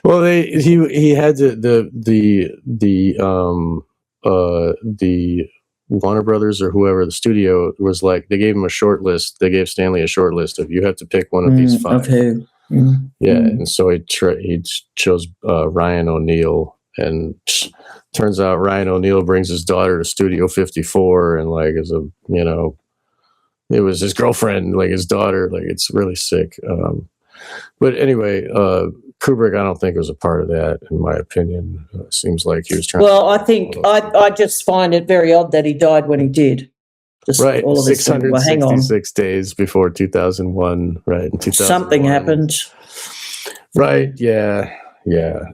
Well, he had the Warner Brothers or whoever, the studio, was like, they gave him a short list. They gave Stanley a short list of, you have to pick one of these 5. Of who? Yeah, and so he chose Ryan O'Neal, and turns out Ryan O'Neal brings his daughter to Studio 54, and like is a, you know, it was his girlfriend, like his daughter, like it's really sick. But anyway, Kubrick, I don't think was a part of that, in my opinion. Seems like he was trying. Well, I think I just find it very odd that he died when he did. Just right, all of 666 days before 2001. Right, in 2001. Something happened. Right. Yeah.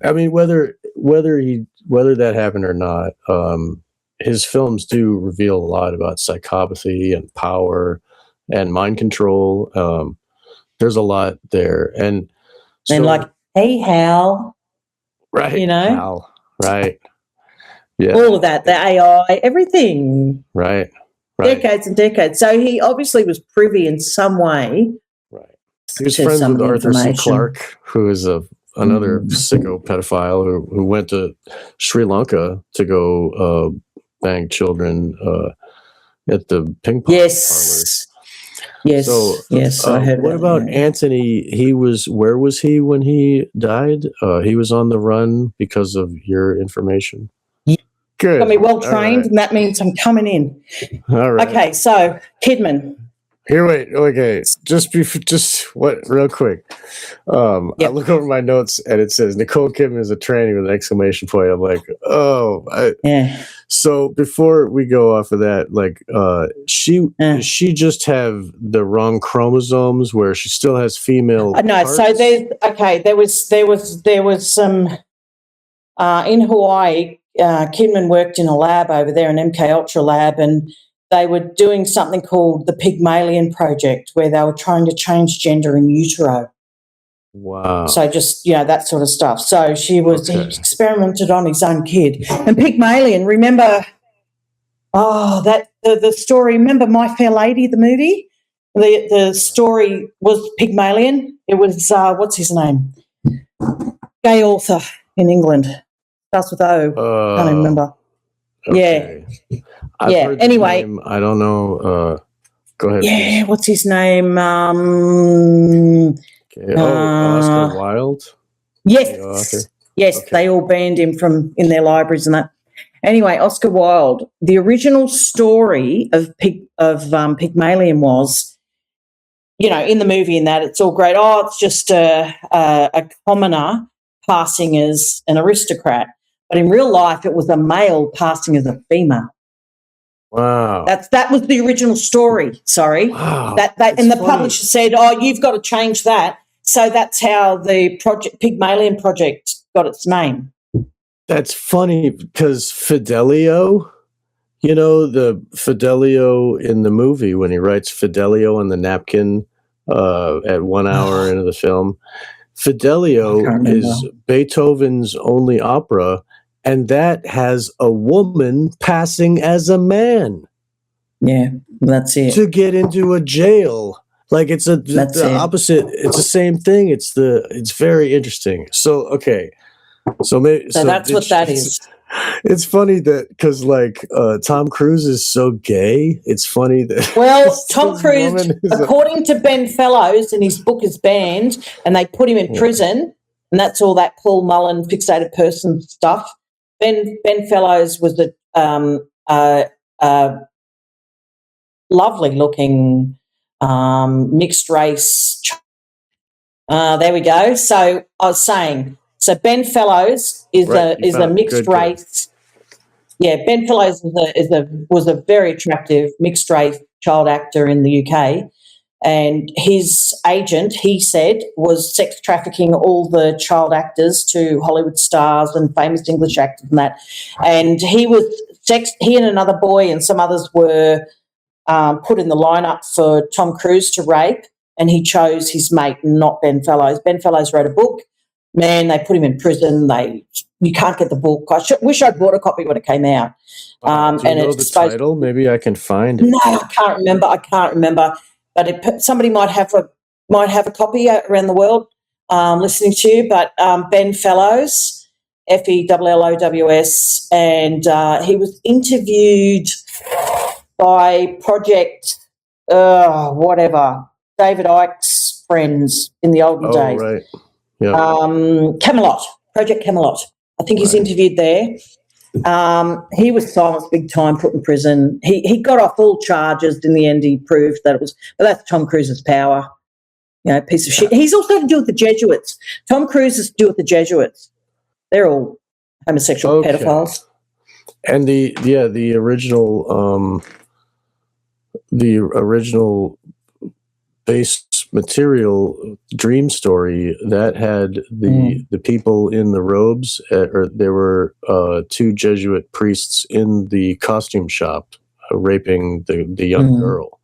I mean, whether that happened or not, his films do reveal a lot about psychopathy and power and mind control. There's a lot there, and like, hey, Hal, right? You know, Hal, right? Yeah, all of that, the AI, everything, right? Decades and decades. So he obviously was privy in some way. Right. He was friends with Arthur C. Clarke, who is another sicko pedophile who went to Sri Lanka to go bang children at the ping pong parlors. Yes, yes. I heard what about Antony? Where was he when he died? He was on the run because of your information. Yeah. Good. Got me well trained, and that means I'm coming in. All right. Okay, so Kidman. Here, wait. Okay, real quick. I look over my notes and it says Nicole Kidman is a tranny with an exclamation point. I'm like, yeah. So before we go off of that, like, she just have the wrong chromosomes where she still has female. No, parts? so there was some in Hawaii. Kidman worked in a lab over there, an MK Ultra lab, and they were doing something called the Pygmalion Project, where they were trying to change gender in utero. Wow. So just, that sort of stuff. So he experimented on his own kid. And Pygmalion, remember, the story, remember My Fair Lady, the movie? The story was Pygmalion. It was, what's his name? Gay author in England. Starts with O. Can't even remember. Okay. Yeah. Anyway, I don't know. Go ahead. Yeah. Please. What's his name? Oscar Wilde. Yes. Yes. Okay. They all banned him in their libraries and that. Anyway, Oscar Wilde. The original story of Pygmalion was, in the movie and that it's all great. Oh, it's just a commoner passing as an aristocrat. But in real life, it was a male passing as a female. Wow. That was the original story. Sorry. Wow. And the publisher said, you've got to change that. So that's how the Pygmalion Project got its name. That's funny because Fidelio, the Fidelio in the movie when he writes Fidelio on the napkin at 1 hour into the film. Fidelio is Beethoven's only opera, and that has a woman passing as a man. Yeah, that's it. To get into a jail. Like it's the opposite. It's the same thing. It's very interesting. So, okay. So that's what that is. It's funny that because Tom Cruise is so gay. It's funny that Tom Cruise, according to Ben Fellows, and his book is banned, and they put him in prison, and that's all that Paul Mullen fixated person stuff. Ben Fellows was lovely looking mixed race. There we go. So I was saying, so Ben Fellows is a mixed race. Yeah, Ben Fellows was a very attractive mixed race child actor in the UK, and his agent, he said, was sex trafficking all the child actors to Hollywood stars and famous English actors and that. And he and another boy and some others were put in the lineup for Tom Cruise to rape, and he chose his mate, not Ben Fellows. Ben Fellows wrote a book. Man, they put him in prison. You can't get the book. I wish I'd bought a copy when it came out. Do you know the title? Maybe I can find it. No, I can't remember. But somebody might have a copy around the world listening to you. But Ben Fellows, Fellows, and he was interviewed by Project David Icke's friends in the olden days. Right. Yeah. Camelot, Project Camelot. I think he's interviewed there. He was silenced big time, put in prison. He got off all charges. In the end, he proved that it was, but that's Tom Cruise's power. Piece of shit. He's also to do with the Jesuits. Tom Cruise is to do with the Jesuits. They're all homosexual pedophiles. And the original base material Dream Story that had the people in the robes, or there were two Jesuit priests in the costume shop raping the young girl.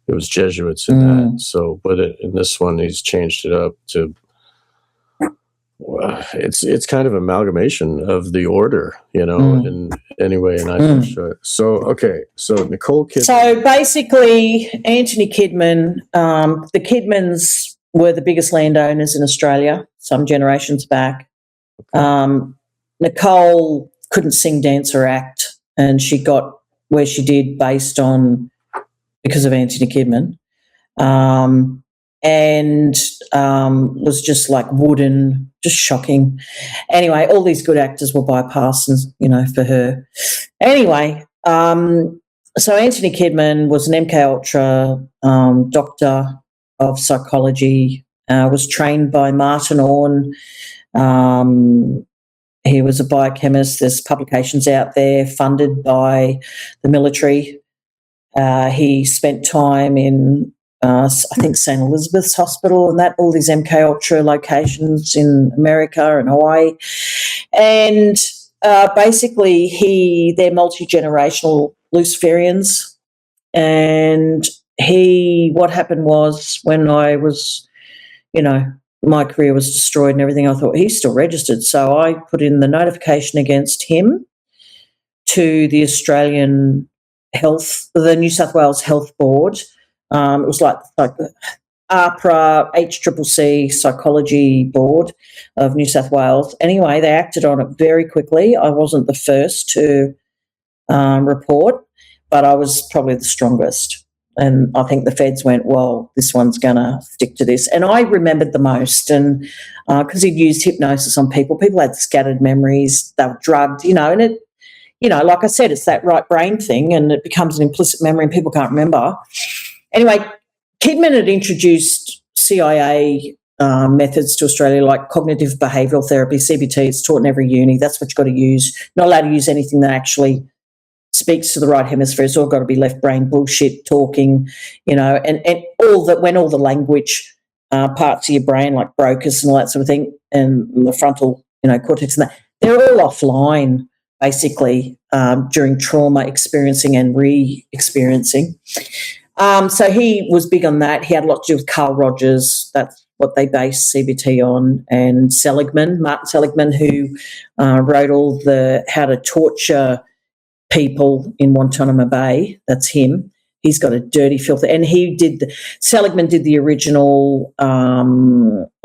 It was Jesuits in that. So, but in this one, he's changed it up to. It's kind of amalgamation of the order, in any way, and I'm sure. So, okay, so Nicole Kidman. So basically, Antony Kidman, the Kidmans were the biggest landowners in Australia some generations back. Okay. Nicole couldn't sing, dance, or act, and she got where she did because of Antony Kidman. And was just like wooden, just shocking. Anyway, all these good actors were bypassed, for her. Anyway, so Antony Kidman was an MK Ultra doctor of psychology, was trained by Martin Orne. He was a biochemist. There's publications out there funded by the military. He spent time in I think St. Elizabeth's Hospital and all these MK Ultra locations in America and Hawaii. And basically they're multi-generational Luciferians. And what happened was when I was, my career was destroyed and everything, I thought he's still registered. So I put in the notification against him to the the New South Wales Health Board. It was like the APRA, HCCC Psychology Board of New South Wales. Anyway, they acted on it very quickly. I wasn't the first to report, but I was probably the strongest. And I think the feds went, well, this one's going to stick to this. And I remembered the most, and because he'd used hypnosis on people. People had scattered memories. They were drugged, and it, like I said, it's that right brain thing, and it becomes an implicit memory and people can't remember. Anyway, Kidman had introduced CIA methods to Australia, like cognitive behavioural therapy, CBT. It's taught in every uni. That's what you've got to use. Not allowed to use anything that actually speaks to the right hemisphere. It's all got to be left brain bullshit talking, and all that, when all the language parts of your brain, like Broca's and all that sort of thing, and the frontal, cortex and that, they're all offline basically during trauma experiencing and re-experiencing. So he was big on that. He had a lot to do with Carl Rogers. That's what they based CBT on. And Martin Seligman, who wrote all the how to torture people in Guantanamo Bay. That's him. He's got a dirty, filthy, and Seligman did the original, a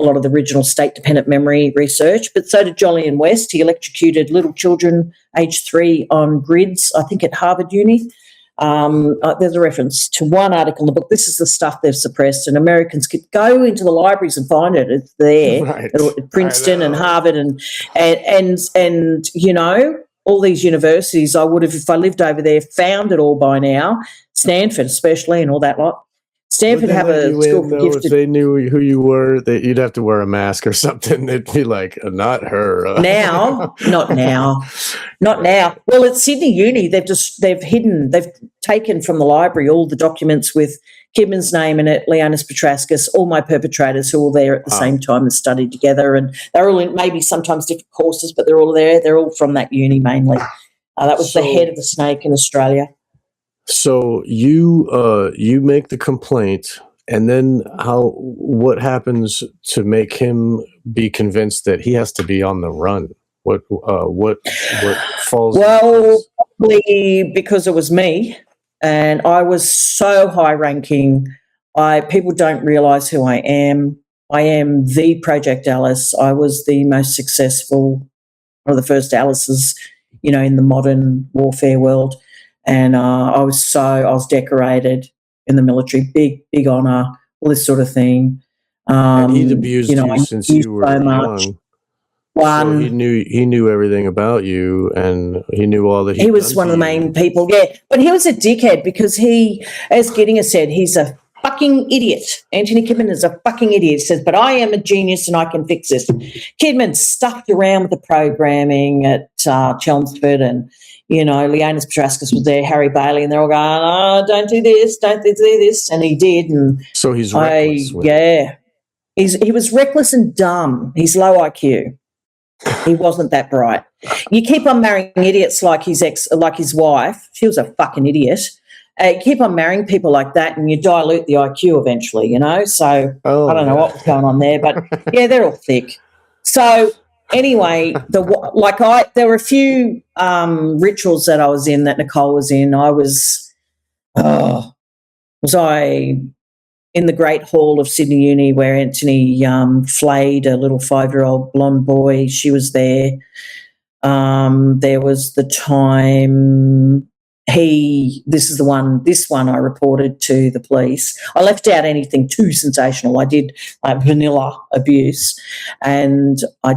lot of the original state-dependent memory research, but so did Jolyon West. He electrocuted little children aged 3 on grids, I think at Harvard Uni. There's a reference to one article in the book. This is the stuff they've suppressed, and Americans could go into the libraries and find it. It's there, at Princeton and Harvard, and all these universities, I would have, if I lived over there, found it all by now. Stanford, especially, and all that lot. Stanford have a school for If gifted. they knew who you were, that you'd have to wear a mask or something. They'd be like, not her. Now, not now. Well, at Sydney Uni, they've taken from the library all the documents with Kidman's name in it, Leonis Petrascus, all my perpetrators who were all there at the same time and studied together. And they're all in maybe sometimes different courses, but they're all there. They're all from that uni mainly. That was the head of the snake in Australia. So you make the complaint, and then what happens to make him be convinced that he has to be on the run? What falls? Well, probably because it was me, and I was so high ranking. People don't realise who I am. I am the Project Alice. I was the most successful, one of the first Alices, in the modern warfare world. And I was decorated in the military, big honour, all this sort of thing. And he'd abused you since you were so young. So he knew everything about you, and he knew all that. He was one of the main people, yeah. But he was a dickhead because he, as Giddinga said, he's a fucking idiot. Antony Kidman is a fucking idiot. He says, but I am a genius and I can fix this. Kidman stuffed around with the programming at Chelmsford, and Leonis Petrascus was there, Harry Bailey, and they're all going, oh, don't do this, and he did. And so he's reckless. He was reckless and dumb. He's low IQ. He wasn't that bright. You keep on marrying idiots like his wife. She was a fucking idiot. You keep on marrying people like that, and you dilute the IQ eventually. So I don't know what was going on there, but yeah, they're all thick. So anyway, there were a few rituals that I was in, that Nicole was in. I was in the Great Hall of Sydney Uni where Antony flayed a little 5-year-old blonde boy. She was there. There was the time this one I reported to the police. I left out anything too sensational. I did vanilla abuse, and I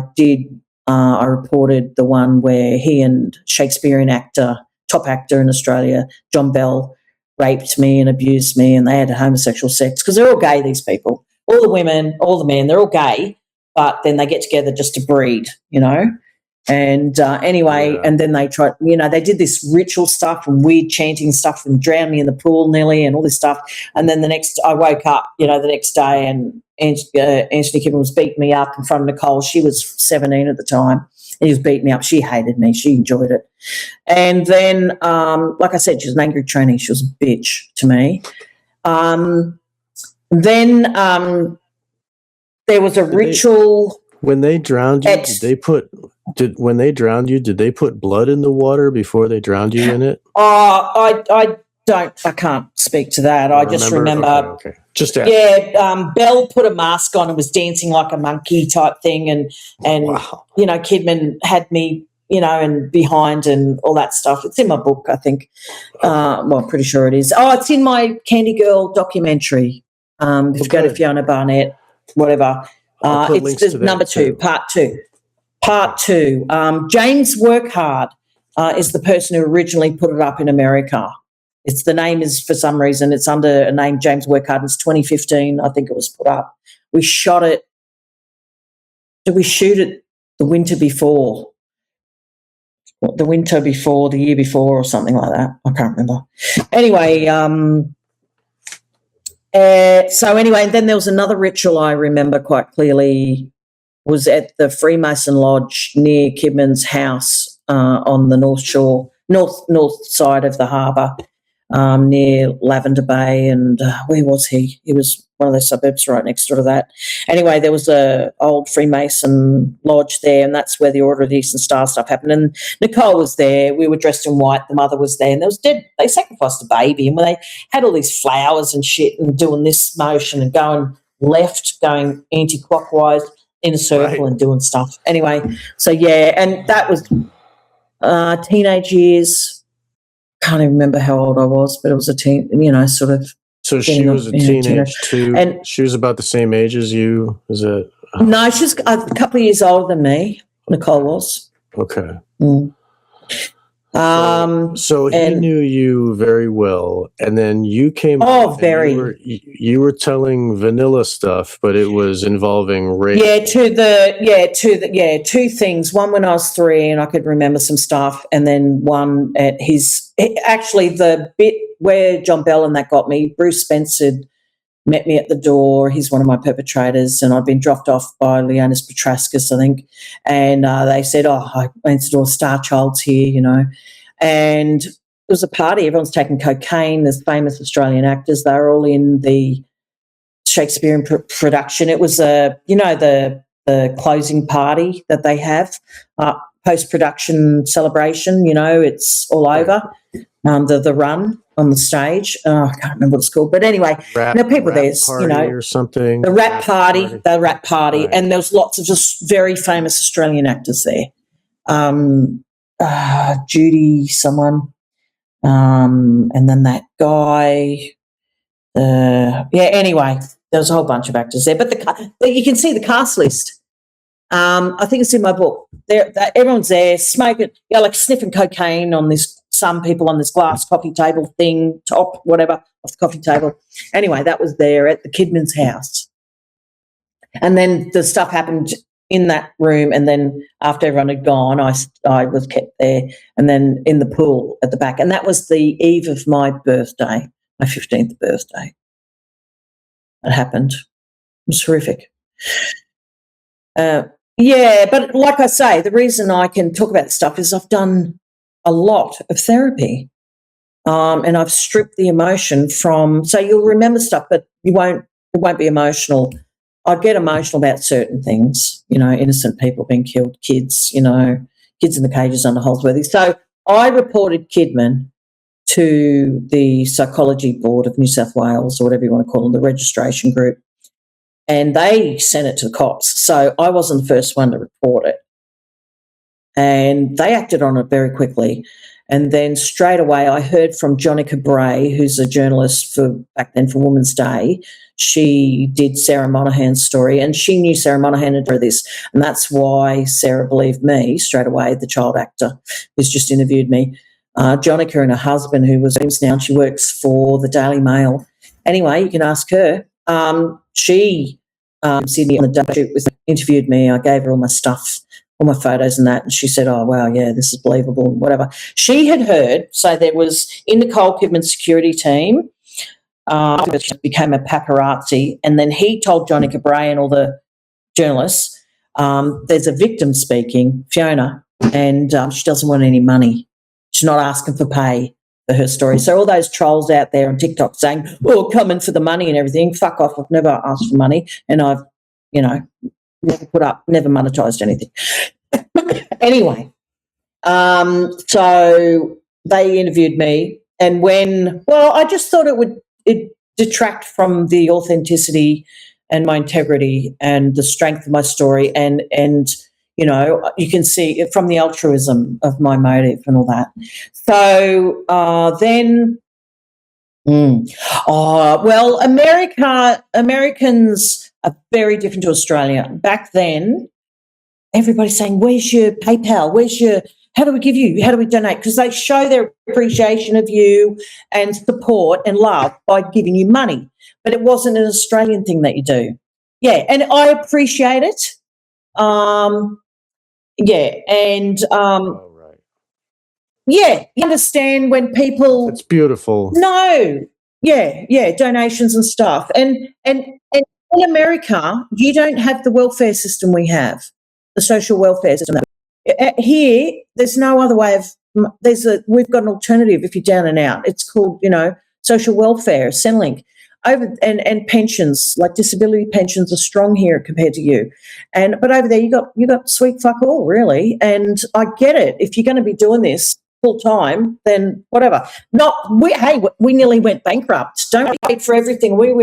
reported the one where he and Shakespearean top actor in Australia, John Bell, raped me and abused me, and they had homosexual sex, because they're all gay, these people. All the women, all the men, they're all gay, but then they get together just to breed, And and then they tried, they did this ritual stuff and weird chanting stuff and drowned me in the pool nearly and all this stuff. And then I woke up, the next day, and Antony Kidman was beating me up in front of Nicole. She was 17 at the time. And he was beating me up. She hated me. She enjoyed it. And then, like I said, she was an angry tranny. She was a bitch to me. Then there was a ritual. When they drowned you, did they put blood in the water before they drowned you in it? I can't speak to that. I just remember. Okay. Just ask. Yeah, Belle put a mask on and was dancing like a monkey type thing, and wow. Kidman had me, and behind and all that stuff. It's in my book, I think. I'm pretty sure it is. Oh, it's in my Candy Girl documentary. If you go to Fiona Barnett, whatever. It's the number 2, part 2. Part 2. James Workhard is the person who originally put it up in America. The name is, for some reason, it's under a name, James Workhard. It's 2015, I think it was put up. We shot it. Did we shoot it the winter before? The year before, or something like that. I can't remember. Anyway, and then there was another ritual I remember quite clearly, was at the Freemason Lodge near Kidman's house on the north side of the harbour, near Lavender Bay, and where was he? He was one of those suburbs right next door to that. Anyway, there was a old Freemason lodge there, and that's where the Order of the Eastern Star stuff happened. And Nicole was there. We were dressed in white. The mother was there, and there was dead. They sacrificed a baby, and when they had all these flowers and shit, and doing this motion and going left, going anti-clockwise in a circle, and doing stuff. Anyway, so yeah, and that was teenage years. Can't even remember how old I was, but it was a teen, sort of. So she was a teenage too, and she was about the same age as you. Is it? No, she's a couple of years older than me. Nicole was. Okay. So he and- knew you very well, and then you came. Oh, and very. You were telling vanilla stuff, but it was involving rape. Two things. One when I was 3 and I could remember some stuff, and then one at actually the bit where John Bell and that got me. Bruce Spencer met me at the door. He's one of my perpetrators, and I'd been dropped off by Leonis Petrascus, I think, and they said, I answered the door, Star Child's here, you know, and it was a party. Everyone's taking cocaine. There's famous Australian actors. They were all in the Shakespearean production. It was the closing party that they have, post-production celebration, you know, it's all over. The run on the stage. I can't remember what it's called. But anyway, people there, you know. Or something. The rap party. Right. And there was lots of just very famous Australian actors there. Judy someone. And then that guy. Anyway, there was a whole bunch of actors there. But you can see the cast list. I think it's in my book. Everyone's there smoking, like sniffing cocaine on this. Some people on this glass coffee table thing, top, whatever, off the coffee table. Anyway, that was there at the Kidman's house. And then the stuff happened in that room, and then after everyone had gone, I was kept there, and then in the pool at the back. And that was the eve of my birthday, my 15th birthday. It happened. It was horrific. But like I say, the reason I can talk about this stuff is I've done a lot of therapy, and I've stripped the emotion from. So you'll remember stuff, but it won't be emotional. I get emotional about certain things, you know, innocent people being killed, kids, you know, kids in the cages under Holsworthy. So I reported Kidman to the Psychology Board of New South Wales, or whatever you want to call them, the registration group, and they sent it to the cops. So I wasn't the first one to report it. And they acted on it very quickly. And then straight away I heard from Jonica Bray, who's a journalist back then for Women's Day. She did Sarah Monahan's story, and she knew Sarah Monahan had done this. And that's why Sarah believed me straight away, the child actor who's just interviewed me. Jonica and her husband, who was now, she works for the Daily Mail. Anyway, you can ask her. She Sydney on the day shoot interviewed me. I gave her all my stuff, all my photos and that, and she said, oh, wow, yeah, this is believable and whatever. She had heard, so there was in Nicole Kidman's security team, she became a paparazzi, and then he told Jonica Bray and all the journalists, there's a victim speaking, Fiona, and she doesn't want any money. She's not asking for pay for her story. So all those trolls out there on TikTok saying, oh, come in for the money and everything, fuck off, I've never asked for money, and I've, you know, never monetized anything. Anyway, so they interviewed me, and I just thought it detract from the authenticity and my integrity and the strength of my story, and you know, you can see it from the altruism of my motive and all that. So Americans are very different to Australia. Back then, everybody's saying, where's your PayPal? How do we give you? How do we donate? Because they show their appreciation of you and support and love by giving you money. But it wasn't an Australian thing that you do. Yeah, and I appreciate it. You understand when people. It's beautiful. No, donations and stuff, and in America, you don't have the welfare system we have, the social welfare system. Here, there's no other way of. We've got an alternative if you're down and out. It's called, you know, social welfare, Centrelink. And pensions, like disability pensions, are strong here compared to you, but over there you got sweet fuck all, really. And I get it. If you're going to be doing this full time, then whatever. We nearly went bankrupt. Don't pay for everything. We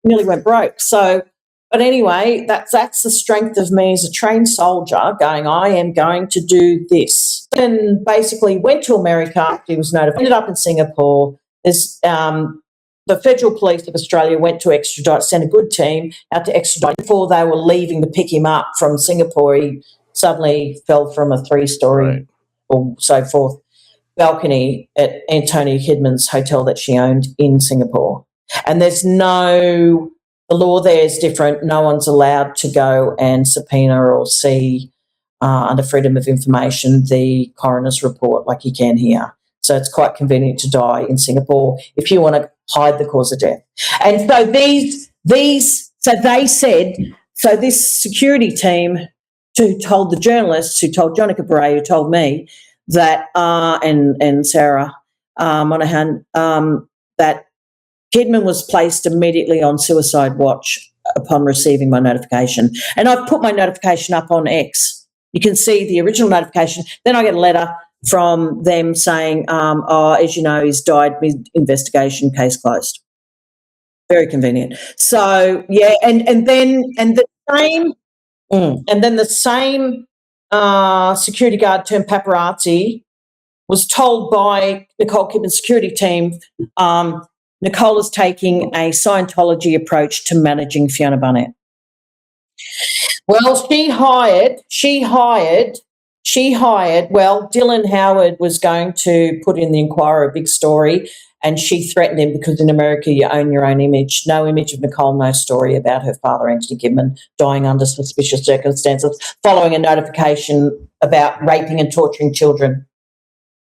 nearly went broke. So, but anyway, that's the strength of me as a trained soldier. Going, I am going to do this, and basically went to America. He was notified. Ended up in Singapore. There's the Federal Police of Australia went to extradite, sent a good team out to extradite. Before they were leaving to pick him up from Singapore, he suddenly fell from a 3-story or so forth balcony at Antony Kidman's hotel that she owned in Singapore. And the law there is different. No one's allowed to go and subpoena or see under freedom of information the coroner's report like you can here. So it's quite convenient to die in Singapore if you want to hide the cause of death. And so this security team who told the journalists, who told Jonica Bray, who told me that, and Sarah Monahan, that Kidman was placed immediately on suicide watch upon receiving my notification. And I've put my notification up on X. You can see the original notification. Then I get a letter from them saying, as you know, he's died mid-investigation, case closed. Very convenient. So, yeah, and then the same security guard turned paparazzi was told by Nicole Kidman's security team, Nicole is taking a Scientology approach to managing Fiona Barnett. Well, she hired, Dylan Howard was going to put in the Inquirer a big story, and she threatened him because in America you own your own image. No image of Nicole, no story about her father, Antony Kidman, dying under suspicious circumstances following a notification about raping and torturing children.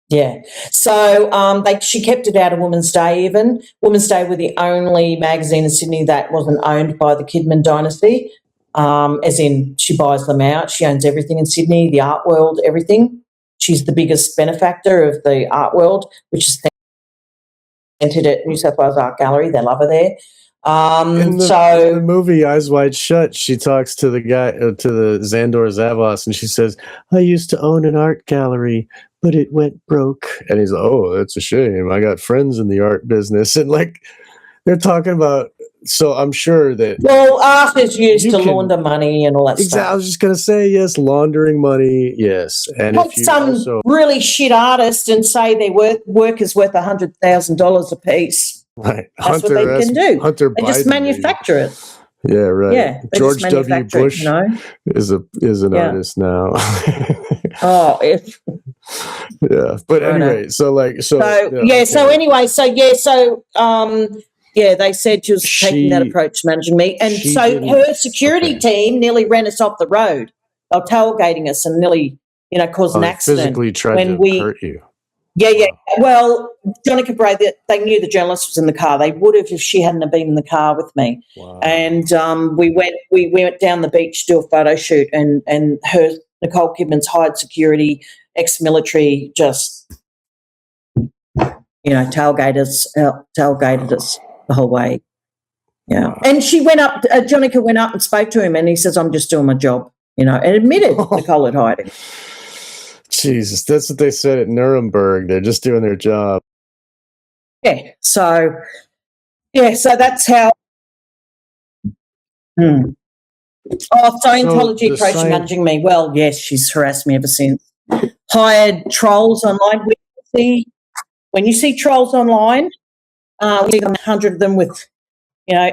Yeah. So she kept it out of Woman's Day even. Woman's Day were the only magazine in Sydney that wasn't owned by the Kidman dynasty, as in she buys them out. She owns everything in Sydney, the art world, everything. She's the biggest benefactor of the art world, which is centred at New South Wales Art Gallery. They love her there. In the movie Eyes Wide Shut, she talks to the guy, to the Xandor Zavos, and she says, I used to own an art gallery, but it went broke. And he's like, oh, that's a shame. I got friends in the art business. And like, they're talking about, so I'm sure that. Well, art is used to launder money and all that stuff. I was just going to say, yes, laundering money, yes. And take some really shit artist and say their work is worth $100,000 a piece. Right. That's what they can do. Hunter Biden, just manufacture it. Yeah, right. Yeah, George W. Bush is an artist now. Yeah, but anyway, they said she was taking that approach to managing me, and so her security team nearly ran us off the road. They were tailgating us and nearly, caused an accident. Physically tried to hurt you. Yeah. Well, Jonica Bray, they knew the journalist was in the car. They would have if she hadn't have been in the car with me. Wow. And we went down the beach to do a photo shoot, and her Nicole Kidman's hired security, ex-military, just tailgated us the whole way. Yeah, and she went up. Jonica went up and spoke to him, and he says, "I'm just doing my job," and admitted Nicole had hired him. Jesus, that's what they said at Nuremberg. They're just doing their job. Yeah. So that's how. Scientology approach to managing me. Well, yes, she's harassed me ever since. Hired trolls online. When you see trolls online, we see 100 of them with,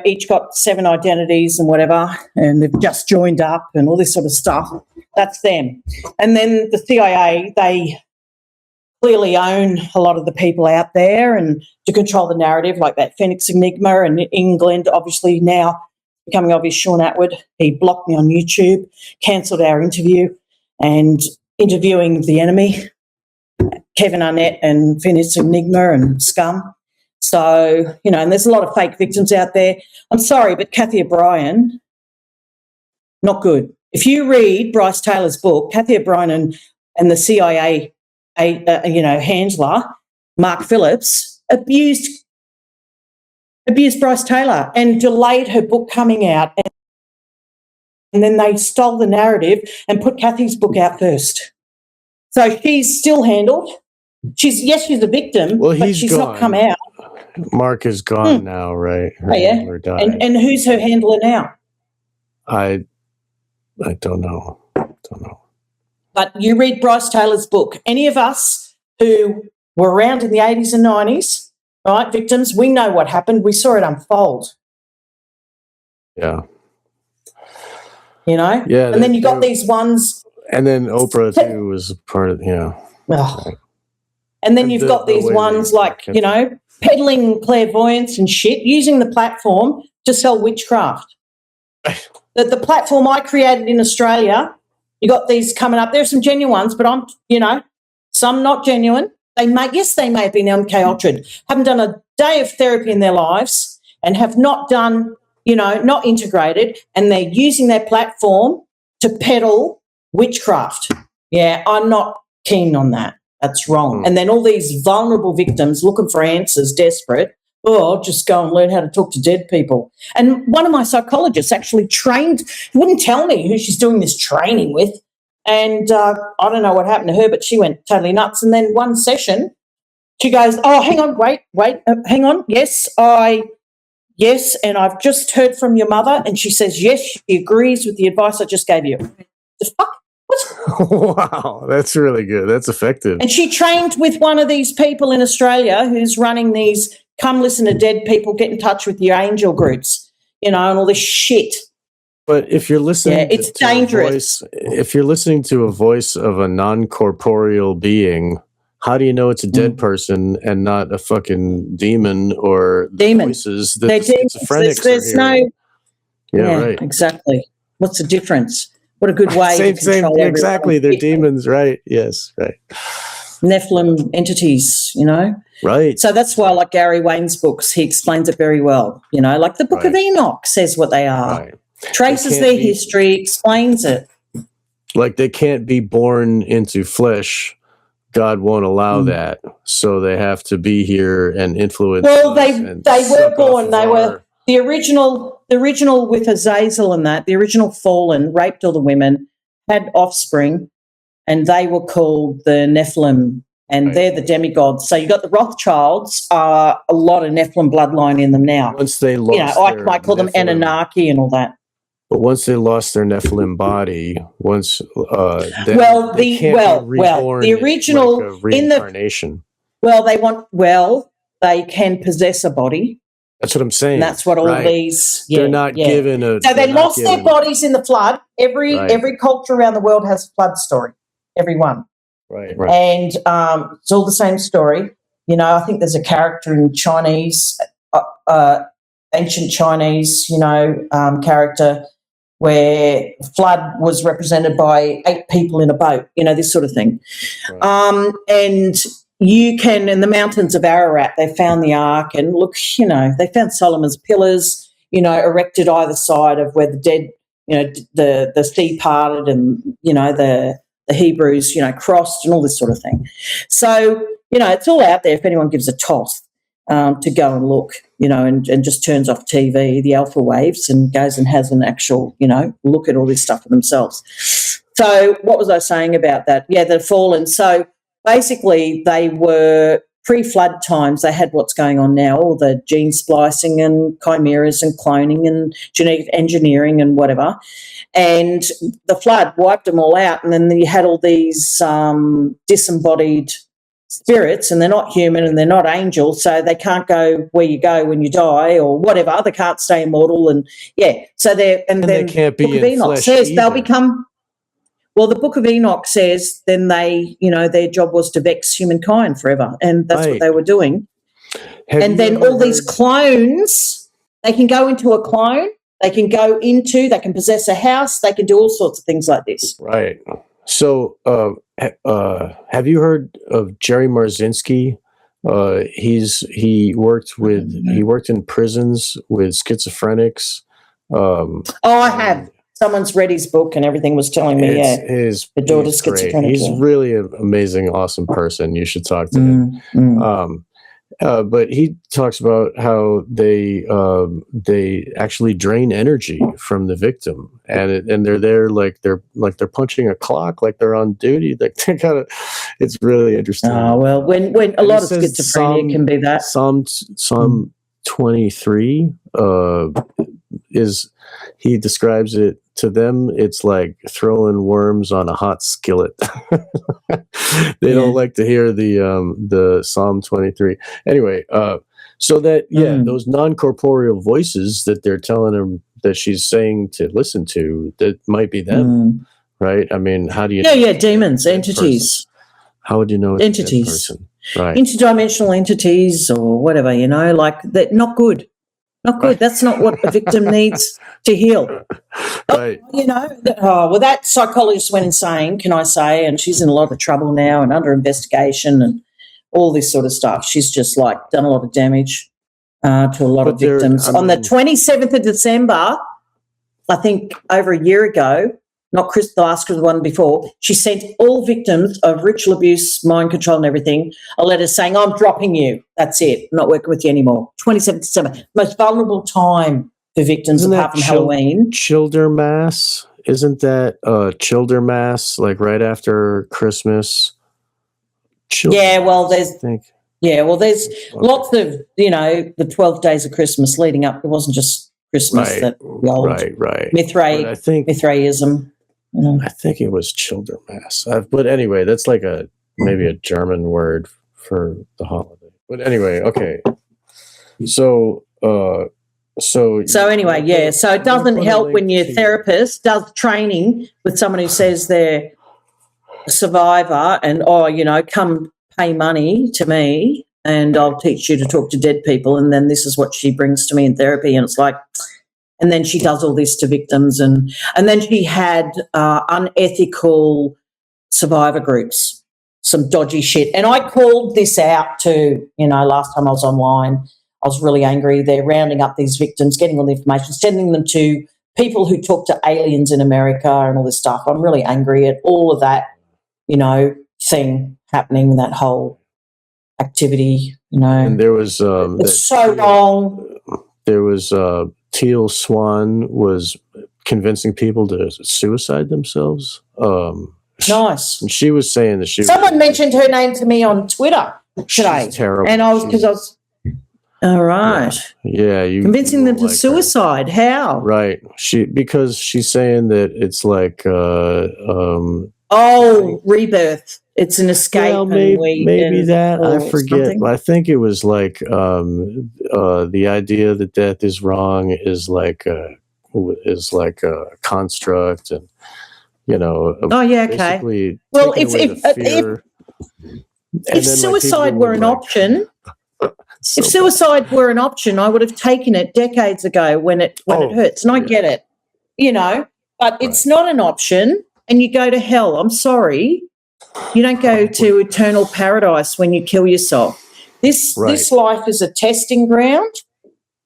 each got 7 identities and whatever, and they've just joined up and all this sort of stuff. That's them. And then the CIA, they clearly own a lot of the people out there and to control the narrative, like that Phoenix Enigma, and in England, obviously now becoming obvious, Sean Atwood, he blocked me on YouTube, cancelled our interview, and interviewing the enemy, Kevin Arnett and Phoenix Enigma and Scum. So, and there's a lot of fake victims out there. I'm sorry, but Kathy O'Brien, not good. If you read Bryce Taylor's book, Kathy O'Brien and the CIA, handler, Mark Phillips, abused Bryce Taylor and delayed her book coming out. And then they stole the narrative and put Kathy's book out first. So she's still handled. She's a victim, but she's gone. not come out. Mark is gone now, right? Her handler died. And who's her handler now? I don't know. But you read Bryce Taylor's book. Any of us who were around in the 80s and 90s, right, victims, we know what happened. We saw it unfold. Yeah. Yeah. And then you got these ones. And then Oprah too was part of, Oh. And then you've got these ones like, you know, peddling clairvoyance and shit, using the platform to sell witchcraft. The platform I created in Australia, you got these coming up. There's some genuine ones, but some not genuine. They may have been MK Ultra, haven't done a day of therapy in their lives and have not done, not integrated, and they're using their platform to peddle witchcraft. Yeah, I'm not keen on that. That's wrong. And then all these vulnerable victims looking for answers, desperate. I'll just go and learn how to talk to dead people. And one of my psychologists actually trained, wouldn't tell me who she's doing this training with. And I don't know what happened to her, but she went totally nuts. And then one session, she goes, oh, hang on, wait, hang on. Yes, and I've just heard from your mother. And she says, yes, she agrees with the advice I just gave you. The fuck? Wow, that's really good. That's effective. And she trained with one of these people in Australia who's running these come listen to dead people, get in touch with your angel groups, and all this shit. But if you're listening it's dangerous. If you're listening to a voice of a non-corporeal being, how do you know it's a dead person and not a fucking demon or voices that the schizophrenics are hearing? Right. Exactly. What's the difference? What a good way to control exactly. They're demons, right? Yes, right. Nephilim entities, Right. So that's why I like Gary Wayne's books. He explains it very well, like the Book of Enoch says what they are. Right. Traces their history, explains it. Like they can't be born into flesh. God won't allow that. So they have to be here and influence. Well, they were born. They were the original with Azazel and that, the original fallen, raped all the women, had offspring, and they were called the Nephilim, and they're the demigods. So you got the Rothschilds, a lot of Nephilim bloodline in them now. Once they lost I might call them Anunnaki and all that. But once they lost their Nephilim body, the original like reincarnation. They can possess a body. That's what I'm saying. And that's what all these. They're not given a. So they lost their bodies in the flood. Every culture around the world has a flood story. Every one. Right. And it's all the same story. I think there's a character in Chinese, ancient Chinese, character where flood was represented by 8 people in a boat. This sort of thing. Right. And you can, in the mountains of Ararat, they found the ark, and look, they found Solomon's pillars, erected either side of where the dead, the sea parted, and the Hebrews, crossed, and all this sort of thing. So it's all out there if anyone gives a toss to go and look, and just turns off TV, the alpha waves, and goes and has an actual, look at all this stuff for themselves. So what was I saying about that? Yeah, the fallen. So basically, they were pre-flood times. They had what's going on now, all the gene splicing and chimeras and cloning and genetic engineering and whatever. And the flood wiped them all out. And then you had all these disembodied spirits, and they're not human and they're not angels, so they can't go where you go when you die or whatever. They can't stay immortal. And so they can't be Book of in Enoch flesh says either. they'll become. Well, the Book of Enoch says then they, their job was to vex humankind forever, and that's what they were doing. And then all these clones, they can go into a clone, they can possess a house, they can do all sorts of things like this. Right. So have you heard of Jerry Marzinski? He worked in prisons with schizophrenics. I have. Someone's read his book and everything, was telling me, his daughter's schizophrenic. He's really an amazing, awesome person. You should talk to him. But he talks about how they actually drain energy from the victim, and they're there like they're punching a clock, like they're on duty. Like they it's really interesting. Well, when a lot of schizophrenia can be that. Psalm 23 he describes it to them. It's like throwing worms on a hot skillet. They don't like to hear the Psalm 23. Anyway, so that those non-corporeal voices that they're telling them that she's saying to listen to, that might be them, right? I mean, how do you? Demons, entities. How would you know it's Entities. a dead person? Right. Interdimensional entities or whatever, like they're not good. Not good. Right. That's not what a victim needs to heal. Right. That psychologist went insane, can I say, and she's in a lot of trouble now and under investigation and all this sort of stuff. She's just like done a lot of damage to a lot of victims. On the 27th of December, I think over a year ago, not Chris, the last one before, she sent all victims of ritual abuse, mind control and everything a letter saying, I'm dropping you. That's it. I'm not working with you anymore. 27th December, most vulnerable time for victims apart from Halloween. Childermas? Isn't that Childermas, like right after Christmas? Yeah, well, there's lots of, the 12 days of Christmas leading up. It wasn't just Christmas, that the old Mithraism. I think it was Childermas. But anyway, that's like maybe a German word for the holiday. But anyway, okay. So anyway, yeah. So it doesn't help when your therapist does training with someone who says they're a survivor and, come pay money to me and I'll teach you to talk to dead people. And then this is what she brings to me in therapy. And it's like, and then she does all this to victims. And then she had unethical survivor groups, some dodgy shit. And I called this out too, last time I was online. I was really angry. They're rounding up these victims, getting all the information, sending them to people who talk to aliens in America and all this stuff. I'm really angry at all of that, thing happening, that whole activity, And there was it's so wrong. There was Teal Swan was convincing people to suicide themselves. Nice. And she was saying that someone mentioned her name to me on Twitter today. She's terrible. And I was all right. Yeah, you convincing them to suicide. Her. How? Right. Because she's saying that it's like rebirth. It's an escape. Well, maybe that. I forget. Something. I think it was like the idea that death is wrong is like a construct, and okay. Well, if suicide were an option. If suicide were an option, I would have taken it decades ago when it hurts, and I get it, but it's not an option, and you go to hell. I'm sorry. You don't go to eternal paradise when you kill yourself. This life is a testing ground,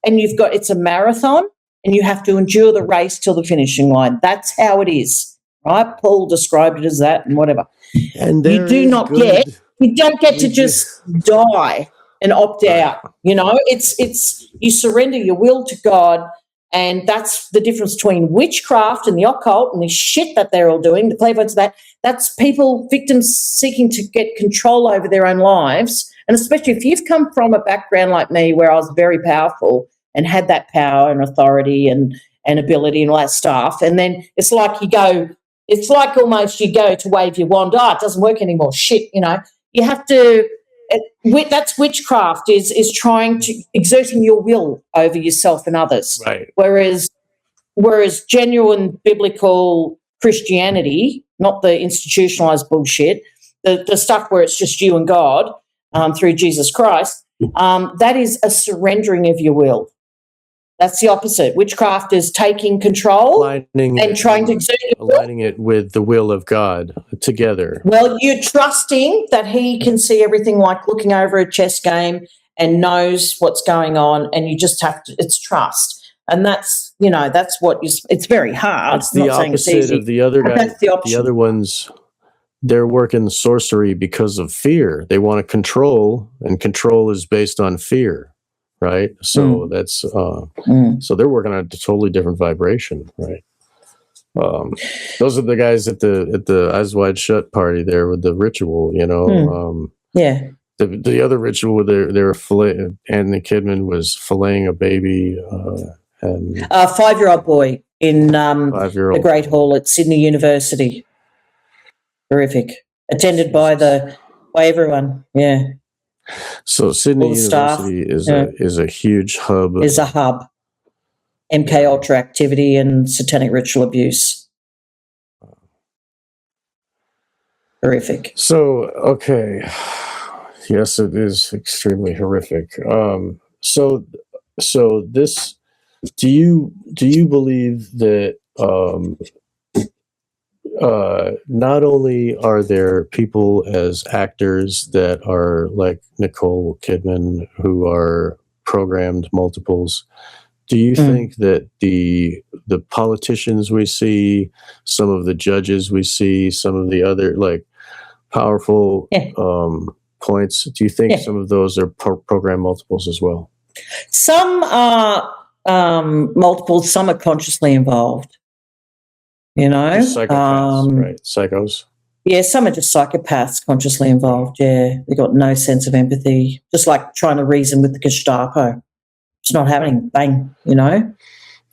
and it's a marathon, and you have to endure the race till the finishing line. That's how it is, right? Paul described it as that, and whatever. And you don't get to just die and opt out. It's you surrender your will to God. And that's the difference between witchcraft and the occult and the shit that they're all doing, the clairvoyants, that's victims seeking to get control over their own lives. And especially if you've come from a background like me where I was very powerful and had that power and authority and ability and all that stuff. And then it's like almost you go to wave your wand. It doesn't work anymore. Shit, you have to. That's witchcraft is trying to exerting your will over yourself and others. Right. Whereas genuine biblical Christianity, not the institutionalized bullshit, the stuff where it's just you and God through Jesus Christ, that is a surrendering of your will. That's the opposite. Witchcraft is taking control and trying to exert your will. Aligning it with the will of God together. Well, you're trusting that He can see everything, like looking over a chess game and knows what's going on, and you just have to. It's trust, and that's what you. It's very hard. It's the opposite of the other guys. The other ones, they're working sorcery because of fear. They want to control, and control is based on fear. Right. So that's so they're working on a totally different vibration. Right. Those are the guys at the Eyes Wide Shut party there with the ritual, The other ritual they were Antony Kidman was filleting a baby and a 5-year-old boy in the Great Hall at Sydney University. Horrific. Attended by everyone. Yeah. So Sydney University is a huge hub. Is a hub. MK Ultra activity and satanic ritual abuse. Horrific. So, okay. Yes, it is extremely horrific. So this, do you believe that not only are there people as actors that are like Nicole Kidman who are programmed multiples, do you think that the politicians we see, some of the judges we see, some of the other like powerful points, do you think some of those are program multiples as well? Some are multiples, some are consciously involved, you know. Just psychopaths, right? Psychos. Yeah, some are just psychopaths consciously involved, yeah. They've got no sense of empathy, just like trying to reason with the Gestapo. It's not happening, bang, you know.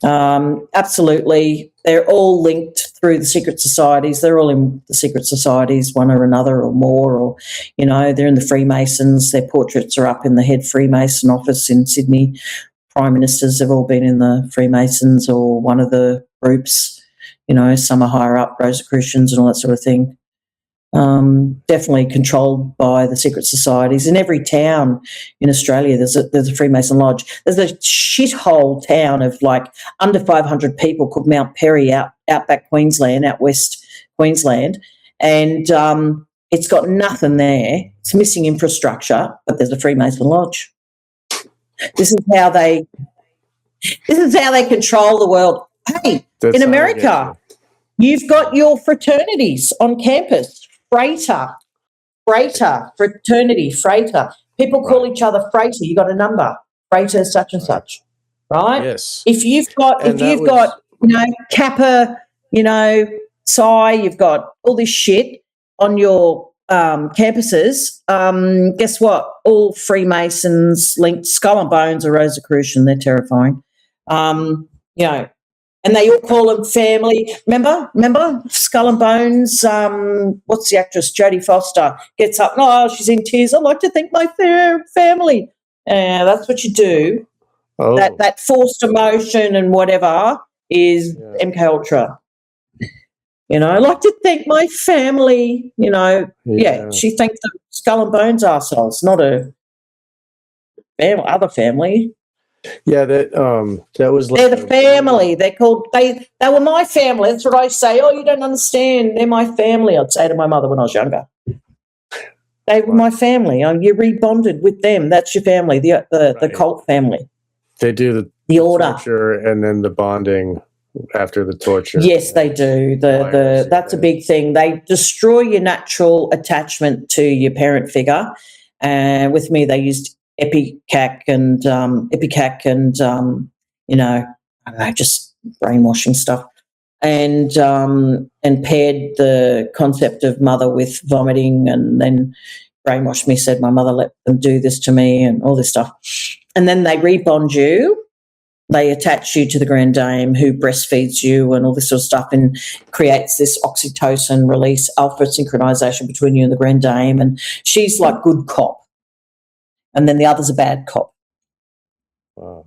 Absolutely. They're all linked through the secret societies. They're all in the secret societies, one or another or more, or, you know, they're in the Freemasons. Their portraits are up in the head Freemason office in Sydney. Prime ministers have all been in the Freemasons or one of the groups, you know, some are higher up, Rosicrucians and all that sort of thing. Definitely controlled by the secret societies. In every town in Australia, there's a Freemason lodge. There's a shithole town of like under 500 people called Mount Perry outback Queensland, out west Queensland, and it's got nothing there. It's missing infrastructure, but there's a Freemason lodge. This is how they control the world. Hey, in America, you've got your fraternities on campus. Freighter fraternity. People call each other Freighter. You got a number, Freighter such and such, right? Yes. If you've got you know, Kappa, you know, Psi, you've got all this shit on your campuses. Guess what? All Freemasons linked. Skull and Bones or Rosicrucian. They're terrifying. You know. And they all call them family. Remember? Skull and Bones, what's the actress? Jodie Foster gets up. Oh, she's in tears. I'd like to thank my family. That's what you do. Oh. That forced emotion and whatever is MK Ultra. You know, I'd like to thank my family. You know, she thanked the Skull and Bones arseholes, not a other family. Yeah, that was like they're the family. They're called they were my family. That's what I say. Oh, you don't understand. They're my family. I'd say to my mother when I was younger. They were my family. You rebonded with them. That's your family. The cult family. They do the order torture and then the bonding after the torture. Yes, they do. That's a big thing. They destroy your natural attachment to your parent figure. And with me, they used Ipecac and you know, I don't know, just brainwashing stuff, and paired the concept of mother with vomiting, and then brainwashed me. Said my mother let them do this to me, and all this stuff, and then they rebond you. They attach you to the Grand Dame who breastfeeds you and all this sort of stuff, and creates this oxytocin release, alpha synchronization between you and the Grand Dame, and she's like good cop. And then the other's a bad cop. Wow.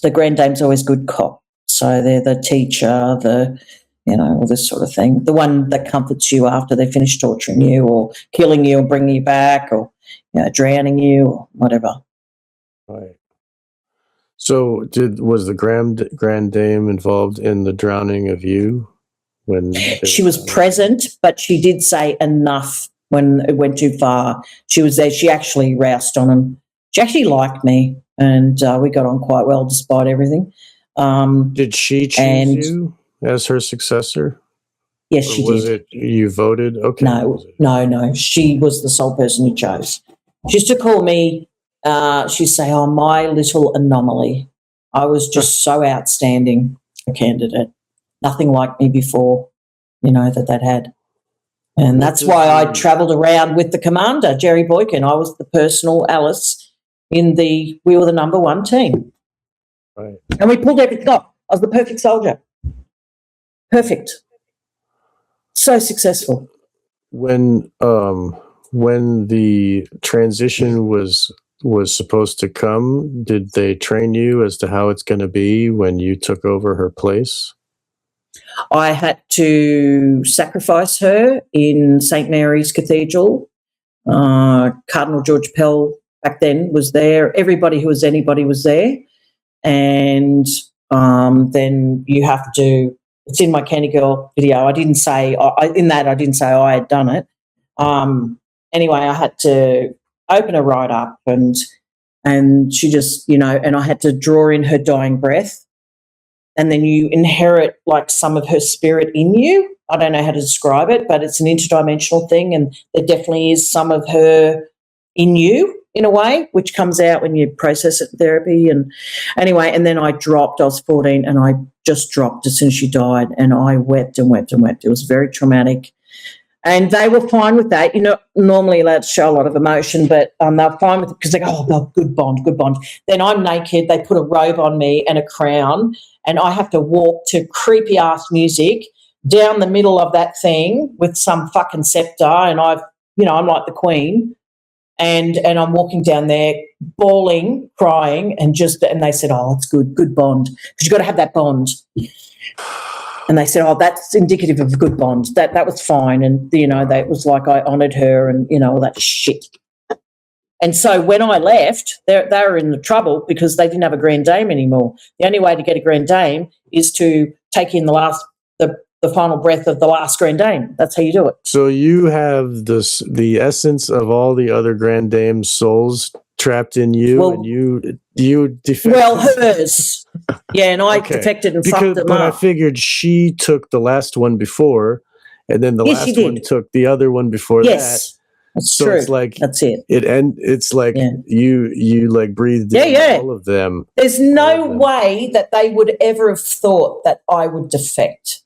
The Grand Dame's always good cop. So they're the teacher, you know, all this sort of thing. The one that comforts you after they finish torturing you or killing you or bringing you back or, you know, drowning you or whatever. Right. So was the Grand Dame involved in the drowning of you? When she was present, but she did say enough when it went too far. She was there. She actually roused on him. She actually liked me, and we got on quite well despite everything. Did she choose you as her successor? Yes, she did. Was it you voted? Okay. No. She was the sole person who chose. She used to call me, she'd say, oh, my little anomaly. I was just so outstanding a candidate. Nothing like me before, you know, that had. And that's why I travelled around with the commander, Jerry Boykin. I was the personal Alice we were the number one team. Right. And we pulled everything off. I was the perfect soldier. Perfect. So successful. When the transition was supposed to come, did they train you as to how it's going to be when you took over her place? I had to sacrifice her in St. Mary's Cathedral. Cardinal George Pell back then was there. Everybody who was anybody was there. And then you have to, it's in my Candy Girl video. I didn't say, I didn't say I had done it. Anyway, I had to open her right up and she just, and I had to draw in her dying breath. And then you inherit like some of her spirit in you. I don't know how to describe it, but it's an interdimensional thing, and there definitely is some of her in you in a way, which comes out when you process it in therapy. And anyway, and then I was 14 and I just dropped as soon as she died, and I wept and wept and wept. It was very traumatic. And they were fine with that. Normally allowed to show a lot of emotion, but they're fine with it because they go, oh, good bond, good bond. Then I'm naked. They put a robe on me and a crown, and I have to walk to creepy-ass music down the middle of that thing with some fucking scepter, and I'm like the queen, and I'm walking down there bawling, crying, and they said, oh, it's good bond, because you've got to have that bond. And they said, oh, that's indicative of a good bond. That was fine. And, that was like I honoured her and, all that shit. And so when I left, they were in the trouble because they didn't have a grand dame anymore. The only way to get a grand dame is to take in the final breath of the last grand dame. That's how you do it. So you have the essence of all the other grand dame's souls trapped in you, and you defected. Well, hers. Yeah, and I defected and fucked them but up. I figured she took the last one before, and then the last one took the other one before that. Yes, that's true. It's like that's it. It's like you like breathed in all of them. There's no way that they would ever have thought that I would defect.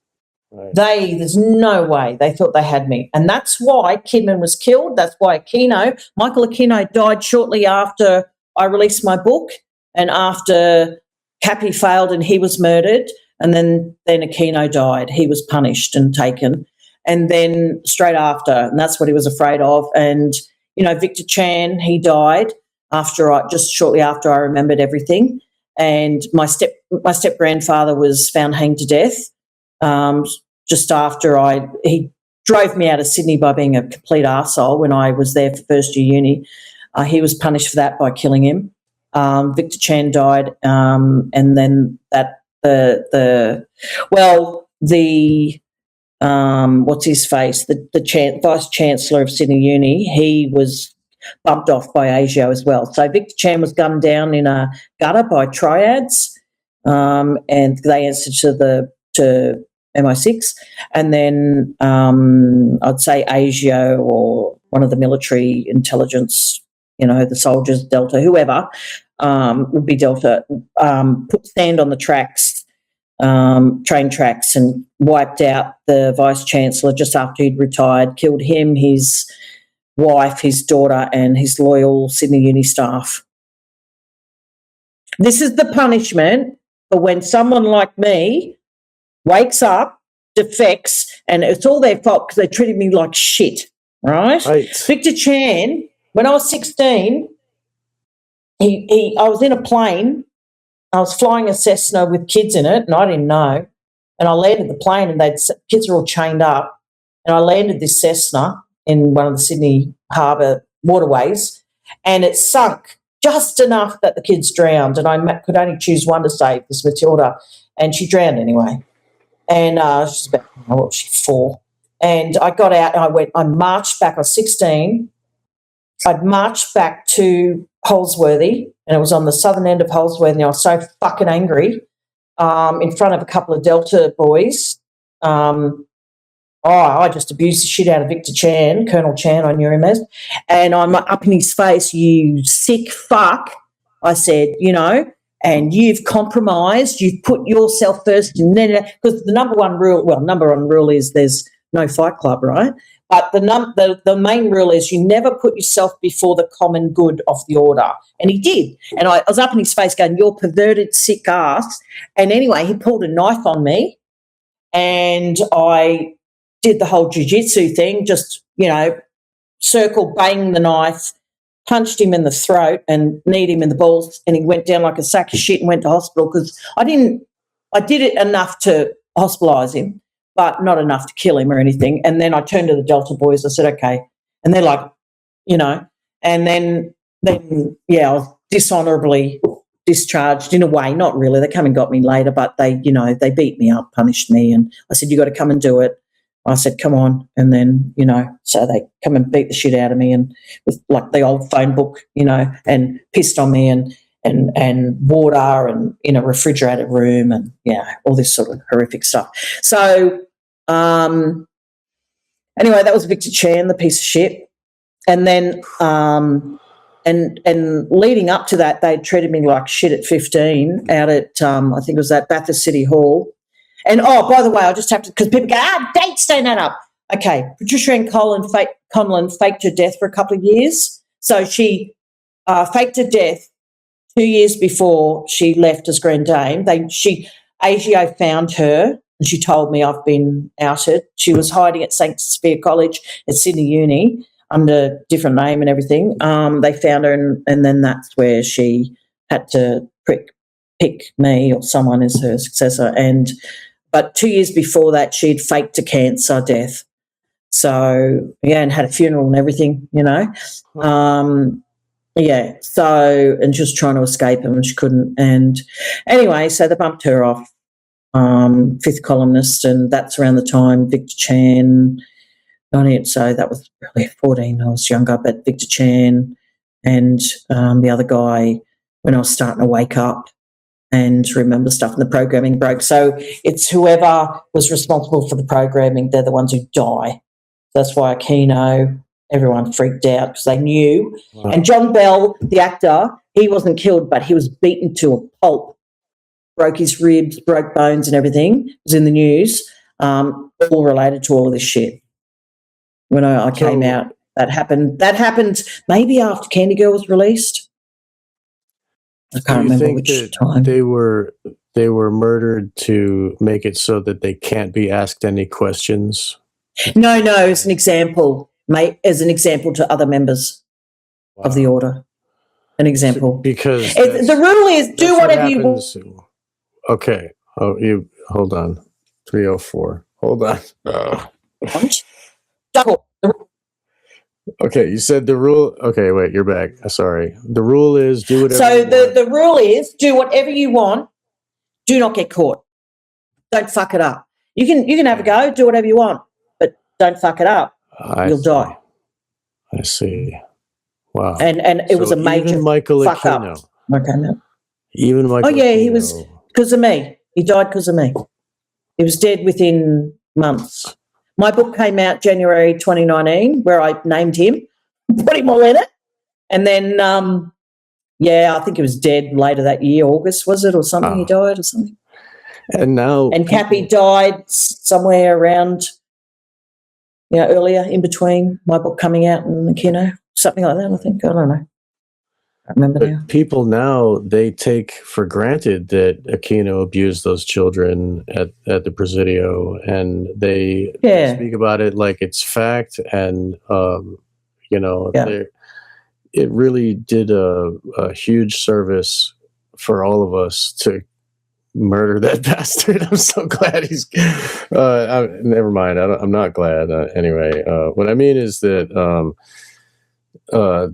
Right. There's no way they thought they had me. And that's why Kidman was killed. That's why Michael Aquino died shortly after I released my book and after Cappy failed and he was murdered. And then Aquino died. He was punished and taken. And then straight after, and that's what he was afraid of. And, Victor Chan, he died just shortly after I remembered everything. And my step grandfather was found hanged to death. Just after he drove me out of Sydney by being a complete arsehole when I was there for first year uni. He was punished for that by killing him. Victor Chan died, and then what's his face? The Vice Chancellor of Sydney Uni, he was bumped off by ASIO as well. So Victor Chan was gunned down in a gutter by triads, and they answered to MI6, and then I'd say ASIO or one of the military intelligence, the soldiers, Delta, whoever, would be Delta, put sand on the tracks, train tracks, and wiped out the Vice Chancellor just after he'd retired, killed him, his wife, his daughter, and his loyal Sydney Uni staff. This is the punishment for when someone like me wakes up, defects, and it's all their fault because they treated me like shit, right? Victor Chan, when I was 16, I was in a plane. I was flying a Cessna with kids in it, and I didn't know. And I landed the plane, and kids were all chained up. And I landed this Cessna in one of the Sydney Harbour waterways, and it sunk just enough that the kids drowned. And I could only choose one to save, this Matilda, and she drowned anyway. And she's about, she's 4. And I got out and I marched back. I was 16. I'd marched back to Holsworthy, and it was on the southern end of Holsworthy, and I was so fucking angry in front of a couple of Delta boys. I just abused the shit out of Victor Chan, Colonel Chan, I knew him as. And I'm up in his face, you sick fuck, I said, and you've compromised, you've put yourself first, and then, because the number one rule is there's no fight club, right? But the main rule is you never put yourself before the common good of the order. And he did. And I was up in his face going, you're perverted, sick ass. And anyway, he pulled a knife on me, and I did the whole jiu-jitsu thing, just, circle, bang the knife, punched him in the throat and kneed him in the balls, and he went down like a sack of shit and went to hospital because I did it enough to hospitalise him, but not enough to kill him or anything. And then I turned to the Delta boys. I said, okay. And they're like, and then I was dishonourably discharged in a way. Not really. They come and got me later, but they beat me up, punished me. And I said, you got to come and do it. I said, come on. And then, so they come and beat the shit out of me and with like the old phone book, and pissed on me and water and in a refrigerated room and, all this sort of horrific stuff. So, anyway, that was Victor Chan, the piece of shit. And then, and leading up to that, they treated me like shit at 15 out at, I think it was at Bathurst City Hall. And, by the way, I just have to, because people go, dates, stand that up. Okay, Patricia Ann Conlon faked her death for a couple of years. So she faked her death 2 years before she left as Grand Dame. ASIO found her and she told me I've been outed. She was hiding at St. Sophia College at Sydney Uni under a different name and everything. They found her and then that's where she had to pick me or someone as her successor. But 2 years before that, she'd faked a cancer death. So, and had a funeral and everything, so, and she was trying to escape him and she couldn't. And anyway, so they bumped her off, fifth columnist, and that's around the time Victor Chan on it. So that was really 14, I was younger, but Victor Chan and the other guy, when I was starting to wake up and remember stuff, and the programming broke. So it's whoever was responsible for the programming, they're the ones who die. That's why Aquino, everyone freaked out because they knew. Wow. And John Bell, the actor, he wasn't killed, but he was beaten to a pulp, broke his ribs, broke bones and everything. It was in the news, all related to all of this shit. When I came out, that happened. That happened maybe after Candy Girl was released. I can't remember which time. They were murdered to make it so that they can't be asked any questions. No, as an example, as an example to other members of the order. An example. Because the rule is do whatever you want. Okay. Oh, you hold on. 304. Hold on. Okay, you said the rule. Okay, wait, you're back. Sorry. The rule is do whatever you want. So the rule is do whatever you want. Do not get caught. Don't fuck it up. You can have a go, do whatever you want, but don't fuck it up. You'll die. I see. Wow. And it was a major fuck Aquino. up. Okay, no. Even Michael. Oh yeah, Aquino. he was because of me. He died because of me. He was dead within months. My book came out January 2019, where I named him, put him all in it, and then I think he was dead later that year, August was it or something? He died or something. And Cappy died somewhere around, earlier in between my book coming out and Aquino, something like that. I think I don't know. I remember now. People now, they take for granted that Aquino abused those children at the Presidio, and they speak about it like it's fact. And it really did a huge service for all of us to murder that bastard. I'm so glad he's. Never mind. I'm not glad. Anyway, what I mean is that.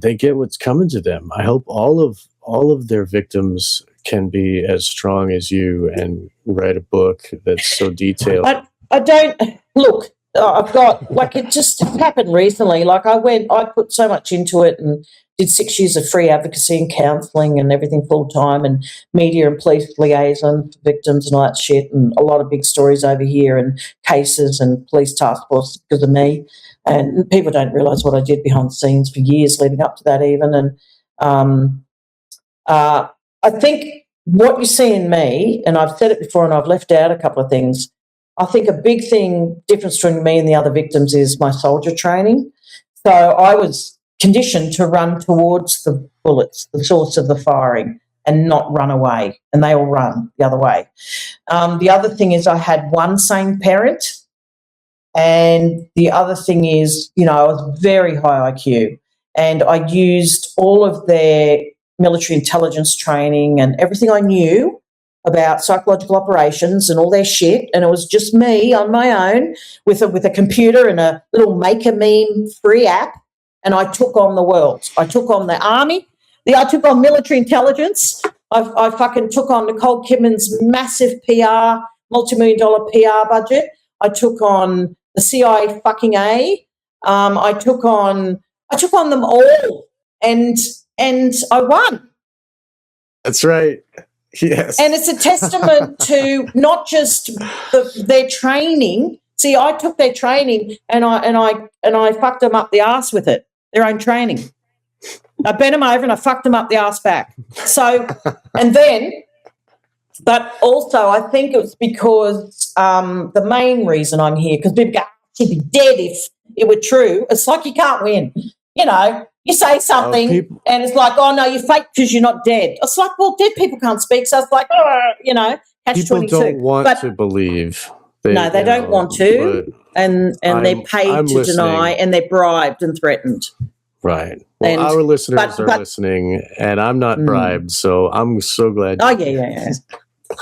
They get what's coming to them. I hope all of their victims can be as strong as you and write a book that's so detailed. I don't look. I've got it just happened recently. Like I put so much into it and did 6 years of free advocacy and counselling and everything full time and media and police liaison for victims and all that shit and a lot of big stories over here and cases and police task force because of me. And people don't realise what I did behind the scenes for years leading up to that even. And I think what you see in me, and I've said it before and I've left out a couple of things, I think a big difference between me and the other victims is my soldier training. So I was conditioned to run towards the bullets, the source of the firing, and not run away. And they all run the other way. The other thing is I had one sane parent. And the other thing is, I was very high IQ and I used all of their military intelligence training and everything I knew about psychological operations and all their shit, and it was just me on my own with a computer and a little Maker Meme free app, and I took on the world. I took on the army. I took on military intelligence. I fucking took on Nicole Kidman's massive PR, multi-million-dollar PR budget. I took on the CIA fucking A. I took on them all, and I won. That's right. Yes. And it's a testament to not just their training. See, I took their training and I fucked them up the arse with it, their own training. I bent them over and I fucked them up the arse back. So, and then, but also I think it was because the main reason I'm here, because people go, she'd be dead if it were true. It's like you can't win. You know, you say something and it's like, oh, no, you're fake because you're not dead. It's like, well, dead people can't speak. So it's like, you know, catch 22. People don't want to believe. They don't want to, and they're paid to deny, and they're bribed and threatened. Right. Well, our listeners are listening, and I'm not bribed, so I'm so glad. Oh, yeah.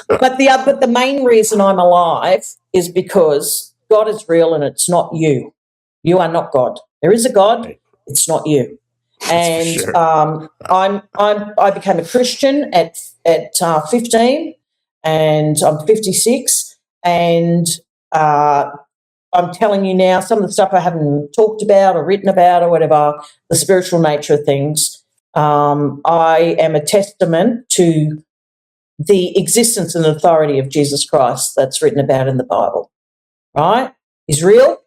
But the main reason I'm alive is because God is real, and it's not you. You are not God. There is a God. Right. It's not you. And sure. I became a Christian at 15, and I'm 56, and I'm telling you now, some of the stuff I haven't talked about or written about or whatever, the spiritual nature of things, I am a testament to the existence and authority of Jesus Christ that's written about in the Bible, right? He's real.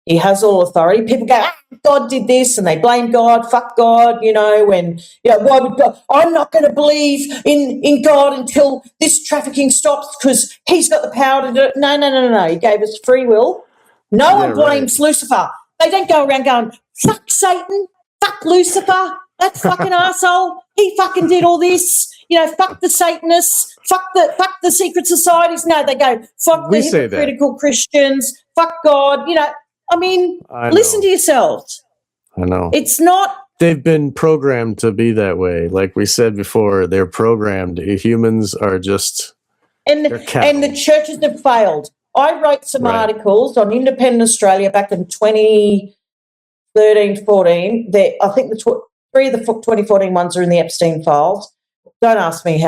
He has all authority. People go, God did this, and they blame God, fuck God, you know, why would God, I'm not going to believe in God until this trafficking stops because he's got the power to do it. No. He gave us free will. No one blames Lucifer. They don't go around going, fuck Satan, fuck Lucifer, that fucking asshole. He fucking did all this. You know, fuck the Satanists, fuck the secret societies. No, they go, fuck the hypocritical Christians, fuck God. You know, I mean, listen to yourselves. I know. It's not. They've been programmed to be that way. Like we said before, they're programmed. Humans are just. And the churches have failed. I wrote some articles on Independent Australia back in 2013, 14. I think three of the 2014 ones are in the Epstein files. Don't ask me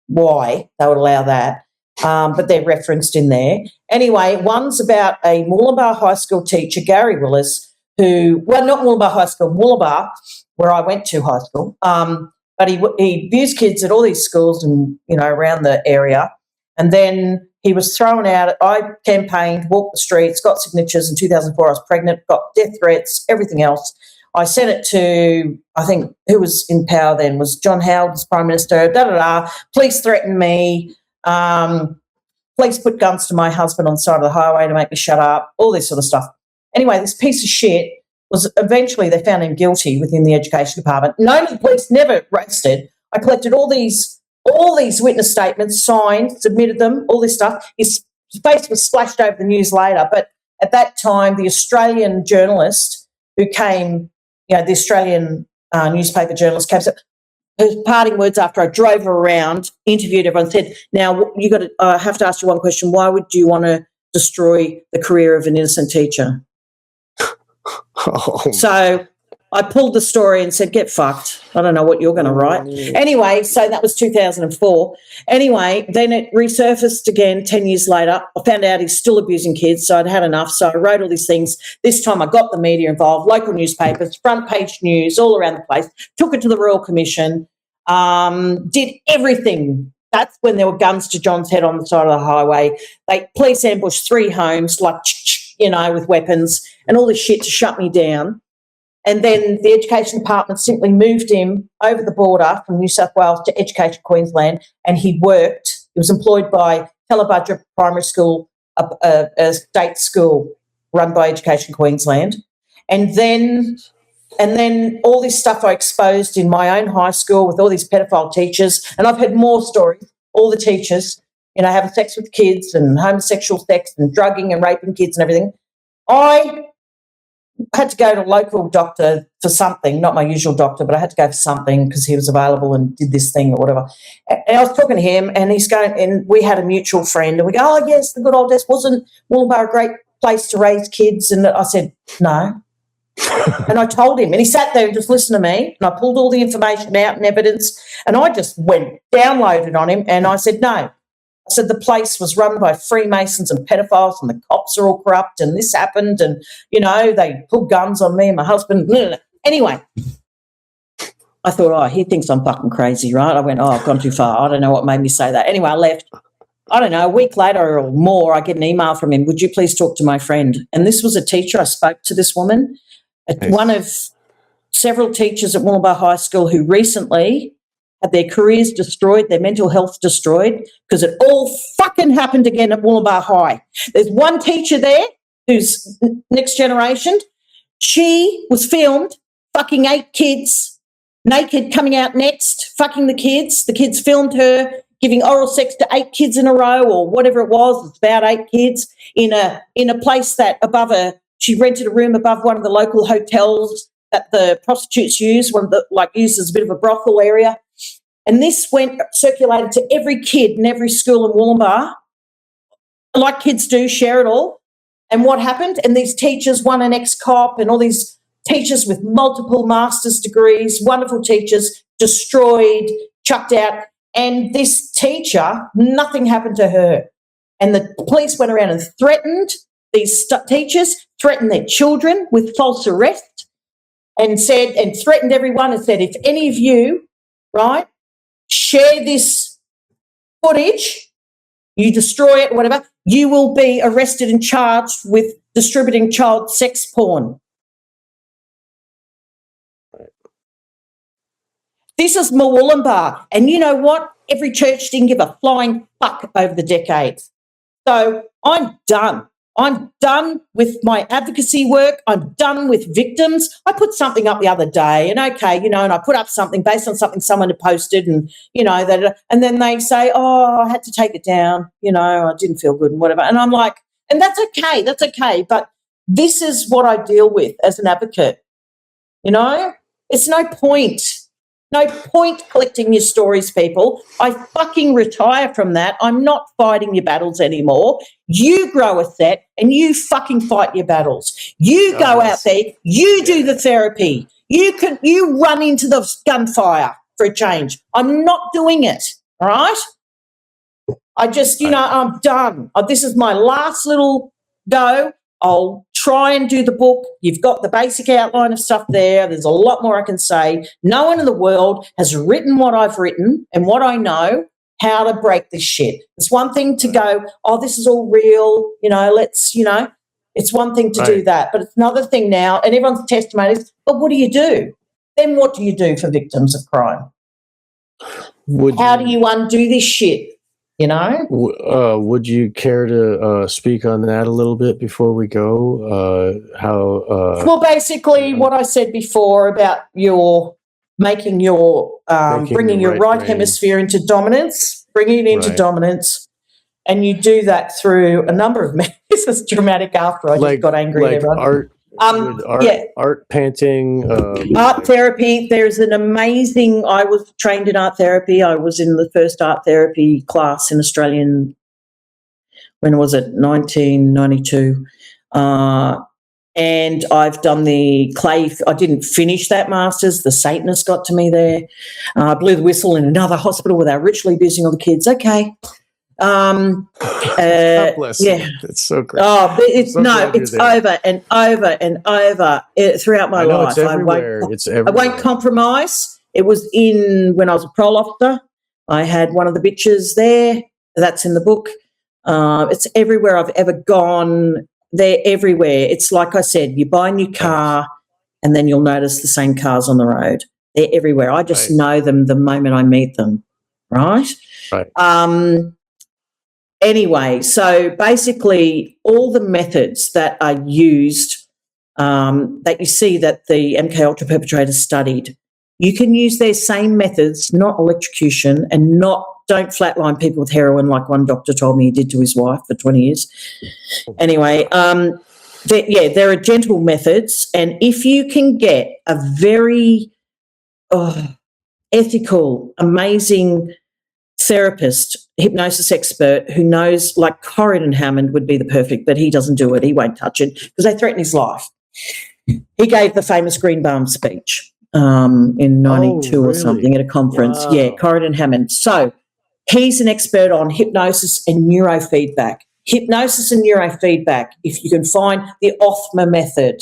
why they would allow that, but they're referenced in there. Anyway, one's about a Mooloolaba High School teacher, Gary Willis, not Mooloolaba High School, Mooloolaba, where I went to high school, but he abused kids at all these schools and, you know, around the area. And then he was thrown out. I campaigned, walked the streets, got signatures. In 2004, I was pregnant, got death threats, everything else. I sent it to, I think, who was in power then, was John Howard as Prime Minister, Police threatened me. Police put guns to my husband on the side of the highway to make me shut up, all this sort of stuff. Anyway, this piece of shit was eventually they found him guilty within the education department. No, the police never arrested. I collected all these witness statements, signed, submitted them, all this stuff. His face was splashed over the news later, but at that time, the Australian journalist who came, you know, the Australian newspaper journalist came, his parting words after I drove her around, interviewed everyone, said, now, I have to ask you one question. Why would you want to destroy the career of an innocent teacher? So I pulled the story and said, get fucked. I don't know what you're going to write. Anyway, so that was 2004. Anyway, then it resurfaced again 10 years later. I found out he's still abusing kids, so I'd had enough. So I wrote all these things. This time I got the media involved, local newspapers, front page news, all around the place, took it to the Royal Commission, did everything. That's when there were guns to John's head on the side of the highway. Police ambushed 3 homes, like, you know, with weapons and all this shit to shut me down. And then the Education Department simply moved him over the border from New South Wales to Education Queensland, and he was employed by Telebudger Primary School, a state school run by Education Queensland. And then all this stuff I exposed in my own high school with all these pedophile teachers, and I've had more stories, all the teachers, you know, having sex with kids and homosexual sex and drugging and raping kids and everything. I I had to go to a local doctor for something, not my usual doctor, but I had to go for something because he was available and did this thing or whatever. And I was talking to him, and he's going, and we had a mutual friend, and we go, oh, yes, the good old days. Wasn't Wollongbar a great place to raise kids? And I said, no. And I told him, and he sat there and just listened to me, and I pulled all the information out and evidence, and I just went, downloaded on him, and I said, no. I said the place was run by Freemasons and pedophiles, and the cops are all corrupt, and this happened, and, you know, they pulled guns on me and my husband. Anyway, I thought, oh, he thinks I'm fucking crazy, right? I went, oh, I've gone too far. I don't know what made me say that. Anyway, I left. I don't know, a week later or more, I get an email from him, would you please talk to my friend? And this was a teacher. I spoke to this woman, one of several teachers at Wollongbar High School who recently had their careers destroyed, their mental health destroyed, because it all fucking happened again at Wollongbar High. There's one teacher there who's next generation. She was filmed fucking 8 kids, naked, coming out next, fucking the kids. The kids filmed her giving oral sex to 8 kids in a row or whatever it was. It's about 8 kids in a place that above she rented a room above one of the local hotels that the prostitutes use, used as a bit of a brothel area. And this circulated to every kid in every school in Wollongbar, like kids do, share it all. And what happened? And these teachers, one an ex-cop, and all these teachers with multiple master's degrees, wonderful teachers, destroyed, chucked out. And this teacher, nothing happened to her. And the police went around and threatened these teachers, threatened their children with false arrest, and threatened everyone and said, if any of you, right, share this footage, you destroy it, whatever, you will be arrested and charged with distributing child sex porn. This is Wollongbar. And you know what? Every church didn't give a flying fuck over the decades. So I'm done. I'm done with my advocacy work. I'm done with victims. I put something up the other day, and and I put up something based on something someone had posted, and, and then they say, oh, I had to take it down. I didn't feel good and whatever. And I'm like, and that's okay. But this is what I deal with as an advocate. It's no point. No point collecting your stories, people. I fucking retire from that. I'm not fighting your battles anymore. You grow a set and you fucking fight your battles. You go out there, you do the therapy. You run into the gunfire for a change. I'm not doing it, all right? I just, I'm done. This is my last little go. I'll try and do the book. You've got the basic outline of stuff there. There's a lot more I can say. No one in the world has written what I've written and what I know, how to break this shit. It's one thing to go, oh, this is all real, it's one thing to do that. But it's another thing now, and everyone's testimony is, but what do you do? Then what do you do for victims of crime? How do you undo this shit? Would you care to speak on that a little bit before we go? Well, basically, what I said before about bringing your right hemisphere into dominance, bringing it into dominance, and you do that through a number of methods. This is dramatic. After I just got angry at everyone. Art painting, art therapy. There's an amazing. I was trained in art therapy. I was in the first art therapy class in Australian. When was it? 1992. And I've done the clay. I didn't finish that master's. The Satanists got to me there. I blew the whistle in another hospital where they were ritually abusing all the kids. Okay. Bless you. It's so great. Oh, it's over and over and over throughout my life. It's everywhere. I won't compromise. It was when I was a parole officer. I had one of the bitches there. That's in the book. It's everywhere I've ever gone. They're everywhere. It's like I said, you buy a new car and then you'll notice the same cars on the road. They're everywhere. I just know them the moment I meet them, right? Right. Anyway, so basically all the methods that are used that you see that the MK Ultra perpetrators studied, you can use their same methods, not electrocution, and don't flatline people with heroin like one doctor told me he did to his wife for 20 years. Anyway, There are gentle methods, and if you can get a very ethical, amazing therapist, hypnosis expert who knows, like Corridon Hammond would be the perfect, but he doesn't do it. He won't touch it because they threaten his life. He gave the famous Green Balm speech in 92 or something at a conference. Wow. Yeah, Corridon Hammond. So he's an expert on hypnosis and neurofeedback. Hypnosis and neurofeedback, if you can find the OFMA method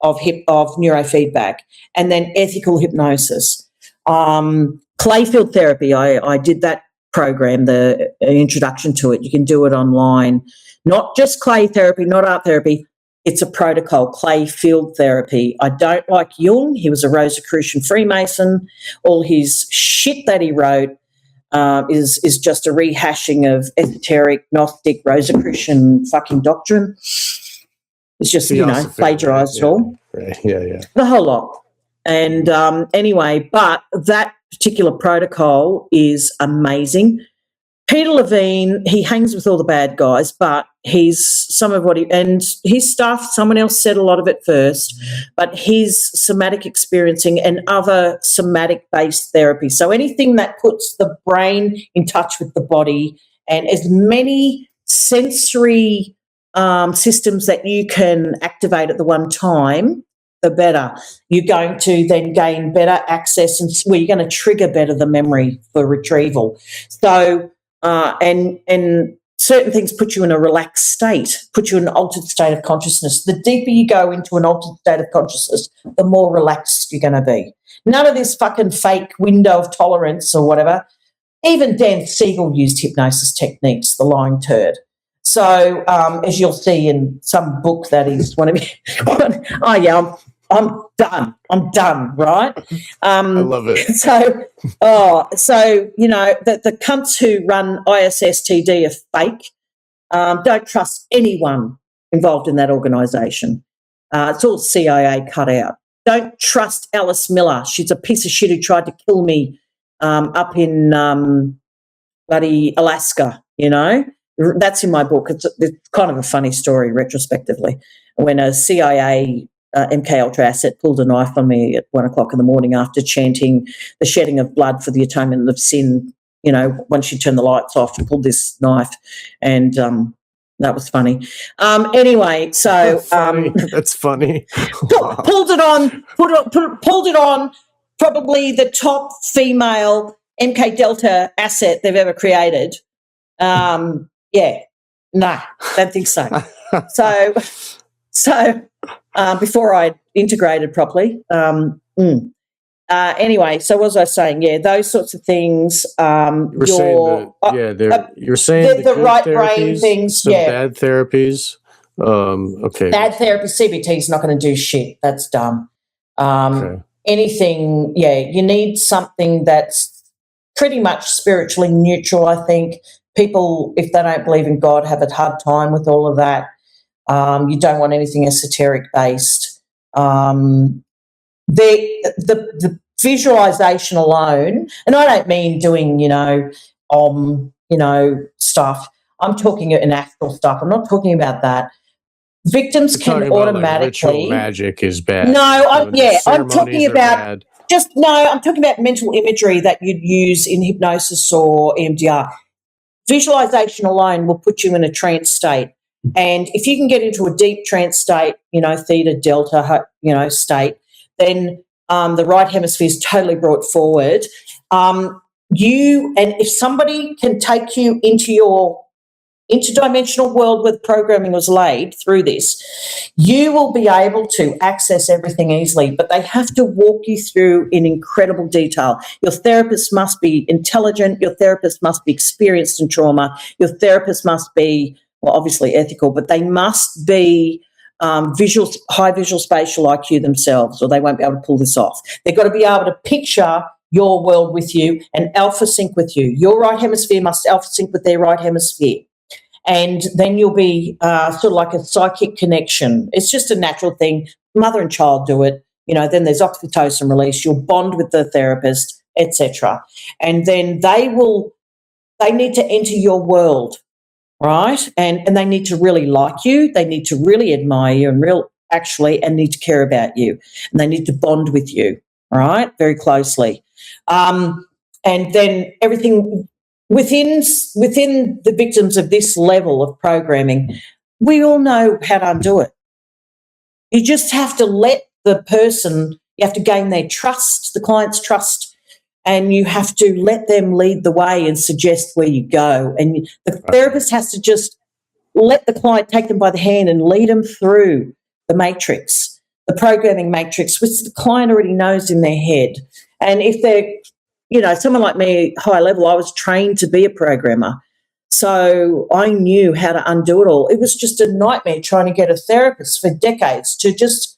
of neurofeedback, and then ethical hypnosis. Clayfield therapy, I did that program, the introduction to it. You can do it online. Not just clay therapy, not art therapy. It's a protocol, Clayfield therapy. I don't like Jung. He was a Rosicrucian Freemason. All his shit that he wrote is just a rehashing of esoteric, Gnostic, Rosicrucian fucking doctrine. It's just, plagiarised all. Right. Yeah. The whole lot. And anyway, but that particular protocol is amazing. Peter Levine, he hangs with all the bad guys, but he's and his stuff, someone else said a lot of it first, but his somatic experiencing and other somatic-based therapy. So anything that puts the brain in touch with the body, and as many sensory systems that you can activate at the one time, the better. You're going to then gain better access, and you're going to trigger better the memory for retrieval. So, and certain things put you in a relaxed state, put you in an altered state of consciousness. The deeper you go into an altered state of consciousness, the more relaxed you're going to be. None of this fucking fake window of tolerance or whatever. Even Dan Siegel used hypnosis techniques, the lying turd. So, as you'll see in some book that is one of you, I'm done, right? I love it. So the cunts who run ISSTD are fake. Don't trust anyone involved in that organisation. It's all CIA cut out. Don't trust Alice Miller. She's a piece of shit who tried to kill me up in bloody Alaska, That's in my book. It's kind of a funny story retrospectively. When a CIA MK Ultra asset pulled a knife on me at 1:00 in the morning after chanting the shedding of blood for the atonement of sin, once she turned the lights off, and pulled this knife, and that was funny. Anyway, so that's funny. Pulled it on. Probably the top female MK Delta asset they've ever created. Don't think so. So before I integrated properly. Anyway, so what was I saying? Yeah, those sorts of things. You're saying the right brain things. Bad therapies. Okay. Bad therapy. CBT is not going to do shit. That's dumb. Okay. Anything. Yeah, you need something that's pretty much spiritually neutral. I think people, if they don't believe in God, have a hard time with all of that. You don't want anything esoteric based. The visualization alone, and I don't mean doing, stuff. I'm talking in astral stuff. I'm not talking about that. Victims can automatically. Ritual magic is bad. No, I'm talking about I'm talking about mental imagery that you'd use in hypnosis or EMDR. Visualization alone will put you in a trance state. And if you can get into a deep trance state, theta, delta, state, then the right hemisphere is totally brought forward. And if somebody can take you into your interdimensional world where the programming was laid through this, you will be able to access everything easily, but they have to walk you through in incredible detail. Your therapist must be intelligent. Your therapist must be experienced in trauma. Your therapist must be, obviously ethical, but they must be high visual spatial IQ themselves, or they won't be able to pull this off. They've got to be able to picture your world with you and alpha sync with you. Your right hemisphere must alpha sync with their right hemisphere. And then you'll be sort of like a psychic connection. It's just a natural thing. Mother and child do it. Then there's oxytocin release. You'll bond with the therapist, etc. And then they need to enter your world. right? And they need to really like you. They need to really admire you and need to care about you. And they need to bond with you, right, very closely. And then everything within the victims of this level of programming, we all know how to undo it. You just have to let the person, you have to gain their trust, the client's trust, and you have to let them lead the way and suggest where you go. And the therapist has to just let the client take them by the hand and lead them through the matrix, the programming matrix, which the client already knows in their head. And if they're, someone like me, high level, I was trained to be a programmer. So I knew how to undo it all. It was just a nightmare trying to get a therapist for decades to just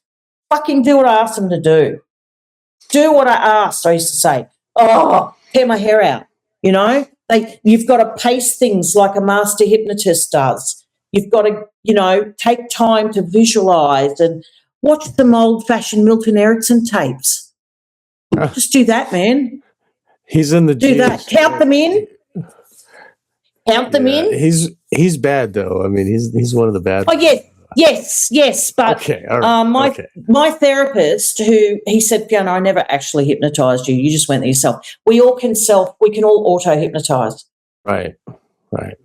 fucking do what I asked them to do. Do what I asked, I used to say. Oh, tear my hair out, You've got to pace things like a master hypnotist does. You've got to, take time to visualise and watch some old-fashioned Milton Erickson tapes. Just do that, man. He's in the do that. Count them in. Count them in. He's bad though. I mean, he's one of the bad. Oh yes. But okay, all right. My therapist, who he said, Fiona, I never actually hypnotised you. You just went there yourself. We can all auto hypnotise. Right.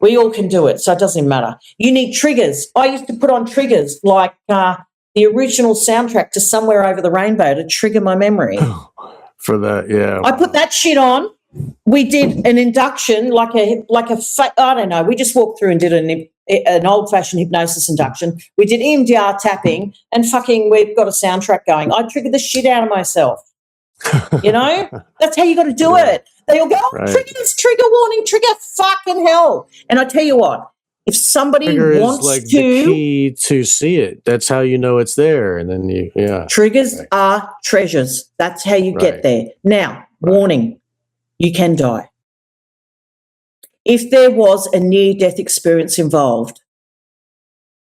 We all can do it, so it doesn't matter. You need triggers. I used to put on triggers like the original soundtrack to Somewhere Over the Rainbow to trigger my memory. For that, yeah. I put that shit on. We did an induction I don't know. We just walked through and did an old-fashioned hypnosis induction. We did EMDR tapping and we've got a soundtrack going. I triggered the shit out of myself. That's how you got to do it. They all go, triggers, trigger warning, trigger fucking hell. And I tell you what, if somebody wants like the key to see it, that's how you know it's there. And then triggers are treasures. That's how you get there. Now, warning, you can die. If there was a near-death experience involved,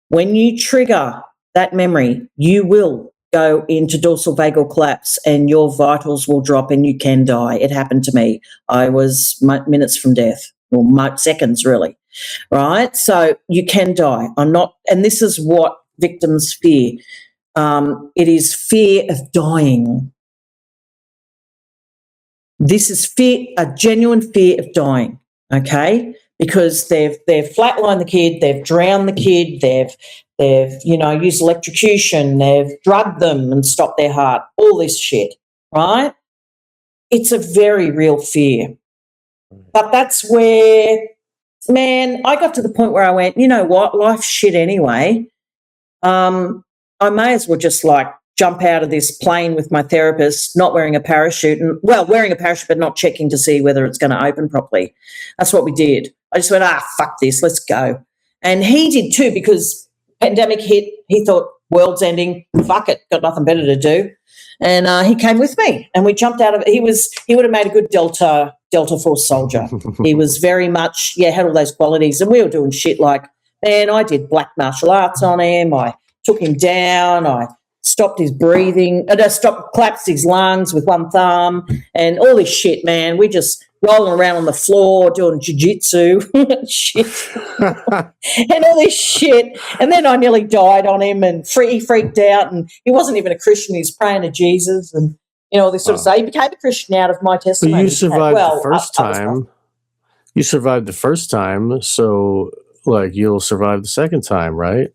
when you trigger that memory, you will go into dorsal vagal collapse and your vitals will drop and you can die. It happened to me. I was minutes from death, or seconds really, right? So you can die. And this is what victims fear. It is fear of dying. This is a genuine fear of dying, okay? Because they've flatlined the kid, they've drowned the kid, they've used electrocution, they've drugged them and stopped their heart, all this shit, right? It's a very real fear. But that's where, man, I got to the point where I went, you know what, life's shit anyway. I may as well just jump out of this plane with my therapist, not wearing a parachute, wearing a parachute but not checking to see whether it's going to open properly. That's what we did. I just went, fuck this, let's go. And he did too, because pandemic hit, he thought world's ending, fuck it, got nothing better to do. And he came with me and we jumped out of it. He would have made a good Delta Force soldier. He was very much, had all those qualities. And we were doing shit I did black martial arts on him. I took him down. I stopped his breathing. I collapsed his lungs with one thumb and all this shit, man. We just rolling around on the floor doing jiu-jitsu shit and all this shit. And then I nearly died on him and he freaked out and he wasn't even a Christian. He was praying to Jesus and, all this sort of stuff. He became a Christian out of my testimony. So you survived the first time. You survived the first time, so you'll survive the second time, right?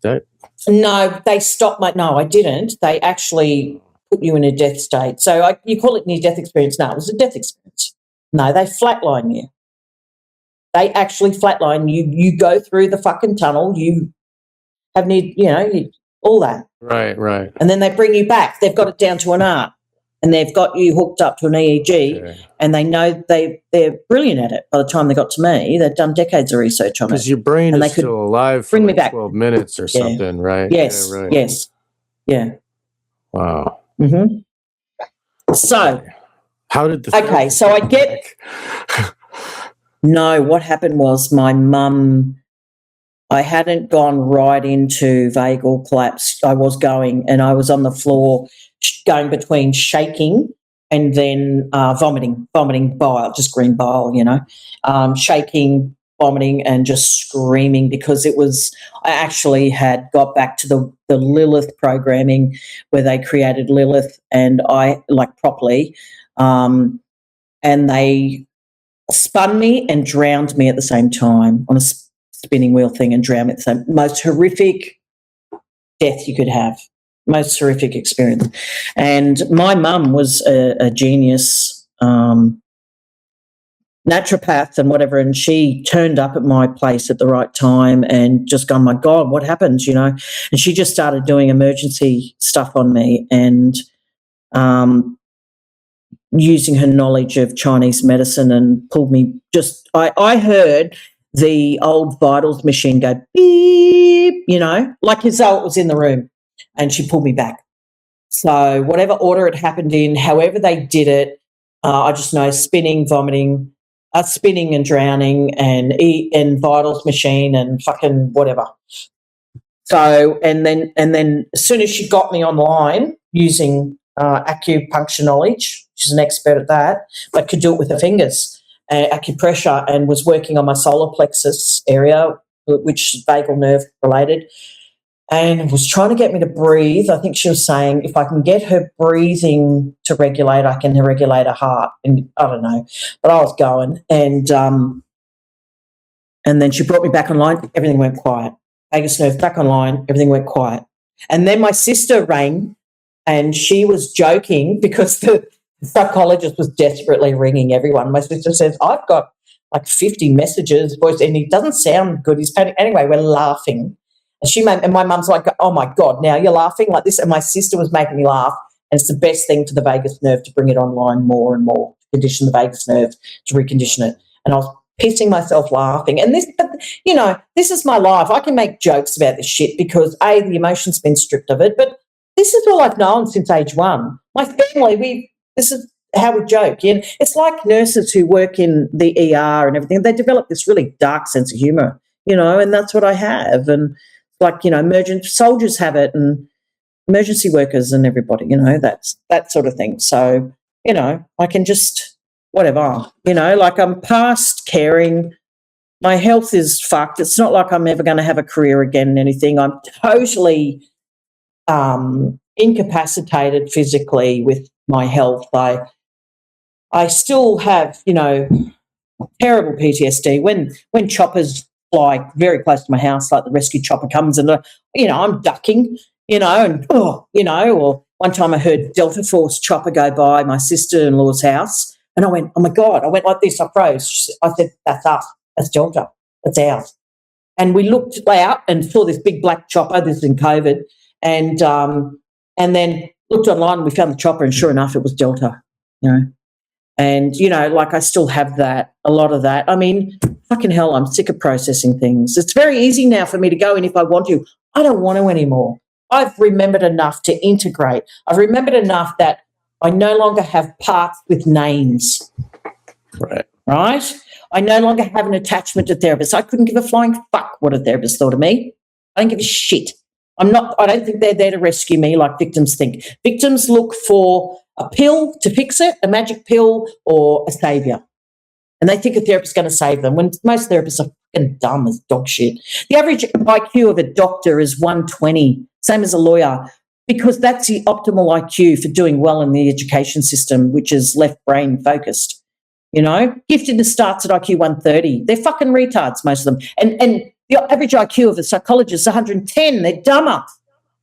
No, they stopped no, I didn't. They actually put you in a death state. So you call it near-death experience. No, it was a death experience. No, they flatline you. They actually flatline you. You go through the fucking tunnel. You have all that. Right. And then they bring you back. They've got it down to an art. And they've got you hooked up to an EEG, and they know they're brilliant at it. By the time they got to me, they'd done decades of research on it. Because your brain is still alive for 12 minutes or something, right? Yes, yes. Yeah. Wow. Mm-hmm. So, how did No, what happened was my mum, I hadn't gone right into vagal collapse. I was going, and I was on the floor going between shaking and then vomiting bile, just green bile, shaking, vomiting and just screaming because I actually had got back to the Lilith programming where they created Lilith and I, like, properly, and they spun me and drowned me at the same time on a spinning wheel thing and drowned me at the same. Most horrific death you could have, most horrific experience. And my mum was a genius naturopath and whatever, and she turned up at my place at the right time and just gone, my God, what happened, you know? And she just started doing emergency stuff on me and using her knowledge of Chinese medicine and pulled me I heard the old vitals machine go beep, you know, like as though it was in the room, and she pulled me back. So whatever order it happened in, however they did it, I just know spinning, vomiting, spinning and drowning and vitals machine and fucking whatever. So and then as soon as she got me online using acupuncture knowledge, she's an expert at that, but could do it with her fingers, acupressure, and was working on my solar plexus area, which is vagal nerve related, and was trying to get me to breathe. I think she was saying if I can get her breathing to regulate, I can regulate her heart. And I don't know, but I was going. And then she brought me back online. Everything went quiet. Vagus nerve back online. Everything went quiet. And then my sister rang, and she was joking because the psychologist was desperately ringing everyone. My sister says, I've got like 50 messages, voice, and he doesn't sound good. He's panicking. Anyway, we're laughing. And my mum's like, oh, my God, now you're laughing like this. And my sister was making me laugh. And it's the best thing for the vagus nerve to bring it online more and more, to condition the vagus nerve, to recondition it. And I was pissing myself laughing. And this, you know, this is my life. I can make jokes about this shit because, A, the emotion's been stripped of it. But this is all I've known since age 1. My family, this is how we joke. And it's like nurses who work in the ER and everything. They develop this really dark sense of humour, you know, and that's what I have. And like, you know, emergent soldiers have it and emergency workers and everybody, you know, that's that sort of thing. So, you know, I can just, whatever, you know, like I'm past caring. My health is fucked. It's not like I'm ever going to have a career again and anything. I'm totally incapacitated physically with my health. I still have, you know, terrible PTSD. When choppers fly very close to my house, like the rescue chopper comes and, you know, I'm ducking, you know, and, you know, or one time I heard Delta Force chopper go by my sister-in-law's house and I went, oh, my God. I went like this. I froze. I said, that's us. That's Delta. That's ours. And we looked out and saw this big black chopper. This is in COVID. And then looked online and we found the chopper and sure enough, it was Delta, you know. And, you know, like I still have that, a lot of that. I mean, fucking hell, I'm sick of processing things. It's very easy now for me to go in if I want to. I don't want to anymore. I've remembered enough to integrate. I've remembered enough that I no longer have parts with names. Right. Right? I no longer have an attachment to therapists. I couldn't give a flying fuck what a therapist thought of me. I don't give a shit. I don't think they're there to rescue me like victims think. Victims look for a pill to fix it, a magic pill or a saviour. And they think a therapist is going to save them when most therapists are fucking dumb as dog shit. The average IQ of a doctor is 120, same as a lawyer, because that's the optimal IQ for doing well in the education system, which is left brain focused. You know, giftedness starts at IQ 130. They're fucking retards, most of them. And the average IQ of a psychologist is 110. They're dumber,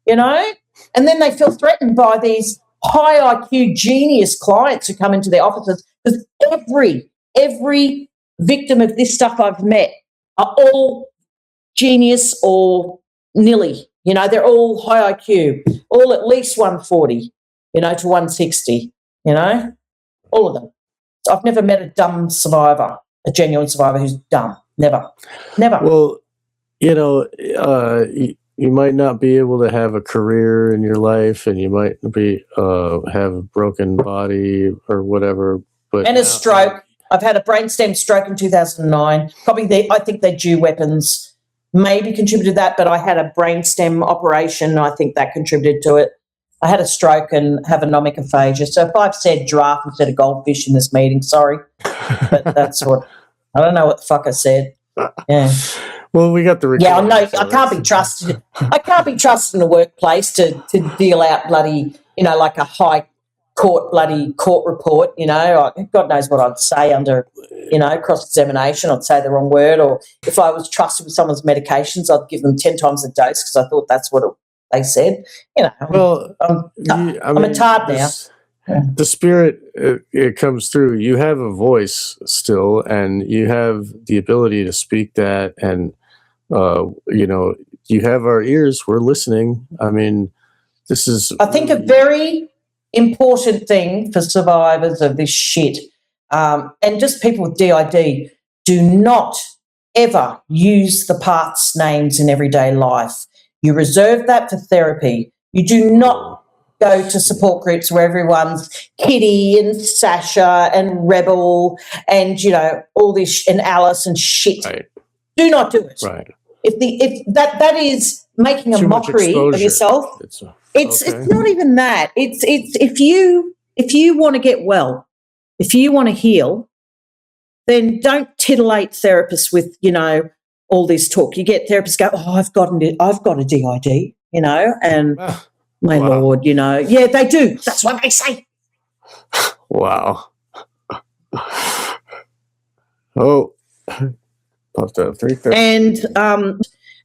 you know? And then they feel threatened by these high IQ genius clients who come into their offices because every victim of this stuff I've met are all genius or nilly. You know, they're all high IQ, all at least 140, you know, to 160, you know, all of them. So I've never met a dumb survivor, a genuine survivor who's dumb. Never. Well, you know, you might not be able to have a career in your life and you might be have a broken body or whatever. But and a stroke. I've had a brainstem stroke in 2009. Probably I think their Jew weapons maybe contributed to that, but I had a brainstem operation. I think that contributed to it. I had a stroke and have anomic aphasia. So if I've said giraffe instead of goldfish in this meeting, sorry. But that's what, I don't know what the fuck I said. Yeah. Well, we got the Yeah, I know. recording, so I can't be that's- trusted. I can't be trusted in the workplace to deal out bloody, like a high court bloody court report. God knows what I'd say under, cross-examination. I'd say the wrong word, or if I was trusted with someone's medications, I'd give them 10 times a dose because I thought that's what they said. Well, I'm a tard now. The spirit, it comes through. You have a voice still, and you have the ability to speak that, and you have our ears. We're listening. I mean, this is. I think a very important thing for survivors of this shit, and just people with DID, do not ever use the parts names in everyday life. You reserve that for therapy. You do not go to support groups where everyone's Kitty and Sasha and Rebel and, all this and Alice and shit. Right. Do not do it. Right. If that is making a Too much mockery of exposure. yourself. It's okay. not even that. It's if you want to get well, if you want to heal, then don't titillate therapists with, all this talk. You get therapists go, oh, I've got a DID, and my Wow. Lord, yeah, they do. That's what they say. Wow. Oh, popped up 3:30.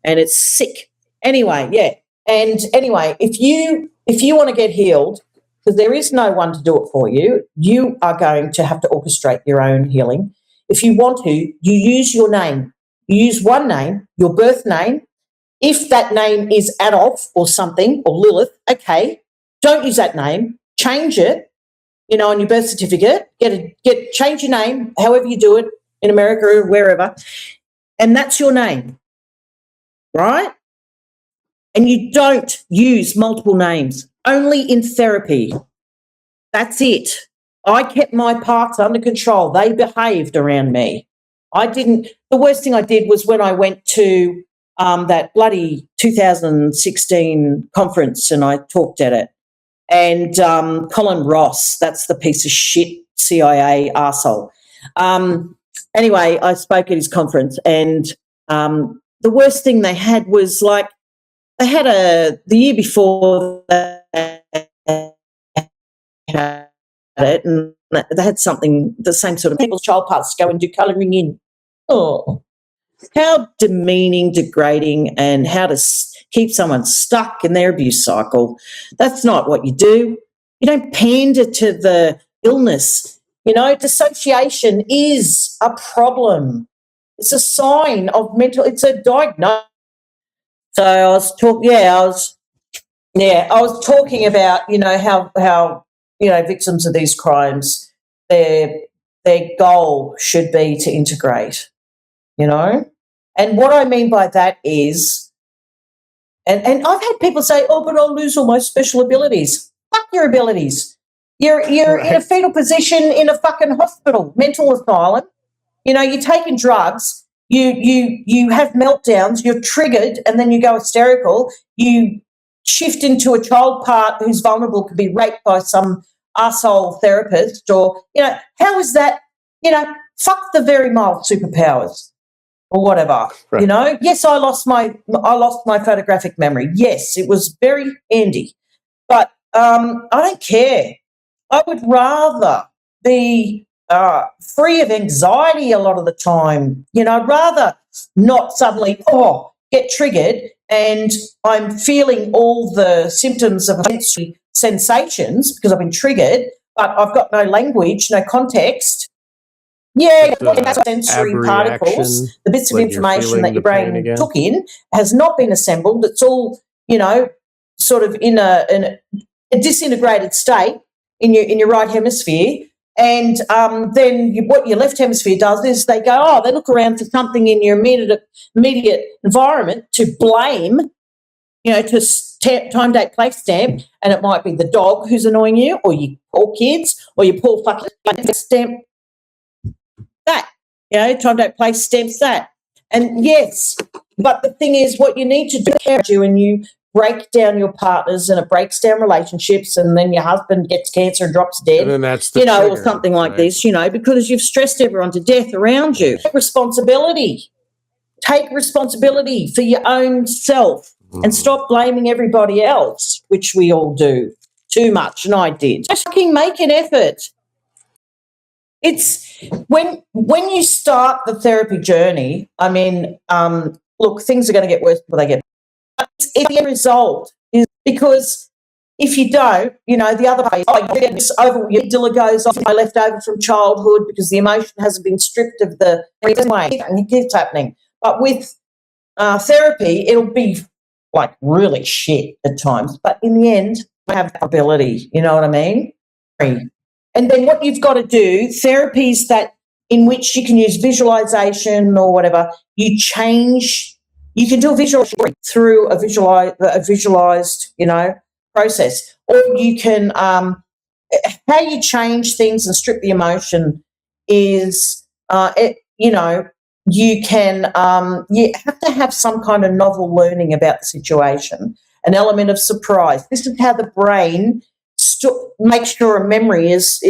And it's sick. Anyway, yeah. And anyway, if you want to get healed, because there is no one to do it for you, you are going to have to orchestrate your own healing. If you want to, you use your name. You use one name, your birth name. If that name is Adolf or something, or Lilith, okay, don't use that name. Change it, on your birth certificate. Change your name, however you do it, in America or wherever, and that's your name, right? And you don't use multiple names, only in therapy. That's it. I kept my parts under control. They behaved around me. The worst thing I did was when I went to that bloody 2016 conference and I talked at it. And Colin Ross, that's the piece of shit CIA arsehole. Anyway, I spoke at his conference, and the worst thing they had was they had the year before that, and they had something, the same sort of people's child parts go and do colouring in. Oh, how demeaning, degrading, and how to keep someone stuck in their abuse cycle. That's not what you do. You don't pander to the illness. Dissociation is a problem. It's a sign of it's a diagnosis. So I was talking about, how victims of these crimes, their goal should be to integrate, And what I mean by that is, and I've had people say, oh, but I'll lose all my special abilities. Fuck your abilities. You're Right. in a fetal position in a fucking hospital, mental asylum. You're taking drugs. You have meltdowns. You're triggered, and then you go hysterical. You shift into a child part who's vulnerable, could be raped by some arsehole therapist, or how is that? Fuck the very mild superpowers or whatever. Right. Yes, I lost my photographic memory. Yes, it was very handy, but I don't care. I would rather be free of anxiety a lot of the time. I'd rather not suddenly, get triggered and I'm feeling all the symptoms of sensory sensations because I've been triggered, but I've got no language, no context. Yeah, that's sensory particles, the bits of information that your brain took in has not been assembled. It's all, sort of in a disintegrated state in your right hemisphere. And then what your left hemisphere does is they look around for something in your immediate environment to blame, to time, date, place stamp, and it might be the dog who's annoying you, or your poor kids, or your poor fucking stamp that, time, date, place stamps that. And yes, but the thing is, what you need to do when you break down your partners and it breaks down relationships, and then your husband gets cancer and drops dead, And then that's the or trigger, something like right? this, because you've stressed everyone to death around you. Take responsibility. take responsibility for your own self and stop blaming everybody else, which we all do too much, and I did. Just fucking make an effort. It's when you start the therapy journey, I mean, look, things are going to get worse before they get better. If the end result is because if you don't, you know, the other way, it's over, your amygdala goes off, left over from childhood because the emotion hasn't been stripped of the way, and it keeps happening. But with therapy, it'll be like really shit at times. But in the end, I have the ability, you know what I mean? And then what you've got to do, therapies that in which you can use visualization or whatever, you can do a visualization through a visualized, you know, process. Or you can, how you change things and strip the emotion is, you know, you can, you have to have some kind of novel learning about the situation, an element of surprise. This is how the brain make sure a memory is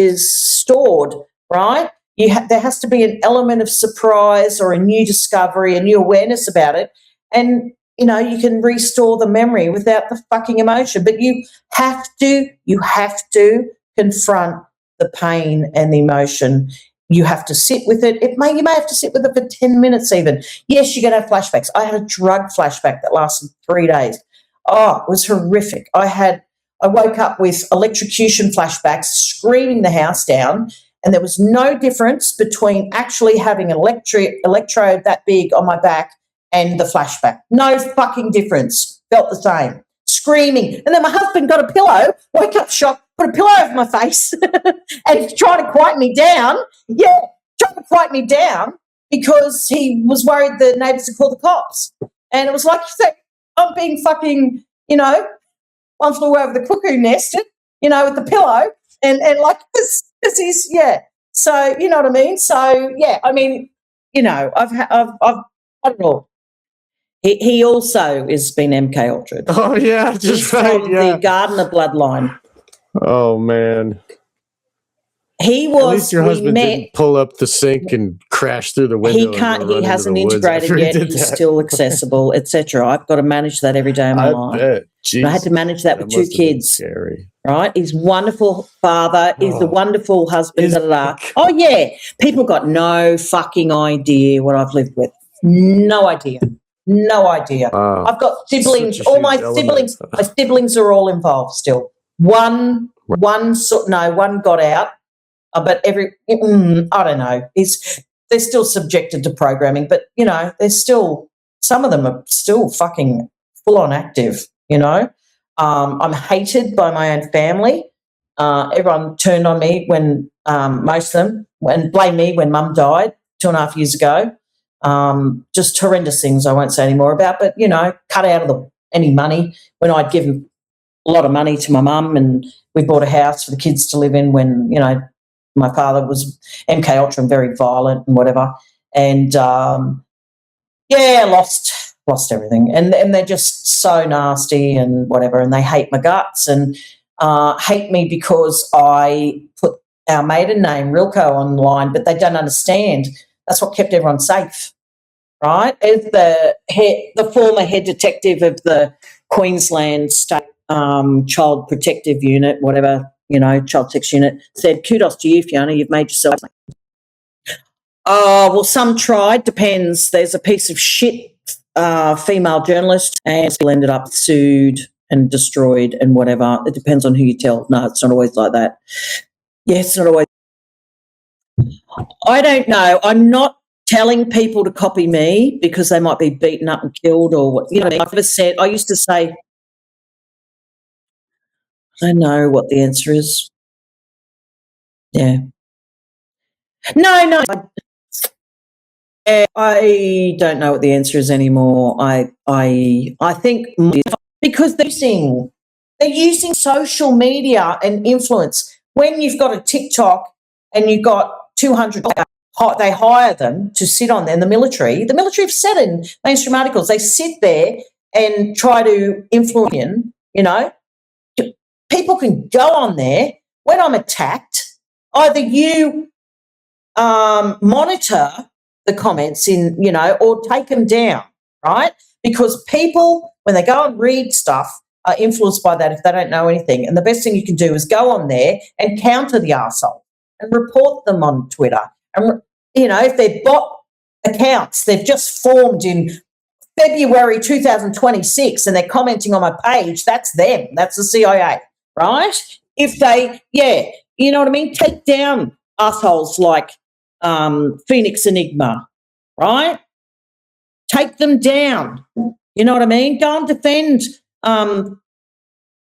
stored, right? There has to be an element of surprise or a new discovery, a new awareness about it, and you know you can restore the memory without the fucking emotion. But you have to confront the pain and the emotion. You have to sit with it. You may have to sit with it for 10 minutes even. Yes, you're going to have flashbacks. I had a drug flashback that lasted 3 days. Oh, it was horrific. I woke up with electrocution flashbacks, screaming the house down, and there was no difference between actually having an electrode that big on my back and the flashback. No fucking difference. Felt the same. Screaming. And then my husband got a pillow, woke up shocked, put a pillow over my face and tried to quiet me down. Yeah, tried to quiet me down because he was worried the neighbours would call the cops. And it was like, I'm being fucking, you know, one flew over the cuckoo nest, you know, with the pillow, and like this is, yeah. So you know what I mean. So yeah, I mean, you know, I've I don't know. He also has been MK Ultra. Oh yeah, just He's right. from Yeah. the Gardner bloodline. Oh man. He was. At least your husband didn't pull up the sink and crash through the window. He can't. He hasn't integrated yet. He's still accessible, etc. I've got to manage that every day of my life. Bet. I had to manage that with 2 kids. Scary. Right? He's a wonderful father. He's a wonderful husband. Oh yeah. People got no fucking idea what I've lived with. No idea. No idea. Wow. I've got siblings. All my siblings. My siblings are all involved still. One got out. But I don't know. They're still subjected to programming, but you know, some of them are still fucking full on active. You know, I'm hated by my own family. Everyone turned on me when most of them and blamed me when Mum died 2.5 years ago. Just horrendous things I won't say any more about. But you know, cut out of any money when I'd given a lot of money to my mum, and we bought a house for the kids to live in when you know. My father was MK Ultra and very violent and whatever, and lost everything. And they're just so nasty and whatever, and they hate my guts and hate me because I put our maiden name Rilco online, but they don't understand. That's what kept everyone safe, right? As the former head detective of the Queensland State Child Protective Unit, whatever. You know, child sex unit said, kudos to you, Fiona, you've made yourself. Oh, well, some tried, depends. There's a piece of shit female journalist and still ended up sued and destroyed and whatever. It depends on who you tell. No, it's not always like that. Yeah, it's not always. I don't know. I'm not telling people to copy me because they might be beaten up and killed or, you know, I've never said, I used to say, I know what the answer is. Yeah. No. I don't know what the answer is anymore. I think because they're using social media and influence. When you've got a TikTok and you've got 200, they hire them to sit on there. And the military have said in mainstream articles, they sit there and try to influence, you know. People can go on there. When I'm attacked, either you monitor the comments in, you know, or take them down, right? Because people, when they go and read stuff, are influenced by that if they don't know anything. And the best thing you can do is go on there and counter the arsehole and report them on Twitter. And, you know, if they're bot accounts, they've just formed in February 2026 and they're commenting on my page, that's them. That's the CIA, right? If they, yeah, you know what I mean? Take down assholes like Phoenix Enigma, right? Take them down. You know what I mean? Go and defend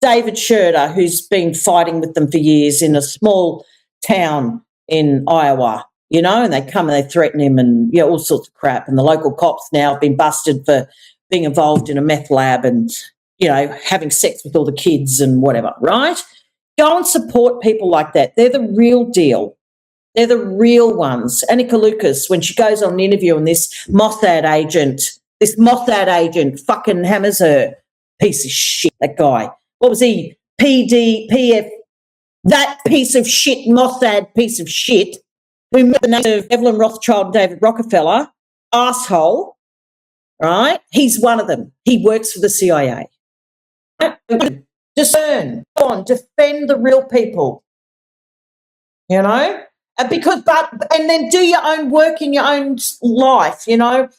David Sherter, who's been fighting with them for years in a small town in Iowa, you know, and they come and they threaten him and, you know, all sorts of crap. And the local cops now have been busted for being involved in a meth lab and, you know, having sex with all the kids and whatever, right? Go and support people like that. They're the real deal. They're the real ones. Annika Lucas, when she goes on an interview and this Mossad agent fucking hammers her, piece of shit, that guy. What was he? PF, that piece of shit, Mossad piece of shit, who met the name of Evelyn Rothschild and David Rockefeller, asshole, right? He's one of them. He works for the CIA. Discern, go on, defend the real people, you know? And then do your own work in your own life, you know?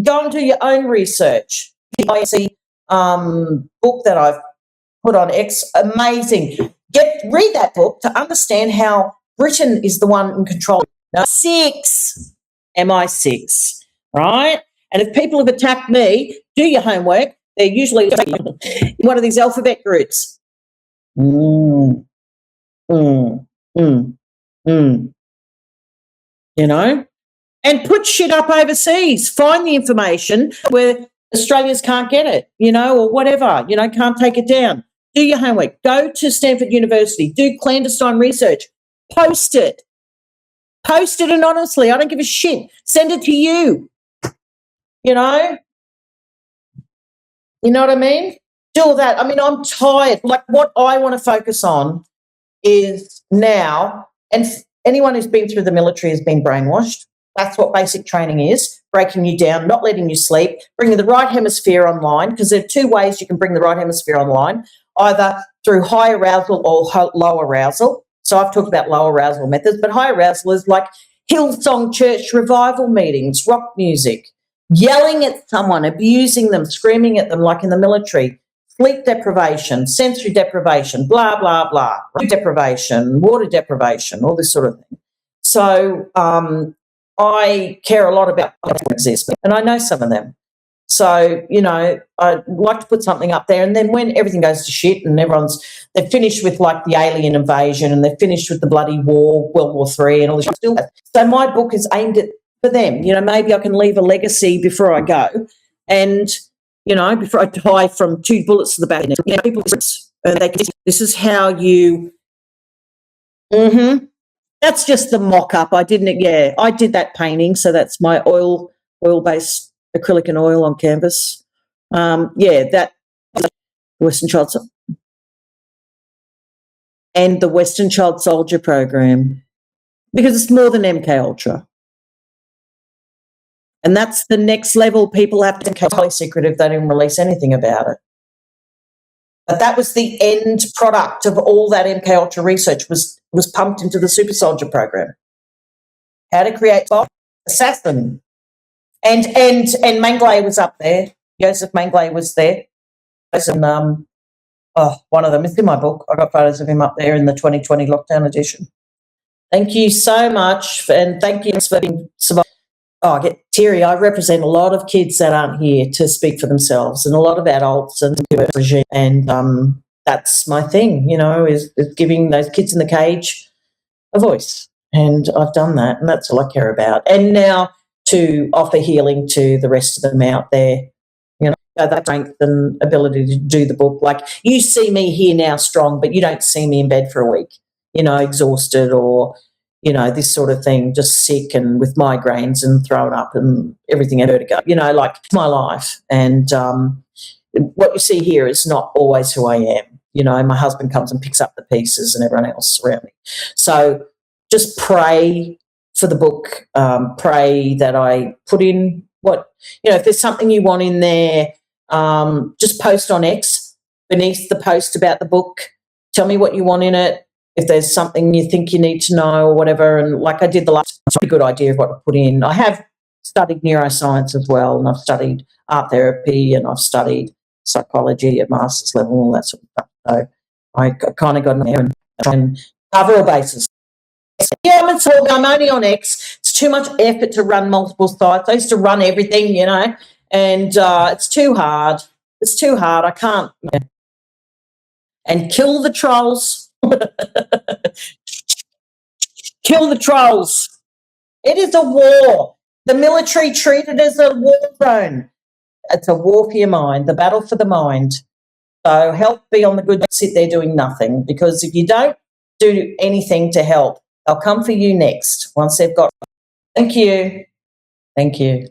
Go and do your own research. The book that I've put on X, amazing. Read that book to understand how Britain is the one in control. Now, MI6, right? And if people have attacked me, do your homework. They're usually one of these alphabet groups. You know? And put shit up overseas. Find the information where Australians can't get it, you know, or whatever, you know, can't take it down. Do your homework. Go to Stanford University. Do clandestine research. Post it. Post it anonymously. I don't give a shit. Send it to you. You know? You know what I mean? Do all that. I mean, I'm tired. Like, what I want to focus on is now, and anyone who's been through the military has been brainwashed. That's what basic training is, breaking you down, not letting you sleep, bringing the right hemisphere online, because there are two ways you can bring the right hemisphere online, either through high arousal or low arousal. So I've talked about low arousal methods, but high arousal is like Hillsong Church revival meetings, rock music, yelling at someone, abusing them, screaming at them like in the military, sleep deprivation, sensory deprivation, blah, blah, blah, food deprivation, water deprivation, all this sort of thing. So I care a lot about what exists, and I know some of them. So, you know, I'd like to put something up there, and then when everything goes to shit and they're finished with like the alien invasion and they're finished with the bloody war, World War III and all this stuff. So my book is aimed at for them. You know, maybe I can leave a legacy before I go, and, you know, before I die from 2 bullets to the back. You know, people, this is how you. That's just the mock-up. I did that painting, so that's my oil-based acrylic and oil on canvas. That Western Child and the Western Child Soldier Program, because it's more than MK Ultra, and that's the next level. People have to keep highly secretive. They didn't release anything about it. But that was the end product of all that MK Ultra research was pumped into the Super Soldier Program. How to create assassin. And Mengele was up there. Joseph Mengele was there. And one of them is in my book. I got photos of him up there in the 2020 lockdown edition. Thank you so much, and thank you for being survived. I get teary. I represent a lot of kids that aren't here to speak for themselves, and a lot of adults and regime. And that's my thing, you know, is giving those kids in the cage a voice. And I've done that, and that's all I care about. And now to offer healing to the rest of them out there, you know, that strength and ability to do the book. Like, you see me here now strong, but you don't see me in bed for a week, you know, exhausted or, you know, this sort of thing, just sick and with migraines and thrown up and everything vertigo, you know, like my life. And what you see here is not always who I am. You know, my husband comes and picks up the pieces and everyone else around me. So just pray for the book, pray that I put in if there's something you want in there, just post on X beneath the post about the book. Tell me what you want in it. If there's something you think you need to know or whatever, and like I did the last, it's a pretty good idea of what to put in. I have studied neuroscience as well, and I've studied art therapy, and I've studied psychology at master's level and all that sort of stuff. So I kind of got in there and try and cover all bases. Yeah, I'm only on X. It's too much effort to run multiple sites. I used to run everything, and it's too hard. It's too hard. I can't. Yeah. And kill the trolls. Kill the trolls. It is a war. The military treat it as a war zone. It's a war for your mind, the battle for the mind. So help be on the good, sit there doing nothing, because if you don't do anything to help, they'll come for you next once they've got. Thank you. Thank you.